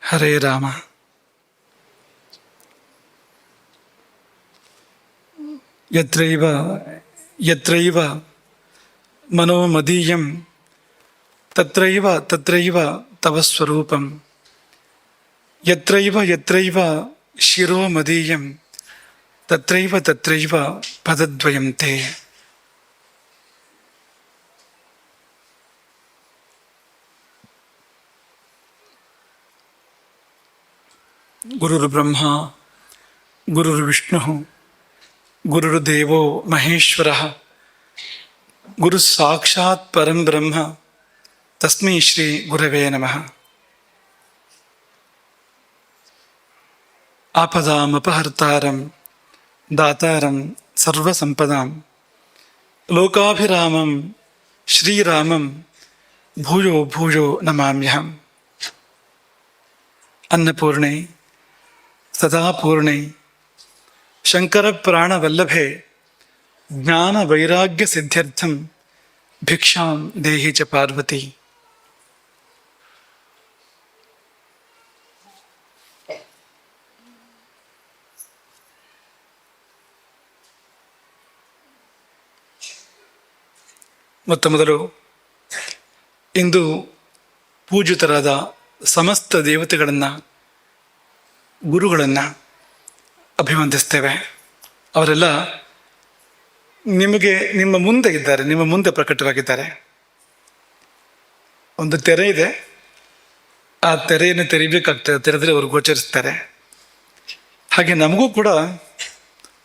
ಹರೇ ರಾಮ. ಯತ್ರೈವ ಯತ್ರೈವ ಮನೋ ಮದೀಯಂ ತತ್ರೈವ ತತ್ರೈವ ತವ ಸ್ವರೂಪಂ. ಯತ್ರೈವ ಯತ್ರೈವ ಶಿರೋ ಮದೀಯಂ ತತ್ರೈವ ತತ್ರೈವ ಪದದ್ವಯಂ ತೇ. ಗುರುರ್ಬ್ರಹ್ಮ ಗುರುರ್ವಿಷ್ಣು ಗುರುರ್ದೇವೋ ಮಹೇಶ್ವರ ಗುರು ಸಾಕ್ಷಾತ್ ಪರಂ ಬ್ರಹ್ಮ ತಸ್ಮೈ ಶ್ರೀ ಗುರವೇ ನಮಃ. ಆಪದಾಮಪಹರ್ತಾರಂ ದಾತಾರಂ ಸರ್ವಸಂಪದಾಂ ಲೋಕಾಭಿರಾಮಂ ಶ್ರೀರಾಮಂ ಭೂಯೋ ಭೂಯೋ ನಮಾಮ್ಯಹಂ. ಅನ್ನಪೂರ್ಣೆ ಸದಾಪೂರ್ಣೆ ಶಂಕರ ಪ್ರಾಣವಲ್ಲಭೆ ಜ್ಞಾನ ವೈರಾಗ್ಯ ಸಿದ್ಧ್ಯರ್ಥಂ ಭಿಕ್ಷಾಂ ದೇಹಿ ಚ ಪಾರ್ವತಿ. ಮೊತ್ತ ಮೊದಲು ಇಂದು ಪೂಜಿತರಾದ ಸಮಸ್ತ ದೇವತೆಗಳನ್ನು, ಗುರುಗಳನ್ನು ಅಭಿವಂದಿಸ್ತೇವೆ. ಅವರೆಲ್ಲ ನಿಮಗೆ ನಿಮ್ಮ ಮುಂದೆ ಇದ್ದಾರೆ, ನಿಮ್ಮ ಮುಂದೆ ಪ್ರಕಟವಾಗಿದ್ದಾರೆ. ಒಂದು ತೆರೆ ಇದೆ, ಆ ತೆರೆಯನ್ನು ತೆರಿಬೇಕಾಗ್ತದೆ, ತೆರೆದರೆ ಅವರು ಗೋಚರಿಸ್ತಾರೆ. ಹಾಗೆ ನಮಗೂ ಕೂಡ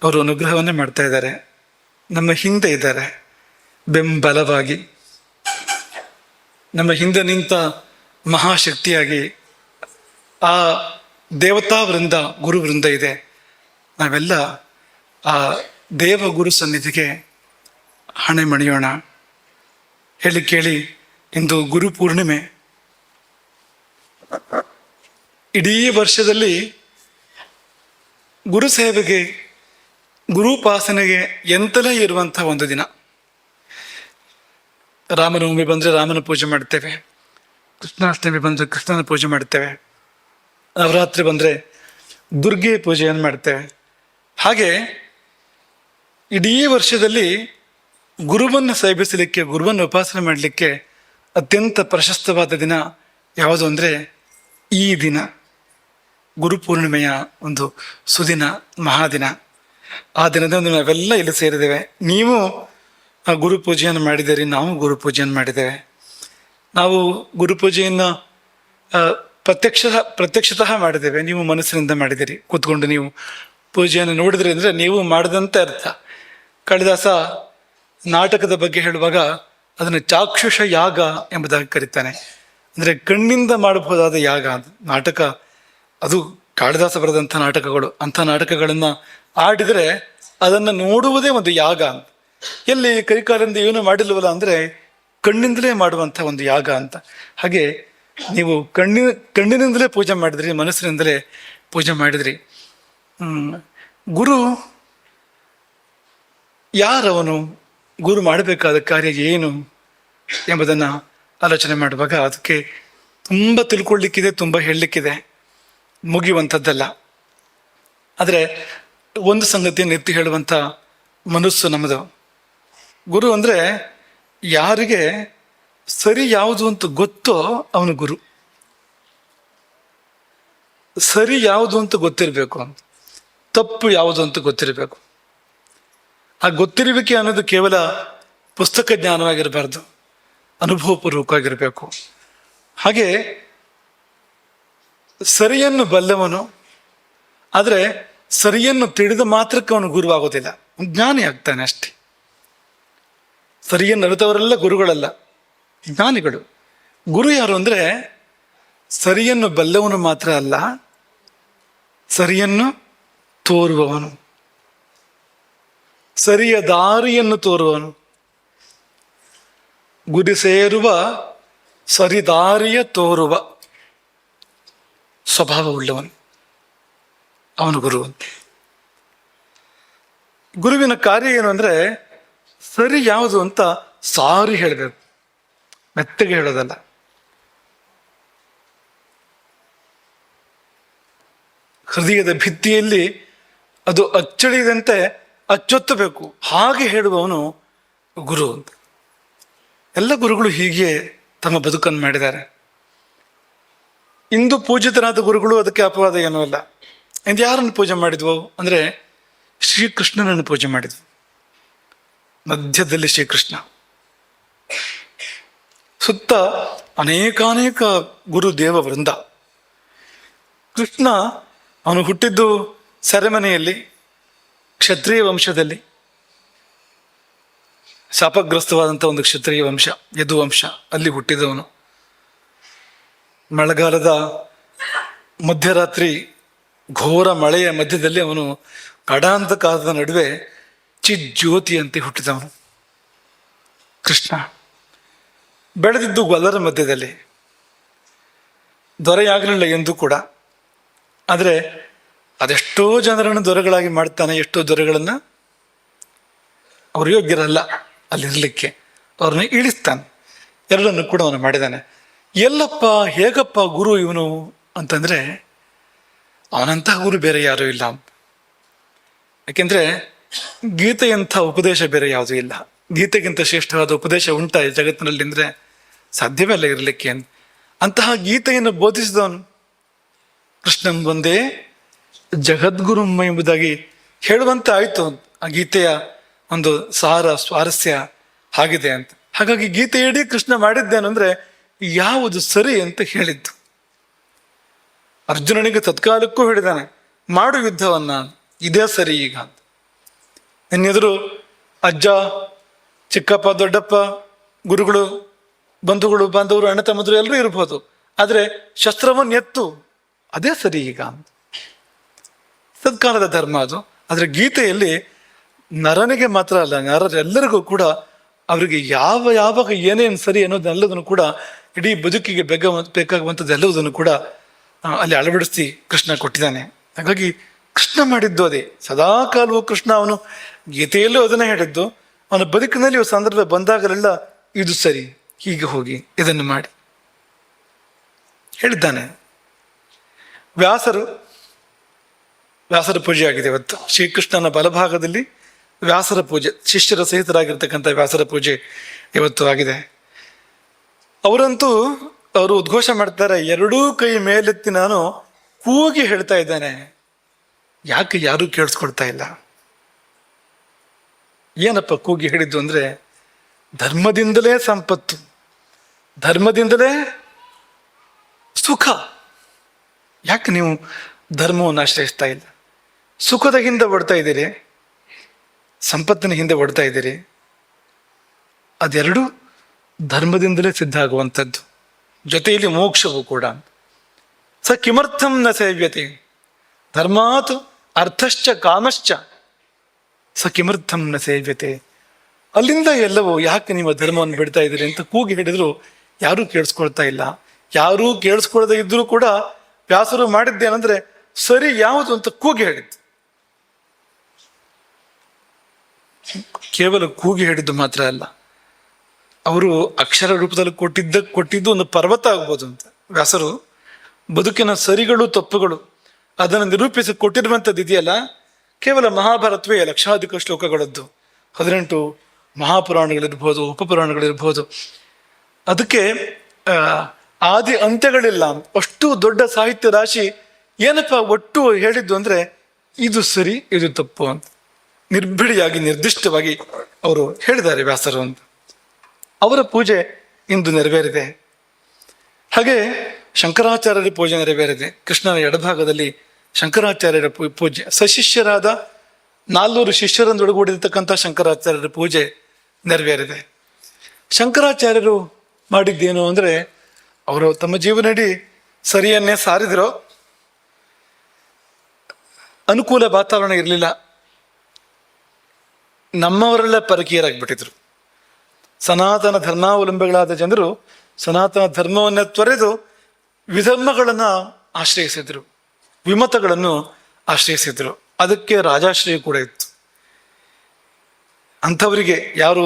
ಅವರು ಅನುಗ್ರಹವನ್ನೇ ಮಾಡ್ತಾ ಇದ್ದಾರೆ, ನಮ್ಮ ಹಿಂದೆ ಇದ್ದಾರೆ ಬೆಂಬಲವಾಗಿ. ನಮ್ಮ ಹಿಂದೆ ನಿಂತ ಮಹಾಶಕ್ತಿಯಾಗಿ ಆ ದೇವತಾ ವೃಂದ, ಗುರು ವೃಂದ ಇದೆ. ನಾವೆಲ್ಲ ಆ ದೇವ ಗುರು ಸನ್ನಿಧಿಗೆ ಹಣೆ ಮಣಿಯೋಣ. ಹೇಳಿ ಕೇಳಿ, ಇಂದು ಗುರು ಪೂರ್ಣಿಮೆ. ಇಡೀ ವರ್ಷದಲ್ಲಿ ಗುರು ಸೇವೆಗೆ, ಗುರುಪಾಸನೆಗೆ ಎಂತಲೇ ಇರುವಂಥ ಒಂದು ದಿನ. ರಾಮನವಮಿ ಬಂದರೆ ರಾಮನ ಪೂಜೆ ಮಾಡ್ತೇವೆ, ಕೃಷ್ಣಾಷ್ಟಮಿ ಬಂದರೆ ಕೃಷ್ಣನ ಪೂಜೆ ಮಾಡ್ತೇವೆ, ನವರಾತ್ರಿ ಬಂದರೆ ದುರ್ಗೆ ಪೂಜೆಯನ್ನು ಮಾಡ್ತೇವೆ. ಹಾಗೆ ಇಡೀ ವರ್ಷದಲ್ಲಿ ಗುರುವನ್ನು ಸೇವಿಸಲಿಕ್ಕೆ, ಗುರುವನ್ನು ಉಪಾಸನೆ ಮಾಡಲಿಕ್ಕೆ ಅತ್ಯಂತ ಪ್ರಶಸ್ತವಾದ ದಿನ ಯಾವುದು ಅಂದರೆ ಈ ದಿನ, ಗುರುಪೂರ್ಣಿಮೆಯ ಒಂದು ಸುದಿನ, ಮಹಾದಿನ. ಆ ದಿನದಂದು ನಾವೆಲ್ಲ ಇಲ್ಲಿ ಸೇರಿದ್ದೇವೆ. ನೀವು ಆ ಗುರು ಪೂಜೆಯನ್ನು ಮಾಡಿದ್ದೀರಿ, ನಾವು ಗುರು ಪೂಜೆಯನ್ನು ಮಾಡಿದ್ದೇವೆ. ನಾವು ಗುರುಪೂಜೆಯನ್ನು ಪ್ರತ್ಯಕ್ಷತಃ ಮಾಡಿದ್ದೇವೆ, ನೀವು ಮನಸ್ಸಿನಿಂದ ಮಾಡಿದ್ದೀರಿ. ಕೂತ್ಕೊಂಡು ನೀವು ಪೂಜೆಯನ್ನು ನೋಡಿದ್ರಿ ಅಂದರೆ ನೀವು ಮಾಡಿದಂತೆ ಅರ್ಥ. ಕಾಳಿದಾಸ ನಾಟಕದ ಬಗ್ಗೆ ಹೇಳುವಾಗ ಅದನ್ನು ಚಾಕ್ಷುಷ ಯಾಗ ಎಂಬುದಾಗಿ ಕರೀತಾನೆ. ಅಂದರೆ ಕಣ್ಣಿಂದ ಮಾಡಬಹುದಾದ ಯಾಗ ಅದು. ನಾಟಕ ಅದು ಕಾಳಿದಾಸ ಬರೆದಂಥ ನಾಟಕಗಳು. ಅಂಥ ನಾಟಕಗಳನ್ನು ಆಡಿದರೆ ಅದನ್ನು ನೋಡುವುದೇ ಒಂದು ಯಾಗ. ಎಲ್ಲಿ ಕೈಕಾಲಿಂದ ಏನು ಮಾಡಿಲ್ವಲ್ಲ ಅಂದರೆ ಕಣ್ಣಿಂದಲೇ ಮಾಡುವಂಥ ಒಂದು ಯಾಗ ಅಂತ. ಹಾಗೆ ನೀವು ಕಣ್ಣಿನಿಂದಲೇ ಪೂಜೆ ಮಾಡಿದ್ರಿ, ಮನಸ್ಸಿನಿಂದಲೇ ಪೂಜೆ ಮಾಡಿದ್ರಿ. ಗುರು ಯಾರವನು, ಗುರು ಮಾಡಬೇಕಾದ ಕಾರ್ಯ ಏನು ಎಂಬುದನ್ನು ಆಲೋಚನೆ ಮಾಡುವಾಗ ಅದಕ್ಕೆ ತುಂಬ ತಿಳ್ಕೊಳ್ಳಿಕ್ಕಿದೆ, ತುಂಬ ಹೇಳಲಿಕ್ಕಿದೆ, ಮುಗಿಯುವಂಥದ್ದಲ್ಲ. ಆದರೆ ಒಂದು ಸಂಗತಿಯನ್ನು ಎತ್ತಿ ಹೇಳುವಂಥ ಮನಸ್ಸು ನಮ್ಮದು. ಗುರು ಅಂದರೆ ಯಾರಿಗೆ ಸರಿ ಯಾವುದು ಅಂತ ಗೊತ್ತೋ ಅವನು ಗುರು. ಸರಿ ಯಾವುದು ಅಂತ ಗೊತ್ತಿರಬೇಕು, ತಪ್ಪು ಯಾವುದು ಅಂತ ಗೊತ್ತಿರಬೇಕು. ಆ ಗೊತ್ತಿರುವಿಕೆ ಅನ್ನೋದು ಕೇವಲ ಪುಸ್ತಕ ಜ್ಞಾನವಾಗಿರಬಾರ್ದು, ಅನುಭವಪೂರ್ವಕವಾಗಿರಬೇಕು. ಹಾಗೆ ಸರಿಯನ್ನು ಬಲ್ಲವನು, ಆದರೆ ಸರಿಯನ್ನು ತಿಳಿದ ಮಾತ್ರಕ್ಕೆ ಅವನು ಗುರುವಾಗೋದಿಲ್ಲ, ಜ್ಞಾನಿ ಆಗ್ತಾನೆ ಅಷ್ಟೆ. ಸರಿಯನ್ನು ಅರಿತವರೆಲ್ಲ ಗುರುಗಳಲ್ಲ, ಜ್ಞಾನಿಗಳು. ಗುರು ಯಾರು ಅಂದರೆ ಸರಿಯನ್ನು ಬಲ್ಲವನು ಮಾತ್ರ ಅಲ್ಲ, ಸರಿಯನ್ನು ತೋರುವವನು, ಸರಿಯ ದಾರಿಯನ್ನು ತೋರುವವನು, ಗುರಿ ಸೇರುವ ಸರಿದಾರಿಯ ತೋರುವ ಸ್ವಭಾವವುಳ್ಳವನು, ಅವನು ಗುರು. ಗುರುವಿನ ಕಾರ್ಯ ಏನು ಅಂದರೆ ಸರಿ ಯಾವುದು ಅಂತ ಸಾರಿ ಹೇಳಬೇಕು, ಮೆತ್ತಗೆ ಹೇಳೋದಲ್ಲ. ಹೃದಯದ ಭಿತ್ತಿಯಲ್ಲಿ ಅದು ಅಚ್ಚಳಿಯದಂತೆ ಅಚ್ಚೊತ್ತಬೇಕು, ಹಾಗೆ ಹೇಳುವವನು ಗುರು ಅಂತ. ಎಲ್ಲ ಗುರುಗಳು ಹೀಗೆ ತಮ್ಮ ಬದುಕನ್ನು ಮಾಡಿದ್ದಾರೆ. ಇಂದು ಪೂಜಿತನಾದ ಗುರುಗಳು ಅದಕ್ಕೆ ಅಪವಾದ ಏನೂ ಅಲ್ಲ. ಇಂದು ಯಾರನ್ನು ಪೂಜೆ ಮಾಡಿದ್ವು ಅಂದರೆ ಶ್ರೀಕೃಷ್ಣನನ್ನು ಪೂಜೆ ಮಾಡಿದ್ವು. ಮಧ್ಯದಲ್ಲಿ ಶ್ರೀಕೃಷ್ಣ, ಸುತ್ತ ಅನೇಕಾನೇಕ ಗುರು ದೇವ ವೃಂದ. ಕೃಷ್ಣ ಅವನು ಹುಟ್ಟಿದ್ದು ಸೆರೆಮನೆಯಲ್ಲಿ, ಕ್ಷತ್ರಿಯ ವಂಶದಲ್ಲಿ, ಶಾಪಗ್ರಸ್ತವಾದಂಥ ಒಂದು ಕ್ಷತ್ರಿಯ ವಂಶ, ಯದುವಂಶ, ಅಲ್ಲಿ ಹುಟ್ಟಿದವನು. ಮಳೆಗಾಲದ ಮಧ್ಯರಾತ್ರಿ ಘೋರ ಮಳೆಯ ಮಧ್ಯದಲ್ಲಿ ಅವನು ಕಡಾಂತಕಾಲದ ನಡುವೆ ಚಿಜ್ಯೋತಿಯಂತೆ ಹುಟ್ಟಿದವನು ಕೃಷ್ಣ. ಬೆಳೆದಿದ್ದು ಗೊಲ್ಲರ ಮಧ್ಯದಲ್ಲಿ, ದೊರೆಯಾಗಲಿಲ್ಲ ಎಂದೂ ಕೂಡ. ಆದರೆ ಅದೆಷ್ಟೋ ಜನರನ್ನು ದೊರೆಗಳಾಗಿ ಮಾಡ್ತಾನೆ, ಎಷ್ಟೋ ದೊರೆಗಳನ್ನು ಅವರು ಯೋಗ್ಯರಲ್ಲ ಅಲ್ಲಿರಲಿಕ್ಕೆ, ಅವ್ರನ್ನ ಇಳಿಸ್ತಾನೆ. ಎರಡನ್ನು ಕೂಡ ಅವನು ಮಾಡಿದ್ದಾನೆ. ಎಲ್ಲಪ್ಪ ಹೇಗಪ್ಪ ಗುರು ಇವನು ಅಂತಂದರೆ ಅವನಂತಹ ಗುರು ಬೇರೆ ಯಾರೂ ಇಲ್ಲ. ಯಾಕೆಂದರೆ ಗೀತೆಯಂಥ ಉಪದೇಶ ಬೇರೆ ಯಾವುದೂ ಇಲ್ಲ. ಗೀತೆಗಿಂತ ಶ್ರೇಷ್ಠವಾದ ಉಪದೇಶ ಉಂಟ ಈ ಜಗತ್ತಿನಲ್ಲಿ ಅಂದರೆ ಸಾಧ್ಯವೇ ಅಲ್ಲ ಇರಲಿಕ್ಕೆ. ಅಂತಹ ಗೀತೆಯನ್ನು ಬೋಧಿಸಿದವನು ಕೃಷ್ಣನ್ ಒಂದೇ ಜಗದ್ಗುರುಮ್ಮ ಎಂಬುದಾಗಿ ಹೇಳುವಂತೆ ಆಯಿತು. ಆ ಗೀತೆಯ ಒಂದು ಸಾರ ಸ್ವಾರಸ್ಯ ಆಗಿದೆ ಅಂತ. ಹಾಗಾಗಿ ಗೀತೆಯಡಿ ಕೃಷ್ಣ ಮಾಡಿದ್ದೇನೆಂದ್ರೆ ಯಾವುದು ಸರಿ ಅಂತ ಹೇಳಿದ್ದು. ಅರ್ಜುನನಿಗೆ ತತ್ಕಾಲಕ್ಕೂ ಹೇಳಿದಾನೆ, ಮಾಡು ಯುದ್ಧವನ್ನ, ಇದೇ ಸರಿ ಈಗ ಅಂತ. ನಿನ್ನೆದುರು ಅಜ್ಜ, ಚಿಕ್ಕಪ್ಪ, ದೊಡ್ಡಪ್ಪ, ಗುರುಗಳು, ಬಂಧುಗಳು, ಬಾಂಧವರು, ಅಣ್ಣ ತಮ್ಮದ್ರು ಎಲ್ಲರೂ ಇರ್ಬೋದು, ಆದರೆ ಶಸ್ತ್ರವನ್ನು ಎತ್ತು, ಅದೇ ಸರಿ ಈಗ ಅಂತ. ಸತ್ಕಾಲದ ಧರ್ಮ ಅದು. ಆದರೆ ಗೀತೆಯಲ್ಲಿ ನರನಿಗೆ ಮಾತ್ರ ಅಲ್ಲ, ನರರೆಲ್ಲರಿಗೂ ಕೂಡ ಅವರಿಗೆ ಯಾವಾಗ ಏನೇನು ಸರಿ ಅನ್ನೋದೆಲ್ಲದನ್ನು ಕೂಡ ಇಡೀ ಬದುಕಿಗೆ ಬೇಕಾಗುವಂಥದ್ದು ಎಲ್ಲವುದನ್ನು ಕೂಡ ಅಲ್ಲಿ ಅಳವಡಿಸಿ ಕೃಷ್ಣ ಕೊಟ್ಟಿದ್ದಾನೆ. ಹಾಗಾಗಿ ಕೃಷ್ಣ ಮಾಡಿದ್ದು ಅದೇ. ಸದಾ ಕಾಲವೂ ಕೃಷ್ಣ ಅವನು ಗೀತೆಯಲ್ಲೂ ಅದನ್ನೇ ಹೇಳಿದ್ದು. ಅವನ ಬದುಕಿನಲ್ಲಿ ಸಂದರ್ಭ ಬಂದಾಗಲೆಲ್ಲ ಇದು ಸರಿ, ಹೀಗೆ ಹೋಗಿ ಇದನ್ನು ಮಾಡಿ ಹೇಳಿದ್ದಾನೆ. ವ್ಯಾಸರ ಪೂಜೆ ಆಗಿದೆ ಇವತ್ತು. ಶ್ರೀಕೃಷ್ಣನ ಬಲಭಾಗದಲ್ಲಿ ವ್ಯಾಸರ ಪೂಜೆ, ಶಿಷ್ಯರ ಸಹಿತರಾಗಿರ್ತಕ್ಕಂಥ ವ್ಯಾಸರ ಪೂಜೆ ಇವತ್ತು ಆಗಿದೆ. ಅವರು ಉದ್ಘೋಷ ಮಾಡ್ತಾರೆ, ಎರಡೂ ಕೈ ಮೇಲೆತ್ತಿ ನಾನು ಕೂಗಿ ಹೇಳ್ತಾ ಇದ್ದಾನೆ. ಯಾಕೆ ಯಾರೂ ಕೇಳಿಸ್ಕೊಳ್ತಾ ಇಲ್ಲ? ಏನಪ್ಪ ಕೂಗಿ ಹೇಳಿದ್ದು ಅಂದರೆ, ಧರ್ಮದಿಂದಲೇ ಸಂಪತ್ತು, ಧರ್ಮದಿಂದಲೇ ಸುಖ. ಯಾಕೆ ನೀವು ಧರ್ಮವನ್ನು ಆಶ್ರಯಿಸ್ತಾ ಇಲ್ಲ? ಸುಖದ ಹಿಂದೆ ಓಡ್ತಾ ಇದ್ದೀರಿ, ಸಂಪತ್ತಿನ ಹಿಂದೆ ಓಡ್ತಾ ಇದ್ದೀರಿ. ಅದೆರಡು ಧರ್ಮದಿಂದಲೇ ಸಿದ್ಧ ಆಗುವಂಥದ್ದು, ಜೊತೆಯಲ್ಲಿ ಮೋಕ್ಷವು ಕೂಡ. ಸ ಕಿಮರ್ಥಂ ನ ಸೇವ್ಯತೆ ಧರ್ಮಾತ್ ಅರ್ಥಶ್ಚ ಕಾಮಶ್ಚ ಸ ಕಿಮರ್ಥಂ ನ ಸೇವ್ಯತೆ. ಅಲ್ಲಿಂದ ಎಲ್ಲವೂ ಯಾಕೆ ನೀವು ಧರ್ಮವನ್ನು ಬಿಡ್ತಾ ಇದ್ದೀರಿ ಅಂತ ಕೂಗಿ ಹೇಳಿದ್ರು ಯಾರೂ ಕೇಳಿಸ್ಕೊಳ್ತಾ ಇಲ್ಲ. ಯಾರೂ ಕೇಳಿಸ್ಕೊಳ್ದೇ ಇದ್ರೂ ಕೂಡ ವ್ಯಾಸರು ಮಾಡಿದ್ದೇನೆಂದ್ರೆ ಸರಿ ಯಾವುದು ಅಂತ ಕೂಗಿ ಹೇಳಿದ್ದು. ಕೇವಲ ಕೂಗಿ ಹೇಳಿದ್ದು ಮಾತ್ರ ಅಲ್ಲ, ಅವರು ಅಕ್ಷರ ರೂಪದಲ್ಲಿ ಕೊಟ್ಟಿದ್ದು ಒಂದು ಪರ್ವತ ಆಗ್ಬೋದು ಅಂತ. ವ್ಯಾಸರು ಬದುಕಿನ ಸರಿಗಳು ತಪ್ಪುಗಳು ಅದನ್ನು ನಿರೂಪಿಸಿ ಕೊಟ್ಟಿರುವಂಥದ್ದು ಇದೆಯಲ್ಲ, ಕೇವಲ ಮಹಾಭಾರತವೇ ಲಕ್ಷಾಧಿಕ ಶ್ಲೋಕಗಳದ್ದು, 18 ಮಹಾಪುರಾಣಗಳಿರ್ಬೋದು, ಉಪಪುರಾಣಗಳಿರ್ಬೋದು. ಅದಕ್ಕೆ ಆದಿ ಅಂತ್ಯಗಳಿಲ್ಲ. ಅಷ್ಟು ದೊಡ್ಡ ಸಾಹಿತ್ಯ ರಾಶಿ ಏನಪ್ಪ ಒಟ್ಟು ಹೇಳಿದ್ದು ಅಂದರೆ ಇದು ಸರಿ ಇದು ತಪ್ಪು ಅಂತ ನಿರ್ಭಿಡಿಯಾಗಿ ನಿರ್ದಿಷ್ಟವಾಗಿ ಅವರು ಹೇಳಿದ್ದಾರೆ ವ್ಯಾಸರು ಅಂತ. ಅವರ ಪೂಜೆ ಇಂದು ನೆರವೇರಿದೆ. ಹಾಗೆ ಶಂಕರಾಚಾರ್ಯರ ಪೂಜೆ ನೆರವೇರಿದೆ. ಕೃಷ್ಣನ ಎಡಭಾಗದಲ್ಲಿ ಶಂಕರಾಚಾರ್ಯರ ಪೂಜೆ, ಸಶಿಷ್ಯರಾದ 400 ಶಿಷ್ಯರೊಂದೊಳಗೂಡಿರ್ತಕ್ಕಂಥ ಶಂಕರಾಚಾರ್ಯರ ಪೂಜೆ ನೆರವೇರಿದೆ. ಶಂಕರಾಚಾರ್ಯರು ಮಾಡಿದ್ದೇನು ಅಂದರೆ, ಅವರು ತಮ್ಮ ಜೀವನಡಿ ಸರಿಯನ್ನೇ ಸಾರಿದ್ರು, ಅನುಕೂಲ ವಾತಾವರಣ ಇರಲಿಲ್ಲ, ನಮ್ಮವರೆಲ್ಲ ಪರಕೀಯರಾಗಿಬಿಟ್ಟಿದ್ರು. ಸನಾತನ ಧರ್ಮಾವಲಂಬಿಗಳಾದ ಜನರು ಸನಾತನ ಧರ್ಮವನ್ನು ತೊರೆದು ವಿಧರ್ಮಗಳನ್ನು ಆಶ್ರಯಿಸಿದ್ರು, ವಿಮತಗಳನ್ನು ಆಶ್ರಯಿಸಿದ್ರು. ಅದಕ್ಕೆ ರಾಜಾಶ್ರಯ ಕೂಡ ಇತ್ತು. ಅಂಥವರಿಗೆ ಯಾರು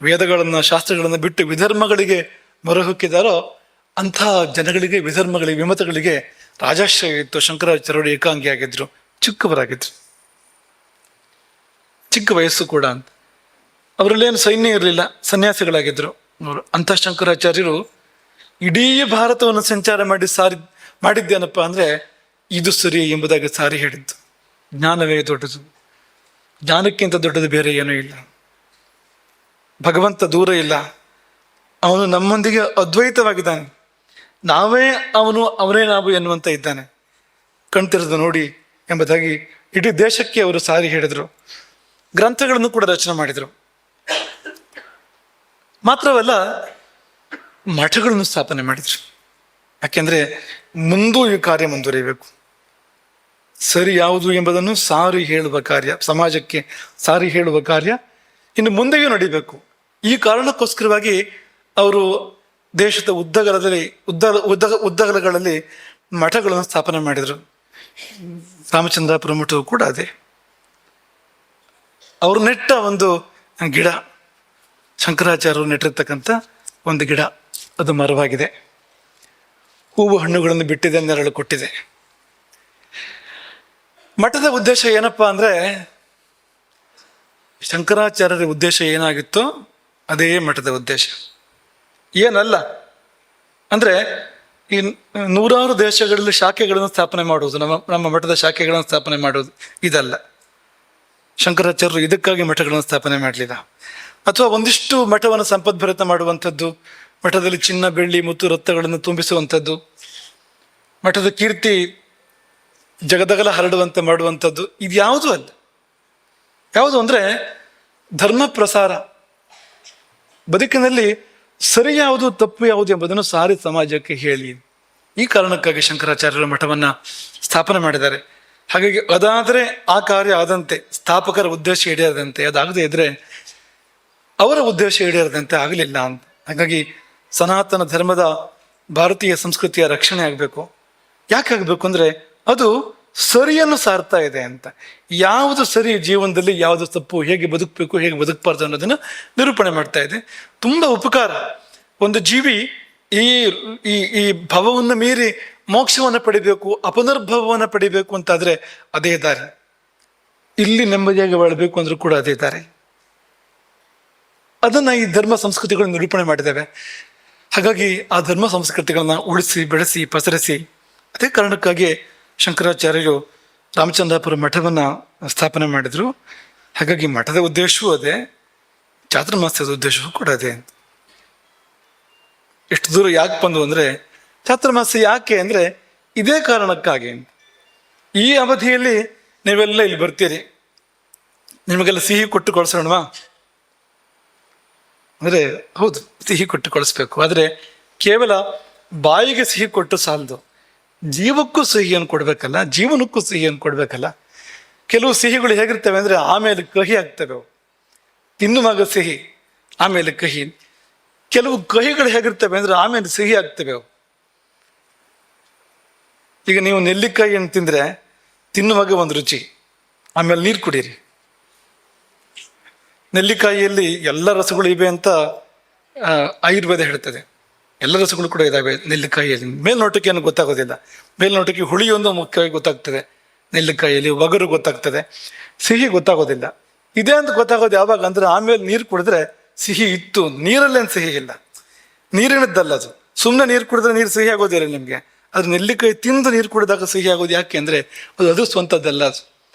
ವೇದಗಳನ್ನು ಶಾಸ್ತ್ರಗಳನ್ನು ಬಿಟ್ಟು ವಿಧರ್ಮಗಳಿಗೆ ಮೊರೆ ಹೊಕ್ಕಿದಾರೋ ಅಂಥ ಜನಗಳಿಗೆ, ವಿಧರ್ಮಗಳಿಗೆ, ವಿಮತಗಳಿಗೆ ರಾಜಾಶ್ರಯ ಇತ್ತು. ಶಂಕರಾಚಾರ್ಯರು ಏಕಾಂಗಿ ಆಗಿದ್ರು, ಚಿಕ್ಕವರಾಗಿದ್ರು, ಚಿಕ್ಕ ವಯಸ್ಸು ಕೂಡ. ಅಂತ ಅವರಲ್ಲೇನು ಸೈನ್ಯ ಇರಲಿಲ್ಲ, ಸನ್ಯಾಸಿಗಳಾಗಿದ್ರು ಅವರು. ಅಂಥ ಶಂಕರಾಚಾರ್ಯರು ಇಡೀ ಭಾರತವನ್ನು ಸಂಚಾರ ಮಾಡಿದ್ದೇನಪ್ಪ ಅಂದರೆ ಇದು ಸರಿ ಎಂಬುದಾಗಿ ಸಾರಿ ಹೇಳಿದ್ದು. ಜ್ಞಾನವೇ ದೊಡ್ಡದು, ಜ್ಞಾನಕ್ಕಿಂತ ದೊಡ್ಡದು ಬೇರೆ ಏನೂ ಇಲ್ಲ. ಭಗವಂತ ದೂರ ಇಲ್ಲ, ಅವನು ನಮ್ಮೊಂದಿಗೆ ಅದ್ವೈತವಾಗಿದ್ದಾನೆ. ನಾವೇ ಅವನು, ಅವನೇ ನಾವು ಎನ್ನುವಂತ ಇದ್ದಾನೆ. ಕಣ್ತಿರದು ನೋಡಿ ಎಂಬುದಾಗಿ ಇಡೀ ದೇಶಕ್ಕೆ ಅವರು ಸಾರಿ ಹೇಳಿದರು. ಗ್ರಂಥಗಳನ್ನು ಕೂಡ ರಚನೆ ಮಾಡಿದರು. ಮಾತ್ರವಲ್ಲ, ಮಠಗಳನ್ನು ಸ್ಥಾಪನೆ ಮಾಡಿದರು. ಯಾಕೆಂದ್ರೆ ಮುಂದೂ ಈ ಕಾರ್ಯ ಮುಂದುವರಿಯಬೇಕು. ಸರಿ ಯಾವುದು ಎಂಬುದನ್ನು ಸಾರಿ ಹೇಳುವ ಕಾರ್ಯ, ಸಮಾಜಕ್ಕೆ ಸಾರಿ ಹೇಳುವ ಕಾರ್ಯ ಇನ್ನು ಮುಂದೆಯೂ ನಡೀಬೇಕು. ಈ ಕಾರಣಕ್ಕೋಸ್ಕರವಾಗಿ ಅವರು ದೇಶದ ಉದ್ದಗಲಗಳಲ್ಲಿ ಮಠಗಳನ್ನು ಸ್ಥಾಪನೆ ಮಾಡಿದರು. ರಾಮಚಂದ್ರಾಪುರ ಮಠವು ಕೂಡ ಅದೇ. ಅವರು ನೆಟ್ಟ ಒಂದು ಗಿಡ, ಶಂಕರಾಚಾರ್ಯರು ನೆಟ್ಟಿರ್ತಕ್ಕಂಥ ಒಂದು ಗಿಡ, ಅದು ಮರವಾಗಿದೆ, ಹೂವು ಹಣ್ಣುಗಳನ್ನು ಬಿಟ್ಟಿದೆ, ನೆರಳು ಕೊಟ್ಟಿದೆ. ಮಠದ ಉದ್ದೇಶ ಏನಪ್ಪಾ ಅಂದ್ರೆ, ಶಂಕರಾಚಾರ್ಯರ ಉದ್ದೇಶ ಏನಾಗಿತ್ತೋ ಅದೇ ಮಠದ ಉದ್ದೇಶ. ಏನಲ್ಲ ಅಂದ್ರೆ ಈ ನೂರಾರು ದೇಶಗಳಲ್ಲಿ ಶಾಖೆಗಳನ್ನು ಸ್ಥಾಪನೆ ಮಾಡುವುದು, ನಮ್ಮ ಮಠದ ಶಾಖೆಗಳನ್ನು ಸ್ಥಾಪನೆ ಮಾಡುವುದು ಇದಲ್ಲ. ಶಂಕರಾಚಾರ್ಯರು ಇದಕ್ಕಾಗಿ ಮಠಗಳನ್ನು ಸ್ಥಾಪನೆ ಮಾಡಲಿಲ್ಲ. ಅಥವಾ ಒಂದಿಷ್ಟು ಮಠವನ್ನು ಸಂಪದ್ಭರಿತ ಮಾಡುವಂಥದ್ದು, ಮಠದಲ್ಲಿ ಚಿನ್ನ ಬೆಳ್ಳಿ ಮುತ್ತು ರತ್ನಗಳನ್ನು ತುಂಬಿಸುವಂಥದ್ದು, ಮಠದ ಕೀರ್ತಿ ಜಗದಗಲ ಹರಡುವಂತೆ ಮಾಡುವಂಥದ್ದು, ಇದು ಯಾವುದೂ ಅಲ್ಲ. ಯಾವುದು ಅಂದರೆ ಧರ್ಮ ಪ್ರಸಾರ, ಬದುಕಿನಲ್ಲಿ ಸರಿ ಯಾವುದು ತಪ್ಪು ಯಾವುದು ಎಂಬುದನ್ನು ಸಾರಿ ಸಮಾಜಕ್ಕೆ ಹೇಳಿ. ಈ ಕಾರಣಕ್ಕಾಗಿ ಶಂಕರಾಚಾರ್ಯರ ಮಠವನ್ನು ಸ್ಥಾಪನೆ ಮಾಡಿದ್ದಾರೆ. ಹಾಗಾಗಿ ಅದಾದರೆ ಆ ಕಾರ್ಯ ಆದಂತೆ, ಸ್ಥಾಪಕರ ಉದ್ದೇಶ ಈಡೇರದಂತೆ, ಅದಾಗದೇ ಇದ್ರೆ ಅವರ ಉದ್ದೇಶ ಈಡೇರದಂತೆ ಆಗಲಿಲ್ಲ ಅಂತ. ಹಾಗಾಗಿ ಸನಾತನ ಧರ್ಮದ ಭಾರತೀಯ ಸಂಸ್ಕೃತಿಯ ರಕ್ಷಣೆ ಆಗಬೇಕು. ಯಾಕೆ ಆಗಬೇಕು ಅಂದರೆ ಅದು ಸರಿಯನ್ನು ಸಾರ್ತಾ ಇದೆ ಅಂತ. ಯಾವುದು ಸರಿ ಜೀವನದಲ್ಲಿ, ಯಾವುದು ತಪ್ಪು, ಹೇಗೆ ಬದುಕಬೇಕು, ಹೇಗೆ ಬದುಕಬಾರ್ದು ಅನ್ನೋದನ್ನು ನಿರೂಪಣೆ ಮಾಡ್ತಾ ಇದೆ. ತುಂಬ ಉಪಕಾರ. ಒಂದು ಜೀವಿ ಈ ಈ ಈ ಭವವನ್ನು ಮೀರಿ ಮೋಕ್ಷವನ್ನು ಪಡಿಬೇಕು, ಅಪುನರ್ಭವವನ್ನು ಪಡಿಬೇಕು ಅಂತಾದರೆ ಅದೇ ದಾರಿ. ಇಲ್ಲಿ ನೆಮ್ಮದಿಯಾಗಿ ಬಾಳಬೇಕು ಅಂದ್ರೂ ಕೂಡ ಅದೇ ದಾರಿ. ಅದನ್ನು ಈ ಧರ್ಮ ಸಂಸ್ಕೃತಿಗಳು ನಿರೂಪಣೆ ಮಾಡಿದ್ದಾವೆ. ಹಾಗಾಗಿ ಆ ಧರ್ಮ ಸಂಸ್ಕೃತಿಗಳನ್ನ ಉಳಿಸಿ ಬೆಳೆಸಿ ಪಸರಿಸಿ, ಅದೇ ಕಾರಣಕ್ಕಾಗಿ ಶಂಕರಾಚಾರ್ಯರು ರಾಮಚಂದ್ರಾಪುರ ಮಠವನ್ನು ಸ್ಥಾಪನೆ ಮಾಡಿದರು. ಹಾಗಾಗಿ ಮಠದ ಉದ್ದೇಶವೂ ಅದೇ, ಚಾತುರ್ಮಾಸ್ಯದ ಉದ್ದೇಶವೂ ಕೂಡ ಅದೇ ಅಂತ. ಎಷ್ಟು ದೂರ ಯಾಕೆ ಬಂದು ಅಂದರೆ, ಚಾತುರ್ಮಾಸ್ಯ ಯಾಕೆ ಅಂದರೆ ಇದೇ ಕಾರಣಕ್ಕಾಗಿ. ಈ ಅವಧಿಯಲ್ಲಿ ನೀವೆಲ್ಲ ಇಲ್ಲಿ ಬರ್ತೀರಿ, ನಿಮಗೆಲ್ಲ ಸಿಹಿ ಕೊಟ್ಟು ಕಳಿಸೋಣವಾ ಅಂದರೆ ಹೌದು, ಸಿಹಿ ಕೊಟ್ಟು ಕಳಿಸ್ಬೇಕು. ಆದರೆ ಕೇವಲ ಬಾಯಿಗೆ ಸಿಹಿ ಕೊಟ್ಟು ಸಾಲದು, ಜೀವಕ್ಕೂ ಸಿಹಿಯನ್ನು ಕೊಡಬೇಕಲ್ಲ, ಜೀವನಕ್ಕೂ ಸಿಹಿಯನ್ನು ಕೊಡಬೇಕಲ್ಲ. ಕೆಲವು ಸಿಹಿಗಳು ಹೇಗಿರ್ತವೆ ಅಂದರೆ ಆಮೇಲೆ ಕಹಿ ಆಗ್ತವೆ ಅವು, ತಿನ್ನುವಾಗ ಸಿಹಿ ಆಮೇಲೆ ಕಹಿ. ಕೆಲವು ಕಹಿಗಳು ಹೇಗಿರ್ತವೆ ಅಂದರೆ ಆಮೇಲೆ ಸಿಹಿ ಆಗ್ತವೆ ಅವು. ಈಗ ನೀವು ನೆಲ್ಲಿಕಾಯಿಯನ್ನು ತಿಂದರೆ ತಿನ್ನುವಾಗ ಒಂದು ರುಚಿ, ಆಮೇಲೆ ನೀರು ಕುಡೀರಿ. ನೆಲ್ಲಿಕಾಯಿಯಲ್ಲಿ ಎಲ್ಲ ರಸಗಳು ಇವೆ ಅಂತ ಆಯುರ್ವೇದ ಹೇಳ್ತದೆ. ಎಲ್ಲ ರಸಗಳು ಕೂಡ ಇದ್ದಾವೆ ನೆಲ್ಲಿಕಾಯಿಯಲ್ಲಿ. ಮೇಲ್ನೋಟಕ್ಕೆ ಏನು ಗೊತ್ತಾಗೋದಿಲ್ಲ. ಮೇಲ್ನೋಟಕ್ಕೆ ಹುಳಿಯೊಂದು ಮುಖ್ಯವಾಗಿ ಗೊತ್ತಾಗ್ತದೆ ನೆಲ್ಲಿಕಾಯಿಯಲ್ಲಿ, ಒಗರು ಗೊತ್ತಾಗ್ತದೆ, ಸಿಹಿ ಗೊತ್ತಾಗೋದಿಲ್ಲ. ಇದೇ ಅಂತ ಗೊತ್ತಾಗೋದು ಯಾವಾಗ ಅಂದರೆ ಆಮೇಲೆ ನೀರು ಕುಡಿದ್ರೆ ಸಿಹಿ ಇತ್ತು. ನೀರಲ್ಲೇನು ಸಿಹಿ ಇಲ್ಲ, ನೀರಿನದ್ದಲ್ಲ ಅದು. ಸುಮ್ಮನೆ ನೀರು ಕುಡಿದ್ರೆ ನೀರು ಸಿಹಿ ಆಗೋದಿಲ್ಲ ನಿಮಗೆ. ಅದು ನೆಲ್ಲಿಕಾಯಿ ತಿಂದು ನೀರು ಕುಡಿದಾಗ ಸಿಹಿ ಆಗೋದು. ಯಾಕೆ ಅಂದರೆ ಅದು ಸ್ವಂತದ್ದಲ್ಲ, ಅದು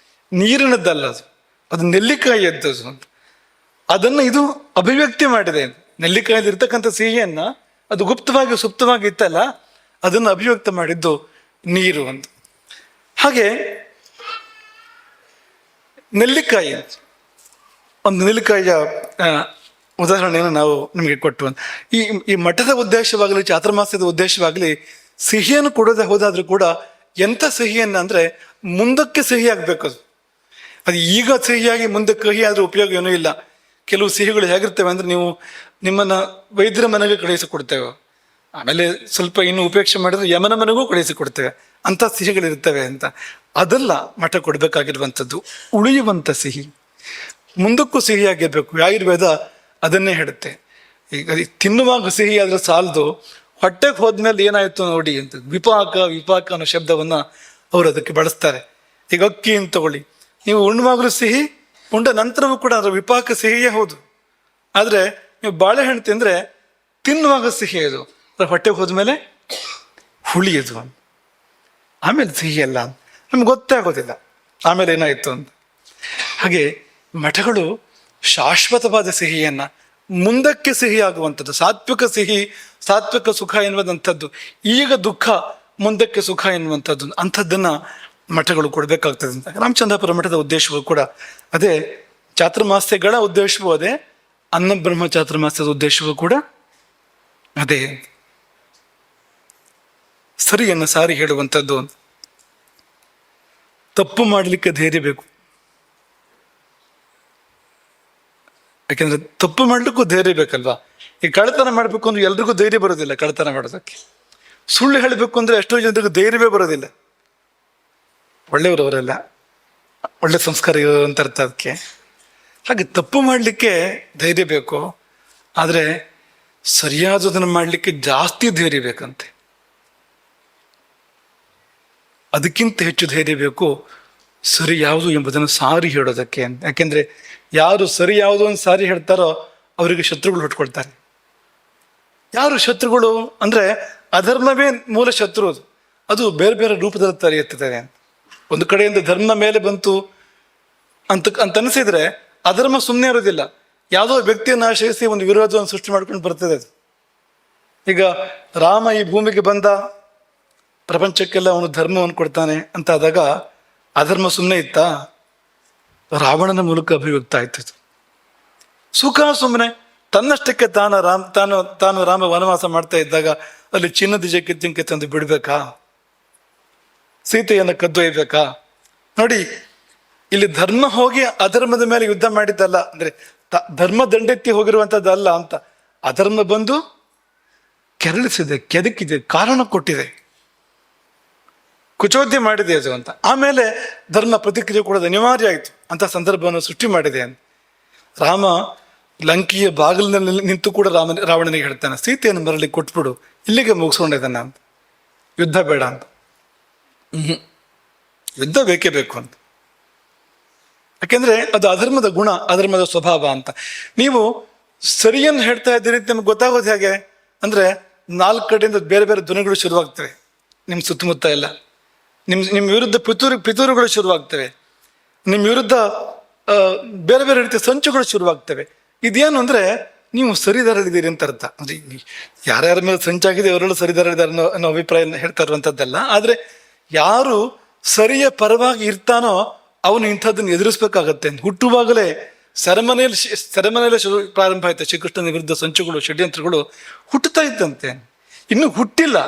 ನೀರಿನದ್ದಲ್ಲ, ಅದು ನೆಲ್ಲಿಕಾಯಿಯದ್ದು ಅಂತ. ಅದನ್ನು ಇದು ಅಭಿವ್ಯಕ್ತಿ ಮಾಡಿದೆ. ನೆಲ್ಲಿಕಾಯಲ್ಲಿ ಇರ್ತಕ್ಕಂಥ ಸಿಹಿಯನ್ನ ಅದು ಗುಪ್ತವಾಗಿ ಸುಪ್ತವಾಗಿ ಇತ್ತಲ್ಲ, ಅದನ್ನು ಅಭಿವ್ಯಕ್ತ ಮಾಡಿದ್ದು ನೀರು ಅಂತ. ಹಾಗೆ ನೆಲ್ಲಿಕಾಯಿ, ಒಂದು ನೆಲ್ಲಿಕಾಯಿಯ ಉದಾಹರಣೆಯನ್ನು ನಾವು ನಿಮಗೆ ಕೊಟ್ಟು, ಈ ಮಠದ ಉದ್ದೇಶವಾಗಲಿ ಚಾತುರ್ಮಾಸ್ಯದ ಉದ್ದೇಶವಾಗಲಿ ಸಿಹಿಯನ್ನು ಕೊಡೋದೇ ಹೋದಾದ್ರೂ ಕೂಡ ಎಂಥ ಸಿಹಿಯನ್ನು ಅಂದರೆ ಮುಂದಕ್ಕೆ ಸಿಹಿ ಆಗ್ಬೇಕು. ಅದು ಈಗ ಸಿಹಿಯಾಗಿ ಮುಂದೆ ಕಹಿ ಆದ್ರೆ ಉಪಯೋಗ ಏನೂ ಇಲ್ಲ. ಕೆಲವು ಸಿಹಿಗಳು ಹೇಗಿರ್ತವೆ ಅಂದರೆ ನೀವು ನಿಮ್ಮನ್ನ ವೈದ್ಯರ ಮನೆಗೆ ಕಳುಹಿಸಿಕೊಡ್ತೇವೆ, ಆಮೇಲೆ ಸ್ವಲ್ಪ ಇನ್ನು ಉಪೇಕ್ಷೆ ಮಾಡಿದ್ರೆ ಯಮನ ಮನೆಗೂ ಕಳುಹಿಸಿಕೊಡ್ತೇವೆ. ಅಂಥ ಸಿಹಿಗಳಿರ್ತವೆ ಅಂತ. ಅದೆಲ್ಲ ಮಠ ಕೊಡಬೇಕಾಗಿರುವಂಥದ್ದು ಉಳಿಯುವಂಥ ಸಿಹಿ, ಮುಂದಕ್ಕೂ ಸಿಹಿಯಾಗಿರ್ಬೇಕು. ಆಯುರ್ವೇದ ಅದನ್ನೇ ಹೇಳುತ್ತೆ. ಈಗ ತಿನ್ನುವಾಗ ಸಿಹಿ ಆದ್ರೆ ಸಾಲದು, ಹೊಟ್ಟೆಗೆ ಹೋದ್ಮೇಲೆ ಏನಾಯ್ತು ನೋಡಿ ಅಂತ ವಿಪಾಕ ವಿಪಾಕ ಅನ್ನೋ ಶಬ್ದವನ್ನ ಅವರು ಅದಕ್ಕೆ ಬಳಸ್ತಾರೆ. ಈಗ ಅಕ್ಕಿ ಅಂತ ತಗೊಳ್ಳಿ, ನೀವು ಉಣ್ಣುವಾಗಲೂ ಸಿಹಿ, ಉಂಡ ನಂತರವೂ ಕೂಡ ಅದರ ವಿಪಾಕ ಸಿಹಿಯೇ ಹೌದು. ಆದರೆ ನೀವು ಬಾಳೆಹಣ್ಣು ತಿಂದರೆ ತಿನ್ನುವಾಗ ಸಿಹಿ ಅದು, ಅದರ ಹೊಟ್ಟೆಗೆ ಹೋದ್ಮೇಲೆ ಹುಳಿ ಅದು, ಆಮೇಲೆ ಸಿಹಿ ಅಲ್ಲ, ನಮ್ಗೆ ಗೊತ್ತೇ ಆಗೋದಿಲ್ಲ ಆಮೇಲೆ ಏನಾಯಿತು ಅಂತ. ಹಾಗೆ ಮಠಗಳು ಶಾಶ್ವತವಾದ ಸಿಹಿಯನ್ನ, ಮುಂದಕ್ಕೆ ಸಿಹಿ ಆಗುವಂಥದ್ದು, ಸಾತ್ವಿಕ ಸಿಹಿ, ಸಾತ್ವಿಕ ಸುಖ ಎನ್ನುವಂಥದ್ದು, ಈಗ ದುಃಖ ಮುಂದಕ್ಕೆ ಸುಖ ಎನ್ನುವಂಥದ್ದು, ಅಂಥದ್ದನ್ನ ಮಠಗಳು ಕೊಡಬೇಕಾಗ್ತದೆ ಅಂತ. ರಾಮಚಂದ್ರಾಪುರ ಮಠದ ಉದ್ದೇಶವೂ ಕೂಡ ಅದೇ, ಚಾತುರ್ಮಾಸ್ಯಗಳ ಉದ್ದೇಶವೂ ಅದೇ, ಅನ್ನಬ್ರಹ್ಮ ಚಾತುರ್ಮಾಸ್ಯದ ಉದ್ದೇಶವೂ ಕೂಡ ಅದೇ, ಸರಿಯನ್ನು ಸಾರಿ ಹೇಳುವಂಥದ್ದು. ತಪ್ಪು ಮಾಡಲಿಕ್ಕೆ ಧೈರ್ಯ ಬೇಕು, ಯಾಕೆಂದ್ರೆ ತಪ್ಪು ಮಾಡ್ಲಿಕ್ಕೂ ಧೈರ್ಯ ಬೇಕಲ್ವಾ. ಈ ಕಳ್ಳತನ ಮಾಡಬೇಕು ಅಂದ್ರೆ ಎಲ್ರಿಗೂ ಧೈರ್ಯ ಬರೋದಿಲ್ಲ ಕಳ್ಳತನ ಮಾಡೋದಕ್ಕೆ. ಸುಳ್ಳು ಹೇಳಬೇಕು ಅಂದ್ರೆ ಎಷ್ಟೋ ಜನರಿಗೂ ಧೈರ್ಯವೇ ಬರೋದಿಲ್ಲ. ಒಳ್ಳೆಯವರವರೆಲ್ಲ ಒಳ್ಳೆ ಸಂಸ್ಕಾರ ಅಂತ ಅರ್ಥ ಅದಕ್ಕೆ. ಹಾಗೆ ತಪ್ಪು ಮಾಡಲಿಕ್ಕೆ ಧೈರ್ಯ ಬೇಕು, ಆದರೆ ಸರಿಯಾದದನ್ನು ಮಾಡಲಿಕ್ಕೆ ಜಾಸ್ತಿ ಧೈರ್ಯ ಬೇಕಂತೆ. ಅದಕ್ಕಿಂತ ಹೆಚ್ಚು ಧೈರ್ಯ ಬೇಕು ಸರಿ ಯಾವುದು ಎಂಬುದನ್ನು ಸಾರಿ ಹೇಳೋದಕ್ಕೆ. ಯಾಕೆಂದ್ರೆ ಯಾರು ಸರಿ ಯಾವುದು ಅಂತ ಸಾರಿ ಹೇಳ್ತಾರೋ ಅವರಿಗೆ ಶತ್ರುಗಳು ಹುಟ್ಕೊಳ್ತಾರೆ. ಯಾರು ಶತ್ರುಗಳು ಅಂದ್ರೆ ಅಧರ್ಮವೇ ಮೂಲ ಶತ್ರು, ಅದು ಬೇರೆ ಬೇರೆ ರೂಪದಲ್ಲಿ ತರೆಯುತ್ತದೆ. ಒಂದು ಕಡೆಯಿಂದ ಧರ್ಮ ಮೇಲೆ ಬಂತು ಅಂತ ಅನಿಸಿದ್ರೆ ಅಧರ್ಮ ಸುಮ್ಮನೆ ಇರೋದಿಲ್ಲ, ಯಾವುದೋ ವ್ಯಕ್ತಿಯನ್ನು ಆಶ್ರಯಿಸಿ ಒಂದು ವಿರೋಧವನ್ನು ಸೃಷ್ಟಿ ಮಾಡ್ಕೊಂಡು ಬರ್ತದೆ ಅದು. ಈಗ ರಾಮ ಈ ಭೂಮಿಗೆ ಬಂದ, ಪ್ರಪಂಚಕ್ಕೆಲ್ಲ ಅವನು ಧರ್ಮವನ್ನು ಕೊಡ್ತಾನೆ ಅಂತ ಆದಾಗ ಅಧರ್ಮ ಸುಮ್ಮನೆ ಇತ್ತಾ? ರಾವಣನ ಮೂಲಕ ಅಭಿವ್ಯಕ್ತ ಆಯ್ತು. ಸುಖ ಸುಮ್ಮನೆ ತನ್ನಷ್ಟಕ್ಕೆ ತಾನು ರಾಮ ವನವಾಸ ಮಾಡ್ತಾ ಇದ್ದಾಗ ಅಲ್ಲಿ ಚಿನ್ನದ ಜಿಂಕೆ ತಂದು ಬಿಡ್ಬೇಕಾ? ಸೀತೆಯನ್ನು ಕದ್ದೊಯ್ಬೇಕಾ? ನೋಡಿ, ಇಲ್ಲಿ ಧರ್ಮ ಹೋಗಿ ಅಧರ್ಮದ ಮೇಲೆ ಯುದ್ಧ ಮಾಡಿದ್ದಲ್ಲ, ಅಂದ್ರೆ ಧರ್ಮ ದಂಡೆತ್ತಿ ಹೋಗಿರುವಂಥದ್ದಲ್ಲ ಅಂತ. ಅಧರ್ಮ ಬಂದು ಕೆರಳಿಸಿದೆ, ಕೆದಕಿದೆ, ಕಾರಣ ಕೊಟ್ಟಿದೆ, ಕುಚೋದ್ಯ ಮಾಡಿದೆ ಅದು ಅಂತ. ಆಮೇಲೆ ಧರ್ಮ ಪ್ರತಿಕ್ರಿಯೆ ಕೊಡೋದು ಅನಿವಾರ್ಯ ಆಯಿತು, ಅಂತ ಸಂದರ್ಭವನ್ನು ಸೃಷ್ಟಿ ಮಾಡಿದೆ ಅಂತ. ರಾಮ ಲಂಕೆಯ ಬಾಗಿಲಿನಲ್ಲಿ ನಿಂತು ಕೂಡ ರಾವಣನಿಗೆ ಹೇಳ್ತಾನೆ, ಸೀತೆಯನ್ನು ಮರಳಿ ಕೊಟ್ಬಿಡು, ಇಲ್ಲಿಗೆ ಮುಗಿಸ್ಕೊಂಡಿದ್ದಾನೆ ಅಂತ, ಯುದ್ಧ ಬೇಡ ಅಂತ. ಯುದ್ಧ ಬೇಕೇ ಬೇಕು ಅಂತ. ಯಾಕೆಂದ್ರೆ ಅದು ಅಧರ್ಮದ ಗುಣ, ಅಧರ್ಮದ ಸ್ವಭಾವ ಅಂತ. ನೀವು ಸರಿಯನ್ನು ಹೇಳ್ತಾ ಇದ್ದೀರಿ ಅಂತ ನಿಮ್ಗೆ ಗೊತ್ತಾಗೋದು ಹೇಗೆ ಅಂದ್ರೆ, 4 ಕಡೆಯಿಂದ ಬೇರೆ ಬೇರೆ ಧ್ವನಿಗಳು ಶುರುವಾಗ್ತವೆ ನಿಮ್ಮ ಸುತ್ತಮುತ್ತ ಎಲ್ಲ. ನಿಮ್ಮ ವಿರುದ್ಧ ಪಿತೂರುಗಳು ಶುರುವಾಗ್ತವೆ, ನಿಮ್ಮ ವಿರುದ್ಧ ಬೇರೆ ಬೇರೆ ರೀತಿಯ ಸಂಚುಗಳು ಶುರುವಾಗ್ತವೆ. ಇದೇನು ಅಂದ್ರೆ ನೀವು ಸರಿದಾರಲ್ಲಿದ್ದೀರಿ ಅಂತ ಅರ್ಥ. ಅಂದ್ರೆ ಯಾರ್ಯಾರ ಮೇಲೆ ಸಂಚಾಗಿದೆ ಅವರೆಲ್ಲ ಸರಿದಾರಲ್ಲಿದ್ದಾರೆ ಅನ್ನೋ ಅಭಿಪ್ರಾಯ ಹೇಳ್ತಾ ಇರುವಂಥದ್ದಲ್ಲ. ಆದ್ರೆ ಯಾರು ಸರಿಯ ಪರವಾಗಿ ಇರ್ತಾನೋ ಅವನು ಇಂಥದ್ದನ್ನು ಎದುರಿಸ್ಬೇಕಾಗತ್ತೆ. ಹುಟ್ಟುವಾಗಲೇ ಸೆರೆಮನೆಯಲ್ಲಿ ಪ್ರಾರಂಭ ಆಯ್ತು ಶ್ರೀಕೃಷ್ಣನ ವಿರುದ್ಧ ಸಂಚುಗಳು, ಷಡ್ಯಂತ್ರಗಳು ಹುಟ್ಟುತ್ತಾ ಇದ್ದಂತೆ. ಇನ್ನು ಹುಟ್ಟಿಲ್ಲ,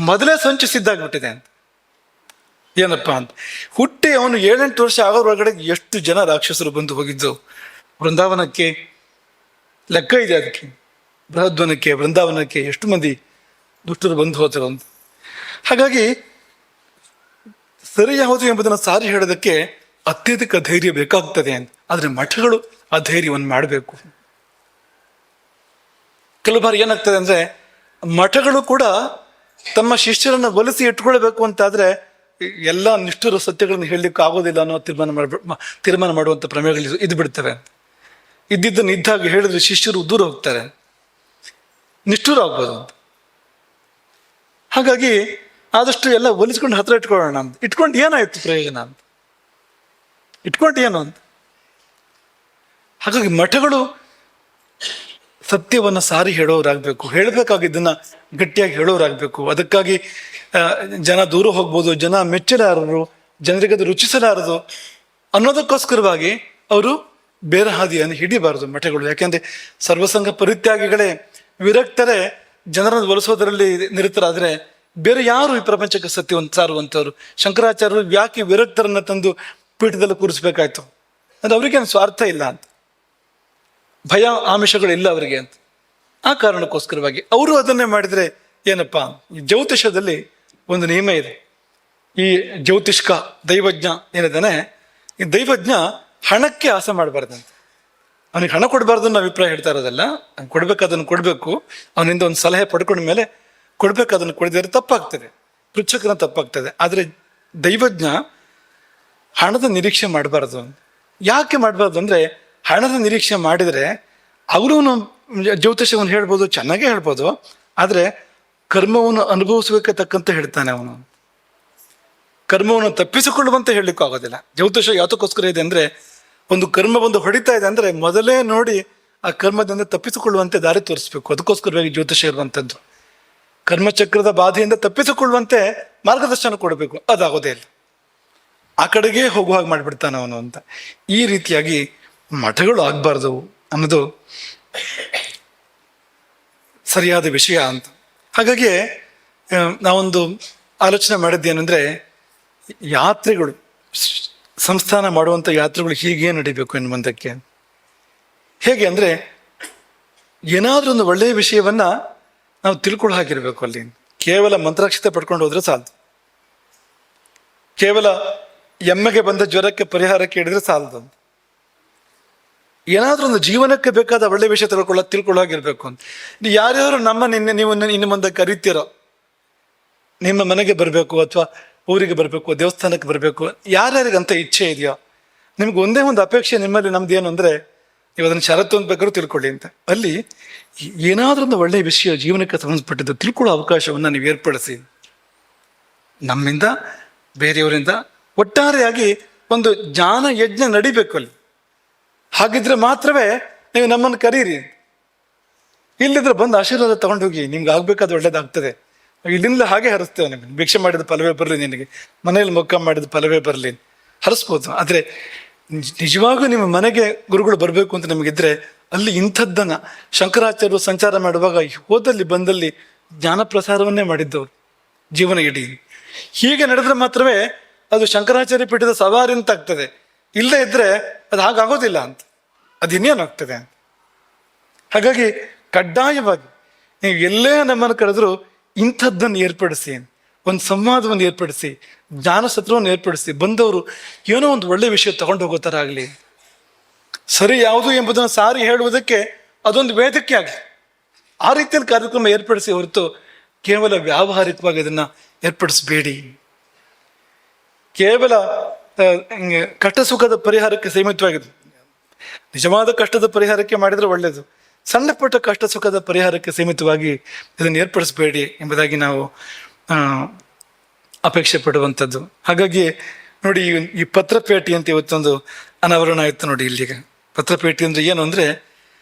ಮೊದಲೇ ಸಂಚು ಸಿದ್ಧಾಗ್ಬಿಟ್ಟಿದೆ ಅಂತ. ಏನಪ್ಪಾ ಅಂತ ಹುಟ್ಟಿ ಅವನು 7-8 ವರ್ಷ ಆಗೋರೊಳಗಡೆ ಎಷ್ಟು ಜನ ರಾಕ್ಷಸರು ಬಂದು ಹೋಗಿದ್ದು ಬೃಂದಾವನಕ್ಕೆ, ಲೆಕ್ಕ ಇದೆ ಅದಕ್ಕೆ. ಬೃಹದ್ವನಕ್ಕೆ, ಬೃಂದಾವನಕ್ಕೆ ಎಷ್ಟು ಮಂದಿ ದುಷ್ಟರು ಬಂದು ಹೋದರು ಅಂತ. ಹಾಗಾಗಿ ಸರಿ ಯಾವುದು ಎಂಬುದನ್ನು ಸಾರಿ ಹೇಳೋದಕ್ಕೆ ಅತ್ಯಧಿಕ ಧೈರ್ಯ ಬೇಕಾಗ್ತದೆ ಅಂತ. ಆದರೆ ಮಠಗಳು ಆ ಧೈರ್ಯವನ್ನು ಮಾಡಬೇಕು. ಕೆಲವು ಬಾರಿ ಏನಾಗ್ತದೆ ಅಂದ್ರೆ, ಮಠಗಳು ಕೂಡ ತಮ್ಮ ಶಿಷ್ಯರನ್ನು ಒಲಿಸಿ ಇಟ್ಕೊಳ್ಬೇಕು ಅಂತಾದ್ರೆ ಎಲ್ಲ ನಿಷ್ಠುರ ಸತ್ಯಗಳನ್ನು ಹೇಳಲಿಕ್ಕೆ ಆಗೋದಿಲ್ಲ ಅನ್ನೋ ತೀರ್ಮಾನ ಮಾಡುವಂಥ ಪ್ರಮೇಯಗಳು ಇದು ಬಿಡ್ತವೆ. ಇದ್ದಿದ್ದನ್ನು ಇದ್ದಾಗ ಹೇಳಿದ್ರೆ ಶಿಷ್ಯರು ದೂರ ಹೋಗ್ತಾರೆ, ನಿಷ್ಠುರ ಆಗ್ಬೋದು ಅಂತ. ಹಾಗಾಗಿ ಆದಷ್ಟು ಎಲ್ಲ ಒಲಿಸ್ಕೊಂಡು ಹತ್ರ ಇಟ್ಕೊಳ್ಳೋಣ ಅಂತ. ಇಟ್ಕೊಂಡು ಏನಾಯ್ತು ಪ್ರಯೋಜನ ಅಂತ, ಇಟ್ಕೊಂಡು ಏನು ಅಂತ. ಹಾಗಾಗಿ ಮಠಗಳು ಸತ್ಯವನ್ನು ಸಾರಿ ಹೇಳೋರಾಗಬೇಕು, ಹೇಳಬೇಕಾಗಿದ್ದನ್ನ ಗಟ್ಟಿಯಾಗಿ ಹೇಳೋರಾಗಬೇಕು. ಅದಕ್ಕಾಗಿ ಜನ ದೂರ ಹೋಗ್ಬೋದು, ಜನ ಮೆಚ್ಚಲಾರರು, ಜನರಿಗೆ ಅದು ರುಚಿಸಲಾರದು ಅನ್ನೋದಕ್ಕೋಸ್ಕರವಾಗಿ ಅವರು ಬೇರೆ ಹಾದಿಯನ್ನು ಹಿಡಿಬಾರದು ಮಠಗಳು. ಯಾಕೆಂದ್ರೆ ಸರ್ವಸಂಘ ಪರಿತ್ಯಾಗಿಗಳೇ, ವಿರಕ್ತರೇ ಜನರನ್ನು ಒಲಿಸೋದರಲ್ಲಿ ನಿರತರಾದ್ರೆ ಬೇರೆ ಯಾರು ಈ ಪ್ರಪಂಚಕ್ಕೆ ಸತ್ಯವನ್ನು ಸಾರುವಂಥವ್ರು? ಶಂಕರಾಚಾರ್ಯರು ಯಾಕೆ ವಿರಕ್ತರನ್ನ ತಂದು ಪೀಠದಲ್ಲಿ ಕೂರಿಸ್ಬೇಕಾಯ್ತು ಅಂದ್ರೆ ಅವ್ರಿಗೇನು ಸ್ವಾರ್ಥ ಇಲ್ಲ ಅಂತ, ಭಯ ಆಮಿಷಗಳಿಲ್ಲ ಅವರಿಗೆ ಅಂತ. ಆ ಕಾರಣಕ್ಕೋಸ್ಕರವಾಗಿ ಅವರು ಅದನ್ನೇ ಮಾಡಿದ್ರೆ ಏನಪ್ಪಾ, ಈ ಜ್ಯೋತಿಷದಲ್ಲಿ ಒಂದು ನಿಯಮ ಇದೆ. ಈ ಜ್ಯೋತಿಷ್ಕ ದೈವಜ್ಞ ಏನಿದ್ದಾನೆ, ಈ ದೈವಜ್ಞ ಹಣಕ್ಕೆ ಆಸೆ ಮಾಡಬಾರ್ದಂತೆ. ಅವನಿಗೆ ಹಣ ಕೊಡಬಾರ್ದು ಅನ್ನೋ ಅಭಿಪ್ರಾಯ ಹೇಳ್ತಾ ಇರೋದಲ್ಲ, ಕೊಡ್ಬೇಕು, ಅದನ್ನು ಕೊಡಬೇಕು. ಅವನಿಂದ ಒಂದು ಸಲಹೆ ಪಡ್ಕೊಂಡ ಮೇಲೆ ಕೊಡ್ಬೇಕು, ಅದನ್ನು ಕೊಡದಿದ್ರೆ ತಪ್ಪಾಗ್ತದೆ, ಪೃಚ್ಛಕನ ತಪ್ಪಾಗ್ತದೆ. ಆದರೆ ದೈವಜ್ಞ ಹಣದ ನಿರೀಕ್ಷೆ ಮಾಡಬಾರ್ದು. ಯಾಕೆ ಮಾಡಬಾರ್ದು ಅಂದರೆ, ಹಣದ ನಿರೀಕ್ಷೆ ಮಾಡಿದರೆ ಅವರು ಜ್ಯೋತಿಷವನ್ನು ಹೇಳ್ಬೋದು, ಚೆನ್ನಾಗೇ ಹೇಳ್ಬೋದು, ಆದರೆ ಕರ್ಮವನ್ನು ಅನುಭವಿಸಬೇಕೆ ತಕ್ಕಂತೆ ಹೇಳ್ತಾನೆ ಅವನು. ಕರ್ಮವನ್ನು ತಪ್ಪಿಸಿಕೊಳ್ಳುವಂತೆ ಹೇಳಲಿಕ್ಕೂ ಆಗೋದಿಲ್ಲ. ಜ್ಯೋತಿಷ ಯಾತಕ್ಕೋಸ್ಕರ ಇದೆ ಅಂದರೆ, ಒಂದು ಕರ್ಮ ಬಂದು ಹೊಡಿತಾ ಇದೆ ಅಂದರೆ ಮೊದಲೇ ನೋಡಿ ಆ ಕರ್ಮದಿಂದ ತಪ್ಪಿಸಿಕೊಳ್ಳುವಂತೆ ದಾರಿ ತೋರಿಸ್ಬೇಕು. ಅದಕ್ಕೋಸ್ಕರವಾಗಿ ಜ್ಯೋತಿಷ ಇರುವಂಥದ್ದು. ಕರ್ಮಚಕ್ರದ ಬಾಧೆಯಿಂದ ತಪ್ಪಿಸಿಕೊಳ್ಳುವಂತೆ ಮಾರ್ಗದರ್ಶನ ಕೊಡಬೇಕು. ಅದಾಗೋದೇ ಇಲ್ಲ, ಆ ಕಡೆಗೆ ಹೋಗುವ ಹಾಗೆ ಮಾಡಿಬಿಡ್ತಾನೆ ಅವನು ಅಂತ. ಈ ರೀತಿಯಾಗಿ ಮಠಗಳು ಆಗಬಾರ್ದು ಅನ್ನೋದು ಸರಿಯಾದ ವಿಷಯ ಅಂತ. ಹಾಗಾಗಿ ನಾವೊಂದು ಆಲೋಚನೆ ಮಾಡಿದ್ದೇನೆಂದರೆ, ಯಾತ್ರೆಗಳು, ಸಂಸ್ಥಾನ ಮಾಡುವಂಥ ಯಾತ್ರೆಗಳು ಹೀಗೆ ನಡಿಬೇಕು ಇನ್ನು ಮುಂದಕ್ಕೆ. ಹೇಗೆ ಅಂದರೆ, ಏನಾದರೂ ಒಂದು ಒಳ್ಳೆಯ ವಿಷಯವನ್ನು ನಾವು ತಿಳ್ಕೊಳ್ಳೋ ಹಾಗಿರ್ಬೇಕು. ಅಲ್ಲಿ ಕೇವಲ ಮಂತ್ರಾಕ್ಷತೆ ಪಡ್ಕೊಂಡು ಹೋದ್ರೆ ಸಾಲದು, ಕೇವಲ ಎಮ್ಮೆಗೆ ಬಂದ ಜ್ವರಕ್ಕೆ ಪರಿಹಾರ ಕೇಳಿದ್ರೆ ಸಾಲದು. ಏನಾದರೂ ಒಂದು ಜೀವನಕ್ಕೆ ಬೇಕಾದ ಒಳ್ಳೆಯ ವಿಷಯ ತಿಳ್ಕೊಳ್ಳೋ ಹಾಗಿರ್ಬೇಕು ಅಂತ. ಯಾರ್ಯಾರು ನೀವು ಇನ್ನು ಮುಂದೆ ಕರಿತೀರೋ, ನಿಮ್ಮ ಮನೆಗೆ ಬರಬೇಕು ಅಥವಾ ಊರಿಗೆ ಬರಬೇಕು, ದೇವಸ್ಥಾನಕ್ಕೆ ಬರಬೇಕು, ಯಾರ್ಯಾರಿಗಂತ ಇಚ್ಛೆ ಇದೆಯೋ, ನಿಮ್ಗೆ ಒಂದೇ ಒಂದು ಅಪೇಕ್ಷೆ ನಿಮ್ಮಲ್ಲಿ, ನಮ್ದು ಏನು ಅಂದರೆ, ನೀವು ಅದನ್ನು ಷರತ್ತು ಅಂತ ಬೇಕಾದ್ರೂ ತಿಳ್ಕೊಳ್ಳಿ ಅಂತ. ಅಲ್ಲಿ ಏನಾದರೂ ಒಂದು ಒಳ್ಳೆಯ ವಿಷಯ ಜೀವನಕ್ಕೆ ಸಂಬಂಧಪಟ್ಟಿದ್ದು ತಿಳ್ಕೊಳ್ಳೋ ಅವಕಾಶವನ್ನು ನೀವು ಏರ್ಪಡಿಸಿ. ನಮ್ಮಿಂದ, ಬೇರೆಯವರಿಂದ ಒಟ್ಟಾರೆಯಾಗಿ ಒಂದು ಜ್ಞಾನ ಯಜ್ಞ ನಡಿಬೇಕು ಅಲ್ಲಿ. ಹಾಗಿದ್ರೆ ಮಾತ್ರವೇ ನೀವು ನಮ್ಮನ್ನು ಕರೀರಿ. ಇಲ್ಲಿದ್ರೆ ಬಂದು ಆಶೀರ್ವಾದ ತಗೊಂಡೋಗಿ, ನಿಮ್ಗೆ ಆಗ್ಬೇಕಾದ ಒಳ್ಳೇದಾಗ್ತದೆ. ಇಲ್ಲಿಂದ ಹಾಗೆ ಹರಿಸ್ತೇವೆ. ನಿಮಗೆ ಭಿಕ್ಷೆ ಮಾಡಿದ ಫಲವೇ ಬರಲಿ, ನಿನಗೆ ಮನೇಲಿ ಮೊಕ್ಕ ಮಾಡಿದ ಫಲವೇ ಬರಲಿ ಹರಿಸ್ಬೋದು. ಆದರೆ ನಿಜವಾಗೂ ನಿಮ್ಮ ಮನೆಗೆ ಗುರುಗಳು ಬರಬೇಕು ಅಂತ ನಿಮಗಿದ್ರೆ, ಅಲ್ಲಿ ಇಂಥದ್ದನ್ನು ಶಂಕರಾಚಾರ್ಯರು ಸಂಚಾರ ಮಾಡುವಾಗ ಹೋದಲ್ಲಿ ಬಂದಲ್ಲಿ ಜ್ಞಾನ ಪ್ರಸಾರವನ್ನೇ ಮಾಡಿದ್ದವರು ಜೀವನ ಇಡೀ. ಹೀಗೆ ನಡೆದ್ರೆ ಮಾತ್ರವೇ ಅದು ಶಂಕರಾಚಾರ್ಯ ಪೀಠದ ಸವಾರಿ ಅಂತ ಆಗ್ತದೆ. ಇಲ್ಲದೇ ಇದ್ರೆ ಅದು ಹಾಗಾಗೋದಿಲ್ಲ ಅಂತ, ಅದು ಇನ್ನೇನಾಗ್ತದೆ ಅಂತ. ಹಾಗಾಗಿ ಕಡ್ಡಾಯವಾಗಿ ನೀವು ಎಲ್ಲೇ ನಮ್ಮನ್ನು ಕರೆದರೂ ಇಂಥದ್ದನ್ನು ಏರ್ಪಡಿಸಿ, ಒಂದು ಸಂವಾದವನ್ನು ಏರ್ಪಡಿಸಿ, ಜ್ಞಾನ ಸತ್ರವನ್ನು ಏರ್ಪಡಿಸಿ, ಬಂದವರು ಏನೋ ಒಂದು ಒಳ್ಳೆಯ ವಿಷಯ ತಗೊಂಡು ಹೋಗೋ ಥರ ಆಗಲಿ. ಸರಿ ಯಾವುದು ಎಂಬುದನ್ನು ಸಾರಿ ಹೇಳುವುದಕ್ಕೆ ಅದೊಂದು ವೇದಿಕೆ ಆಗಲಿ. ಆ ರೀತಿಯಲ್ಲಿ ಕಾರ್ಯಕ್ರಮ ಏರ್ಪಡಿಸಿ ಹೊರತು ಕೇವಲ ವ್ಯಾವಹಾರಿಕವಾಗಿ ಅದನ್ನು ಏರ್ಪಡಿಸಬೇಡಿ. ಕೇವಲ ಕಷ್ಟ ಸುಖದ ಪರಿಹಾರಕ್ಕೆ ಸೀಮಿತವಾಗಿದೆ. ನಿಜವಾದ ಕಷ್ಟದ ಪರಿಹಾರಕ್ಕೆ ಮಾಡಿದರೆ ಒಳ್ಳೆಯದು. ಸಣ್ಣ ಪುಟ್ಟ ಕಷ್ಟ ಸುಖದ ಪರಿಹಾರಕ್ಕೆ ಸೀಮಿತವಾಗಿ ಇದನ್ನು ಏರ್ಪಡಿಸಬೇಡಿ ಎಂಬುದಾಗಿ ನಾವು ಅಪೇಕ್ಷೆ ಪಡುವಂಥದ್ದು. ಹಾಗಾಗಿ ನೋಡಿ, ಈ ಪತ್ರಪೇಟಿ ಅಂತ ಇವತ್ತೊಂದು ಅನಾವರಣ ಆಯಿತು ನೋಡಿ. ಇಲ್ಲಿಗೆ ಪತ್ರಪೇಟಿ ಅಂದರೆ ಏನು ಅಂದರೆ,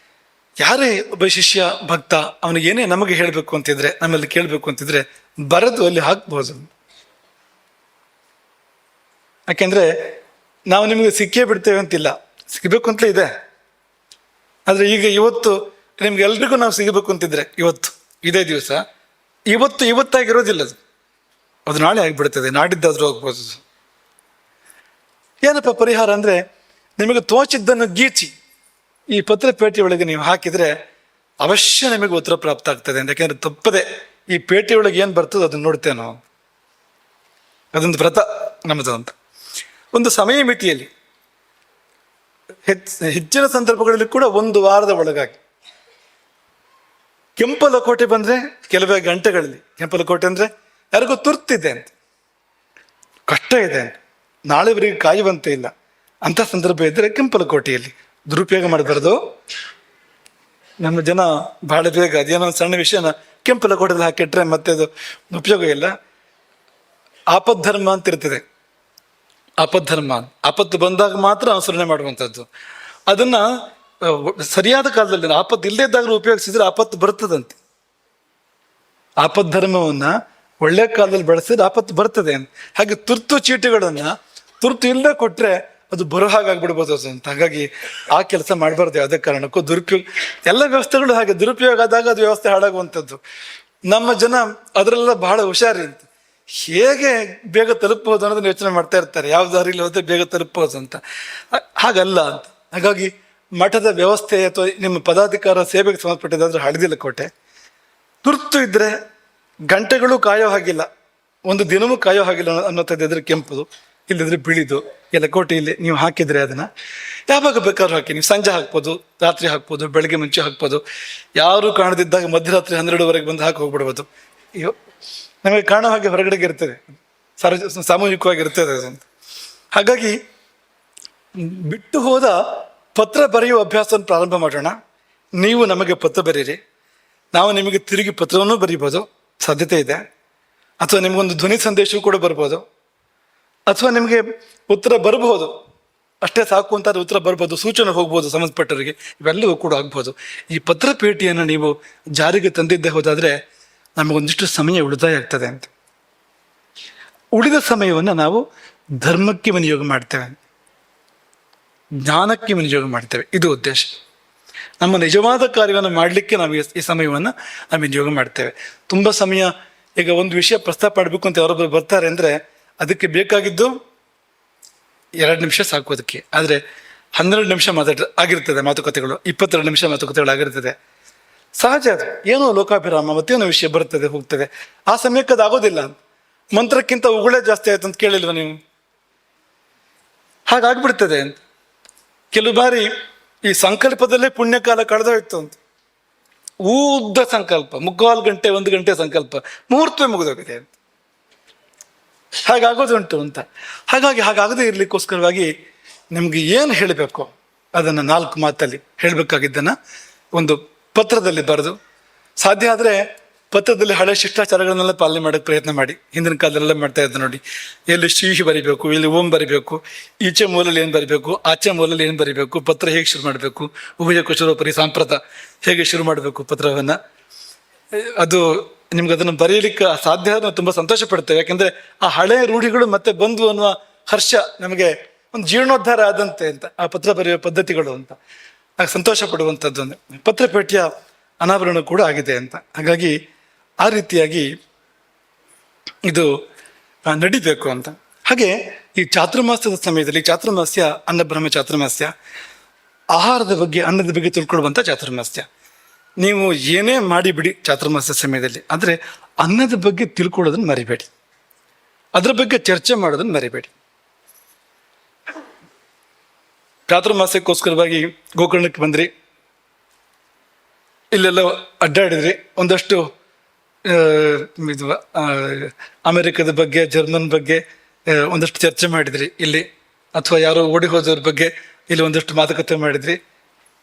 ಯಾರೇ ಒಬ್ಬ ಶಿಷ್ಯ ಭಕ್ತ ಅವನಿಗೆ ಏನೇ ನಮಗೆ ಹೇಳಬೇಕು ಅಂತಿದ್ರೆ, ನಮ್ಮಲ್ಲಿ ಕೇಳಬೇಕು ಅಂತಿದ್ರೆ ಬರೆದು ಅಲ್ಲಿ ಹಾಕ್ಬೋದು. ಯಾಕೆಂದರೆ ನಾವು ನಿಮಗೆ ಸಿಕ್ಕೇ ಬಿಡ್ತೇವೆ ಅಂತಿಲ್ಲ, ಸಿಗಬೇಕು ಅಂತಲೇ ಇದೆ. ಆದರೆ ಈಗ ಇವತ್ತು ನಿಮ್ಗೆಲ್ರಿಗೂ ನಾವು ಸಿಗಬೇಕು ಅಂತಿದ್ರೆ, ಇವತ್ತು ಇದೇ ದಿವಸ ಇವತ್ತಾಗಿರೋದಿಲ್ಲ, ಅದು ನಾಳೆ ಆಗಿಬಿಡ್ತದೆ, ನಾಡಿದ್ದಾದ್ರೂ ಹೋಗ್ಬೋದು. ಏನಪ್ಪ ಪರಿಹಾರ ಅಂದರೆ, ನಿಮಗೆ ತೋಚಿದ್ದನ್ನು ಗೀಚಿ ಈ ಪತ್ರಪೇಟೆ ಒಳಗೆ ನೀವು ಹಾಕಿದರೆ ಅವಶ್ಯ ನಿಮಗೆ ಉತ್ತರ ಪ್ರಾಪ್ತ ಆಗ್ತದೆ. ಯಾಕೆಂದರೆ ತಪ್ಪದೆ ಈ ಪೇಟೆ ಒಳಗೆ ಏನು ಬರ್ತದೋ ಅದನ್ನು ನೋಡ್ತೇವೆ ನಾವು. ಅದೊಂದು ವ್ರತ ನಮ್ಮದು ಅಂತ. ಒಂದು ಸಮಯ ಮಿತಿಯಲ್ಲಿ, ಹೆಚ್ಚಿನ ಸಂದರ್ಭಗಳಲ್ಲಿ ಕೂಡ 1 ವಾರದ ಒಳಗಾಗಿ. ಕೆಂಪಲಕೋಟೆ ಬಂದರೆ ಕೆಲವೇ ಗಂಟೆಗಳಲ್ಲಿ, ಕೆಂಪಲಕೋಟೆ ಅಂದರೆ ಯಾರಿಗೂ ತುರ್ತಿದೆ ಅಂತ, ಕಷ್ಟ ಇದೆ ಅಂತ, ನಾಳೆವರೆಗೆ ಕಾಯುವಂತೆ ಇಲ್ಲ ಅಂಥ ಸಂದರ್ಭ ಇದ್ದರೆ ಕೆಂಪಲಕೋಟೆಯಲ್ಲಿ ದುರುಪಯೋಗ ಮಾಡಬಾರ್ದು. ನಮ್ಮ ಜನ ಬಹಳ ಬೇಗ ಅದೇನೋ ಒಂದು ಸಣ್ಣ ವಿಷಯನ ಕೆಂಪಲಕೋಟೆಯಲ್ಲಿ ಹಾಕಿಟ್ರೆ ಮತ್ತೆ ಅದು ಉಪಯೋಗ ಇಲ್ಲ. ಆಪದ್ಧರ್ಮ ಅಂತ ಇರ್ತದೆ. ಆಪದ್ಧರ್ಮ, ಆಪತ್ತು ಬಂದಾಗ ಮಾತ್ರ ಅನುಸರಣೆ ಮಾಡುವಂಥದ್ದು. ಅದನ್ನು ಸರಿಯಾದ ಕಾಲದಲ್ಲಿ, ಆಪತ್ತು ಇಲ್ಲದೇ ಇದ್ದಾಗಲೂ ಉಪಯೋಗಿಸಿದ್ರೆ ಆಪತ್ತು ಬರ್ತದಂತೆ. ಆಪದ್ಧರ್ಮವನ್ನು ಒಳ್ಳೆಯ ಕಾಲದಲ್ಲಿ ಬಳಸಿದ್ರೆ ಆಪತ್ತು ಬರ್ತದೆ ಅಂತ. ಹಾಗೆ ತುರ್ತು ಚೀಟಿಗಳನ್ನು ತುರ್ತು ಇಲ್ಲದೆ ಕೊಟ್ಟರೆ ಅದು ಬರೋ ಹಾಗಾಗ್ಬಿಡ್ಬೋದು ಅಂತ. ಹಾಗಾಗಿ ಆ ಕೆಲಸ ಮಾಡಬಾರ್ದು ಯಾವುದೇ ಕಾರಣಕ್ಕೂ. ದುರುಪಯೋಗ, ಎಲ್ಲ ವ್ಯವಸ್ಥೆಗಳು ಹಾಗೆ ದುರುಪಯೋಗ ಆದಾಗ ಅದು ವ್ಯವಸ್ಥೆ ಹಾಳಾಗುವಂಥದ್ದು. ನಮ್ಮ ಜನ ಅದರೆಲ್ಲ ಬಹಳ ಹುಷಾರಿ ಅಂತ, ಹೇಗೆ ಬೇಗ ತಲುಪಬಹುದು ಅನ್ನೋದನ್ನ ಯೋಚನೆ ಮಾಡ್ತಾ ಇರ್ತಾರೆ. ಯಾವ ದಾರಿಲಿ ಹೋದ್ರೆ ಬೇಗ ತಲುಪಬಹುದು ಅಂತ. ಹಾಗಲ್ಲ ಅಂತ. ಹಾಗಾಗಿ ಮಠದ ವ್ಯವಸ್ಥೆ ಅಥವಾ ನಿಮ್ಮ ಪದಾಧಿಕಾರ ಸೇವೆಗೆ ಸಂಬಂಧಪಟ್ಟಿದ್ದಾದ್ರೆ ಹಳದಿಲ್ಲ ಕೋಟೆ. ತುರ್ತು ಇದ್ದರೆ ಗಂಟೆಗಳು ಕಾಯೋ ಹಾಗಿಲ್ಲ, ಒಂದು ದಿನವೂ ಕಾಯೋ ಹಾಗಿಲ್ಲ ಅನ್ನೋಂಥದ್ದಿದ್ರೆ ಕೆಂಪುದು, ಇಲ್ಲಿದ್ರೆ ಬಿಳಿದು ಲಕೋಟೆಯಲ್ಲಿ ನೀವು ಹಾಕಿದರೆ ಅದನ್ನು ಯಾವಾಗ ಬೇಕಾದ್ರೂ ಹಾಕಿ. ನೀವು ಸಂಜೆ ಹಾಕ್ಬೋದು, ರಾತ್ರಿ ಹಾಕ್ಬೋದು, ಬೆಳಗ್ಗೆ ಮುಂಚೆ ಹಾಕ್ಬೋದು, ಯಾರು ಕಾಣದಿದ್ದಾಗ ಮಧ್ಯರಾತ್ರಿ 12ವರೆಗೆ ಬಂದು ಹಾಕಿ ಹೋಗ್ಬಿಡ್ಬೋದು. ನಮಗೆ ಕಾಣೋ ಹಾಗೆ ಹೊರಗಡೆಗೆ ಇರ್ತದೆ, ಸಾಮೂಹಿಕವಾಗಿರ್ತದೆ ಅದಂತ. ಹಾಗಾಗಿ ಬಿಟ್ಟು ಹೋದ ಪತ್ರ ಬರೆಯುವ ಅಭ್ಯಾಸವನ್ನು ಪ್ರಾರಂಭ ಮಾಡೋಣ. ನೀವು ನಮಗೆ ಪತ್ರ ಬರೀರಿ, ನಾವು ನಿಮಗೆ ತಿರುಗಿ ಪತ್ರವನ್ನು ಬರೀಬೋದು, ಸಾಧ್ಯತೆ ಇದೆ. ಅಥವಾ ನಿಮಗೊಂದು ಧ್ವನಿ ಸಂದೇಶವೂ ಕೂಡ ಬರ್ಬೋದು, ಅಥವಾ ನಿಮಗೆ ಉತ್ತರ ಬರಬಹುದು, ಅಷ್ಟೇ ಸಾಕು ಅಂತಾದ್ರೆ ಉತ್ತರ ಬರ್ಬೋದು, ಸೂಚನೆ ಹೋಗ್ಬೋದು ಸಂಬಂಧಪಟ್ಟವರಿಗೆ, ಇವೆಲ್ಲವೂ ಕೂಡ ಆಗ್ಬೋದು. ಈ ಪತ್ರ ಪೇಟಿಯನ್ನು ನೀವು ಜಾರಿಗೆ ತಂದಿದ್ದೇ ಹೋದಾದರೆ ನಮಗೊಂದಿಷ್ಟು ಸಮಯ ಉಳಿತಾಯ ಆಗ್ತದೆ ಅಂತ. ಉಳಿದ ಸಮಯವನ್ನು ನಾವು ಧರ್ಮಕ್ಕೆ ವಿನಿಯೋಗ ಮಾಡ್ತೇವೆ, ಜ್ಞಾನಕ್ಕೆ ವಿನಿಯೋಗ ಮಾಡ್ತೇವೆ. ಇದು ಉದ್ದೇಶ. ನಮ್ಮ ನಿಜವಾದ ಕಾರ್ಯವನ್ನು ಮಾಡಲಿಕ್ಕೆ ನಾವು ಈ ಸಮಯವನ್ನು ನಾವು ವಿನಿಯೋಗ ಮಾಡ್ತೇವೆ. ತುಂಬ ಸಮಯ, ಈಗ ಒಂದು ವಿಷಯ ಪ್ರಸ್ತಾಪ ಮಾಡಬೇಕು ಅಂತ ಯಾರೊಬ್ಬರು ಬರ್ತಾರೆ ಅಂದರೆ ಅದಕ್ಕೆ ಬೇಕಾಗಿದ್ದು 2 ನಿಮಿಷ ಸಾಕು ಅದಕ್ಕೆ. ಆದರೆ 12 ನಿಮಿಷ ಆಗಿರ್ತದೆ ಮಾತುಕತೆಗಳು, 22 ನಿಮಿಷ ಮಾತುಕತೆಗಳು ಆಗಿರ್ತದೆ. ಸಹಜ ಅದು, ಏನೋ ಲೋಕಾಭಿರಾಮ ಮತ್ತೇನೋ ವಿಷಯ ಬರ್ತದೆ ಹೋಗ್ತದೆ. ಆ ಸಮಯಕ್ಕೆ ಅದು ಆಗೋದಿಲ್ಲ. ಮಂತ್ರಕ್ಕಿಂತ ಉಗುಳೇ ಜಾಸ್ತಿ ಆಯ್ತು ಅಂತ ಕೇಳಿಲ್ವ ನೀವು? ಹಾಗಾಗ್ಬಿಡ್ತದೆ ಅಂತ. ಕೆಲವು ಬಾರಿ ಈ ಸಂಕಲ್ಪದಲ್ಲೇ ಪುಣ್ಯಕಾಲ ಕಳೆದೋಯ್ತು ಅಂತ. ಉದ್ದ ಸಂಕಲ್ಪ, 3/4 ಗಂಟೆ 1 ಗಂಟೆ ಸಂಕಲ್ಪ, ಮುಹೂರ್ತವೇ ಮುಗಿದೋಗಿದೆ ಅಂತ. ಹಾಗಾಗೋದುಂಟು ಅಂತ. ಹಾಗಾಗಿ ಹಾಗಾಗದೇ ಇರ್ಲಿಕ್ಕೋಸ್ಕರವಾಗಿ ನಿಮ್ಗೆ ಏನು ಹೇಳಬೇಕು ಅದನ್ನು 4 ಮಾತಲ್ಲಿ ಹೇಳಬೇಕಾಗಿದ್ದನ್ನು ಒಂದು ಪತ್ರದಲ್ಲಿ ಬರೆದು, ಸಾಧ್ಯ ಆದರೆ ಪತ್ರದಲ್ಲಿ ಹಳೆ ಶಿಷ್ಟಾಚಾರಗಳನ್ನೆಲ್ಲ ಪಾಲನೆ ಮಾಡೋಕ್ಕೆ ಪ್ರಯತ್ನ ಮಾಡಿ. ಹಿಂದಿನ ಕಾಲದಲ್ಲೆಲ್ಲ ಮಾಡ್ತಾ ಇದ್ದ ನೋಡಿ, ಎಲ್ಲಿ ಶ್ರೀ ಬರಿಬೇಕು, ಇಲ್ಲಿ ಓಂ ಬರಿಬೇಕು, ಈಚೆ ಮೂಲಲ್ಲಿ ಏನು ಬರಿಬೇಕು, ಆಚೆ ಮೂಲಲ್ಲಿ ಏನು ಬರಿಬೇಕು, ಪತ್ರ ಹೇಗೆ ಶುರು ಮಾಡಬೇಕು, ಉಭಯ ಕುಶಲೋಪರಿ ಸಾಂಪ್ರತ ಹೇಗೆ ಶುರು ಮಾಡಬೇಕು ಪತ್ರವನ್ನು. ಅದು ನಿಮ್ಗೆ ಅದನ್ನು ಬರೆಯಲಿಕ್ಕೆ ಸಾಧ್ಯ ಆದ್ರೆ ತುಂಬ ಸಂತೋಷ ಪಡ್ತೇವೆ. ಯಾಕೆಂದರೆ ಆ ಹಳೆಯ ರೂಢಿಗಳು ಮತ್ತೆ ಬಂದು ಅನ್ನುವ ಹರ್ಷ ನಮಗೆ ಒಂದು ಜೀರ್ಣೋದ್ಧಾರ ಆದಂತೆ ಅಂತ, ಆ ಪತ್ರ ಬರೆಯುವ ಪದ್ಧತಿಗಳು ಅಂತ ಸಂತೋಷ ಪಡುವಂಥದ್ದು. ಒಂದು ಪತ್ರಪೇಟೆಯ ಅನಾವರಣ ಕೂಡ ಆಗಿದೆ ಅಂತ. ಹಾಗಾಗಿ ಆ ರೀತಿಯಾಗಿ ಇದು ನಡಿಬೇಕು ಅಂತ. ಹಾಗೆ ಈ ಚಾತುರ್ಮಾಸ್ಯದ ಸಮಯದಲ್ಲಿ, ಚಾತುರ್ಮಾಸ್ಯ ಅನ್ನಬ್ರಹ್ಮ ಚಾತುರ್ಮಾಸ್ಯ, ಆಹಾರದ ಬಗ್ಗೆ ಅನ್ನದ ಬಗ್ಗೆ ತಿಳ್ಕೊಳ್ಳುವಂಥ ಚಾತುರ್ಮಾಸ್ಯ. ನೀವು ಏನೇ ಮಾಡಿಬಿಡಿ ಚಾತುರ್ಮಾಸ್ಯ ಸಮಯದಲ್ಲಿ, ಆದರೆ ಅನ್ನದ ಬಗ್ಗೆ ತಿಳ್ಕೊಳ್ಳೋದನ್ನು ಮರಿಬೇಡಿ, ಅದರ ಬಗ್ಗೆ ಚರ್ಚೆ ಮಾಡೋದನ್ನು ಮರಿಬೇಡಿ. ಚಾತುರ್ಮಾಸ್ಯಕ್ಕೋಸ್ಕರವಾಗಿ ಗೋಕರ್ಣಕ್ಕೆ ಬಂದ್ರಿ, ಇಲ್ಲೆಲ್ಲ ಅಡ್ಡಾಡಿದ್ರಿ, ಒಂದಷ್ಟು ಇದು ಅಮೆರಿಕದ ಬಗ್ಗೆ, ಜರ್ಮನ್ ಬಗ್ಗೆ ಒಂದಷ್ಟು ಚರ್ಚೆ ಮಾಡಿದ್ರಿ ಇಲ್ಲಿ, ಅಥವಾ ಯಾರೋ ಓಡಿ ಹೋದವ್ರ ಬಗ್ಗೆ ಇಲ್ಲಿ ಒಂದಷ್ಟು ಮಾತುಕತೆ ಮಾಡಿದ್ರಿ.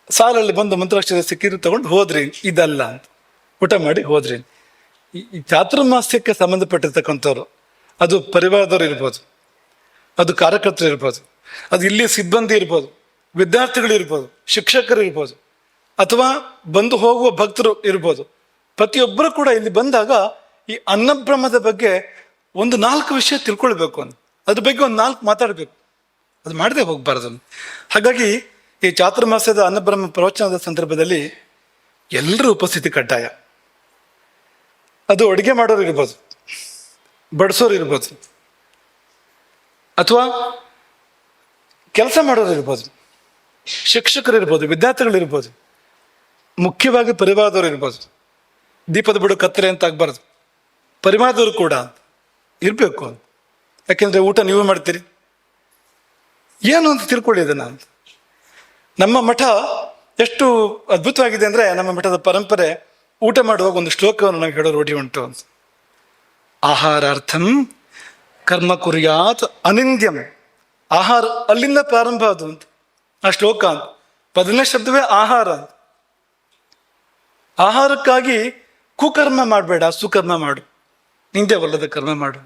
ಸಾಲಲ್ಲಿ ಬಂದು ಮಂತ್ರಾಕ್ಷರ ಸಿಕ್ಕಿದ್ರು ತಗೊಂಡು ಹೋದ್ರಿ, ಇದಲ್ಲ ಅಂತ ಊಟ ಮಾಡಿ ಹೋದ್ರಿ. ಈ ಚಾತುರ್ಮಾಸ್ಯಕ್ಕೆ ಸಂಬಂಧಪಟ್ಟಿರ್ತಕ್ಕಂಥವ್ರು, ಅದು ಪರಿವಾರದವ್ರು ಇರ್ಬೋದು, ಅದು ಕಾರ್ಯಕರ್ತರು ಇರ್ಬೋದು, ಅದು ಇಲ್ಲಿ ಸಿಬ್ಬಂದಿ ಇರ್ಬೋದು, ವಿದ್ಯಾರ್ಥಿಗಳು ಇರ್ಬೋದು, ಶಿಕ್ಷಕರು ಇರ್ಬೋದು, ಅಥವಾ ಬಂದು ಹೋಗುವ ಭಕ್ತರು ಇರ್ಬೋದು. ಪ್ರತಿಯೊಬ್ಬರು ಕೂಡ ಇಲ್ಲಿ ಬಂದಾಗ ಈ ಅನ್ನಬ್ರಹ್ಮದ ಬಗ್ಗೆ ಒಂದು 4 ವಿಷಯ ತಿಳ್ಕೊಳ್ಬೇಕು ಅಂತ, ಅದ್ರ ಬಗ್ಗೆ ಒಂದು 4 ಮಾತಾಡಬೇಕು, ಅದು ಮಾಡದೆ ಹೋಗ್ಬಾರ್ದು. ಹಾಗಾಗಿ ಈ ಚಾತುರ್ಮಾಸ್ಯದ ಅನ್ನಬ್ರಹ್ಮ ಪ್ರವಚನದ ಸಂದರ್ಭದಲ್ಲಿ ಎಲ್ಲರೂ ಉಪಸ್ಥಿತಿ ಕಡ್ಡಾಯ. ಅದು ಅಡುಗೆ ಮಾಡೋರು ಇರ್ಬೋದು, ಬಡಿಸೋರು ಇರ್ಬೋದು, ಅಥವಾ ಕೆಲಸ ಮಾಡೋರು ಇರ್ಬೋದು, ಶಿಕ್ಷಕರು ಇರ್ಬೋದು, ವಿದ್ಯಾರ್ಥಿಗಳು ಇರ್ಬೋದು, ಮುಖ್ಯವಾಗಿ ಪರಿವಾರದವ್ರು ಇರ್ಬೋದು. ದೀಪದ ಬಿಡು ಕತ್ತರೆ ಅಂತ ಆಗ್ಬಾರ್ದು, ಪರಿವಾರದವರು ಕೂಡ ಇರಬೇಕು. ಯಾಕೆಂದರೆ ಊಟ ನೀವು ಮಾಡ್ತೀರಿ, ಏನು ಅಂತ ತಿಳ್ಕೊಳ್ಳಿ ಇದನ್ನು ಅಂತ. ನಮ್ಮ ಮಠ ಎಷ್ಟು ಅದ್ಭುತವಾಗಿದೆ ಅಂದರೆ, ನಮ್ಮ ಮಠದ ಪರಂಪರೆ ಊಟ ಮಾಡುವಾಗ ಒಂದು ಶ್ಲೋಕವನ್ನು ನಾವು ಹೇಳೋ ರೂಢಿ ಉಂಟು ಅಂತ. ಆಹಾರಾರ್ಥಂ ಕರ್ಮ ಕುರ್ಯಾತ್ ಅನಿಂದ್ಯಂ. ಆಹಾರ ಅಲ್ಲಿಂದ ಪ್ರಾರಂಭ ಅದು ಅಂತ ಆ ಶ್ಲೋಕ ಅಂತ. 1ನೇ ಶಬ್ದವೇ ಆಹಾರ ಅಂತ. ಆಹಾರಕ್ಕಾಗಿ ಕುಕರ್ಮ ಮಾಡಬೇಡ, ಸುಕರ್ಮ ಮಾಡು, ನಿಂದೆ ಒಲ್ಲದ ಕರ್ಮ ಮಾಡು.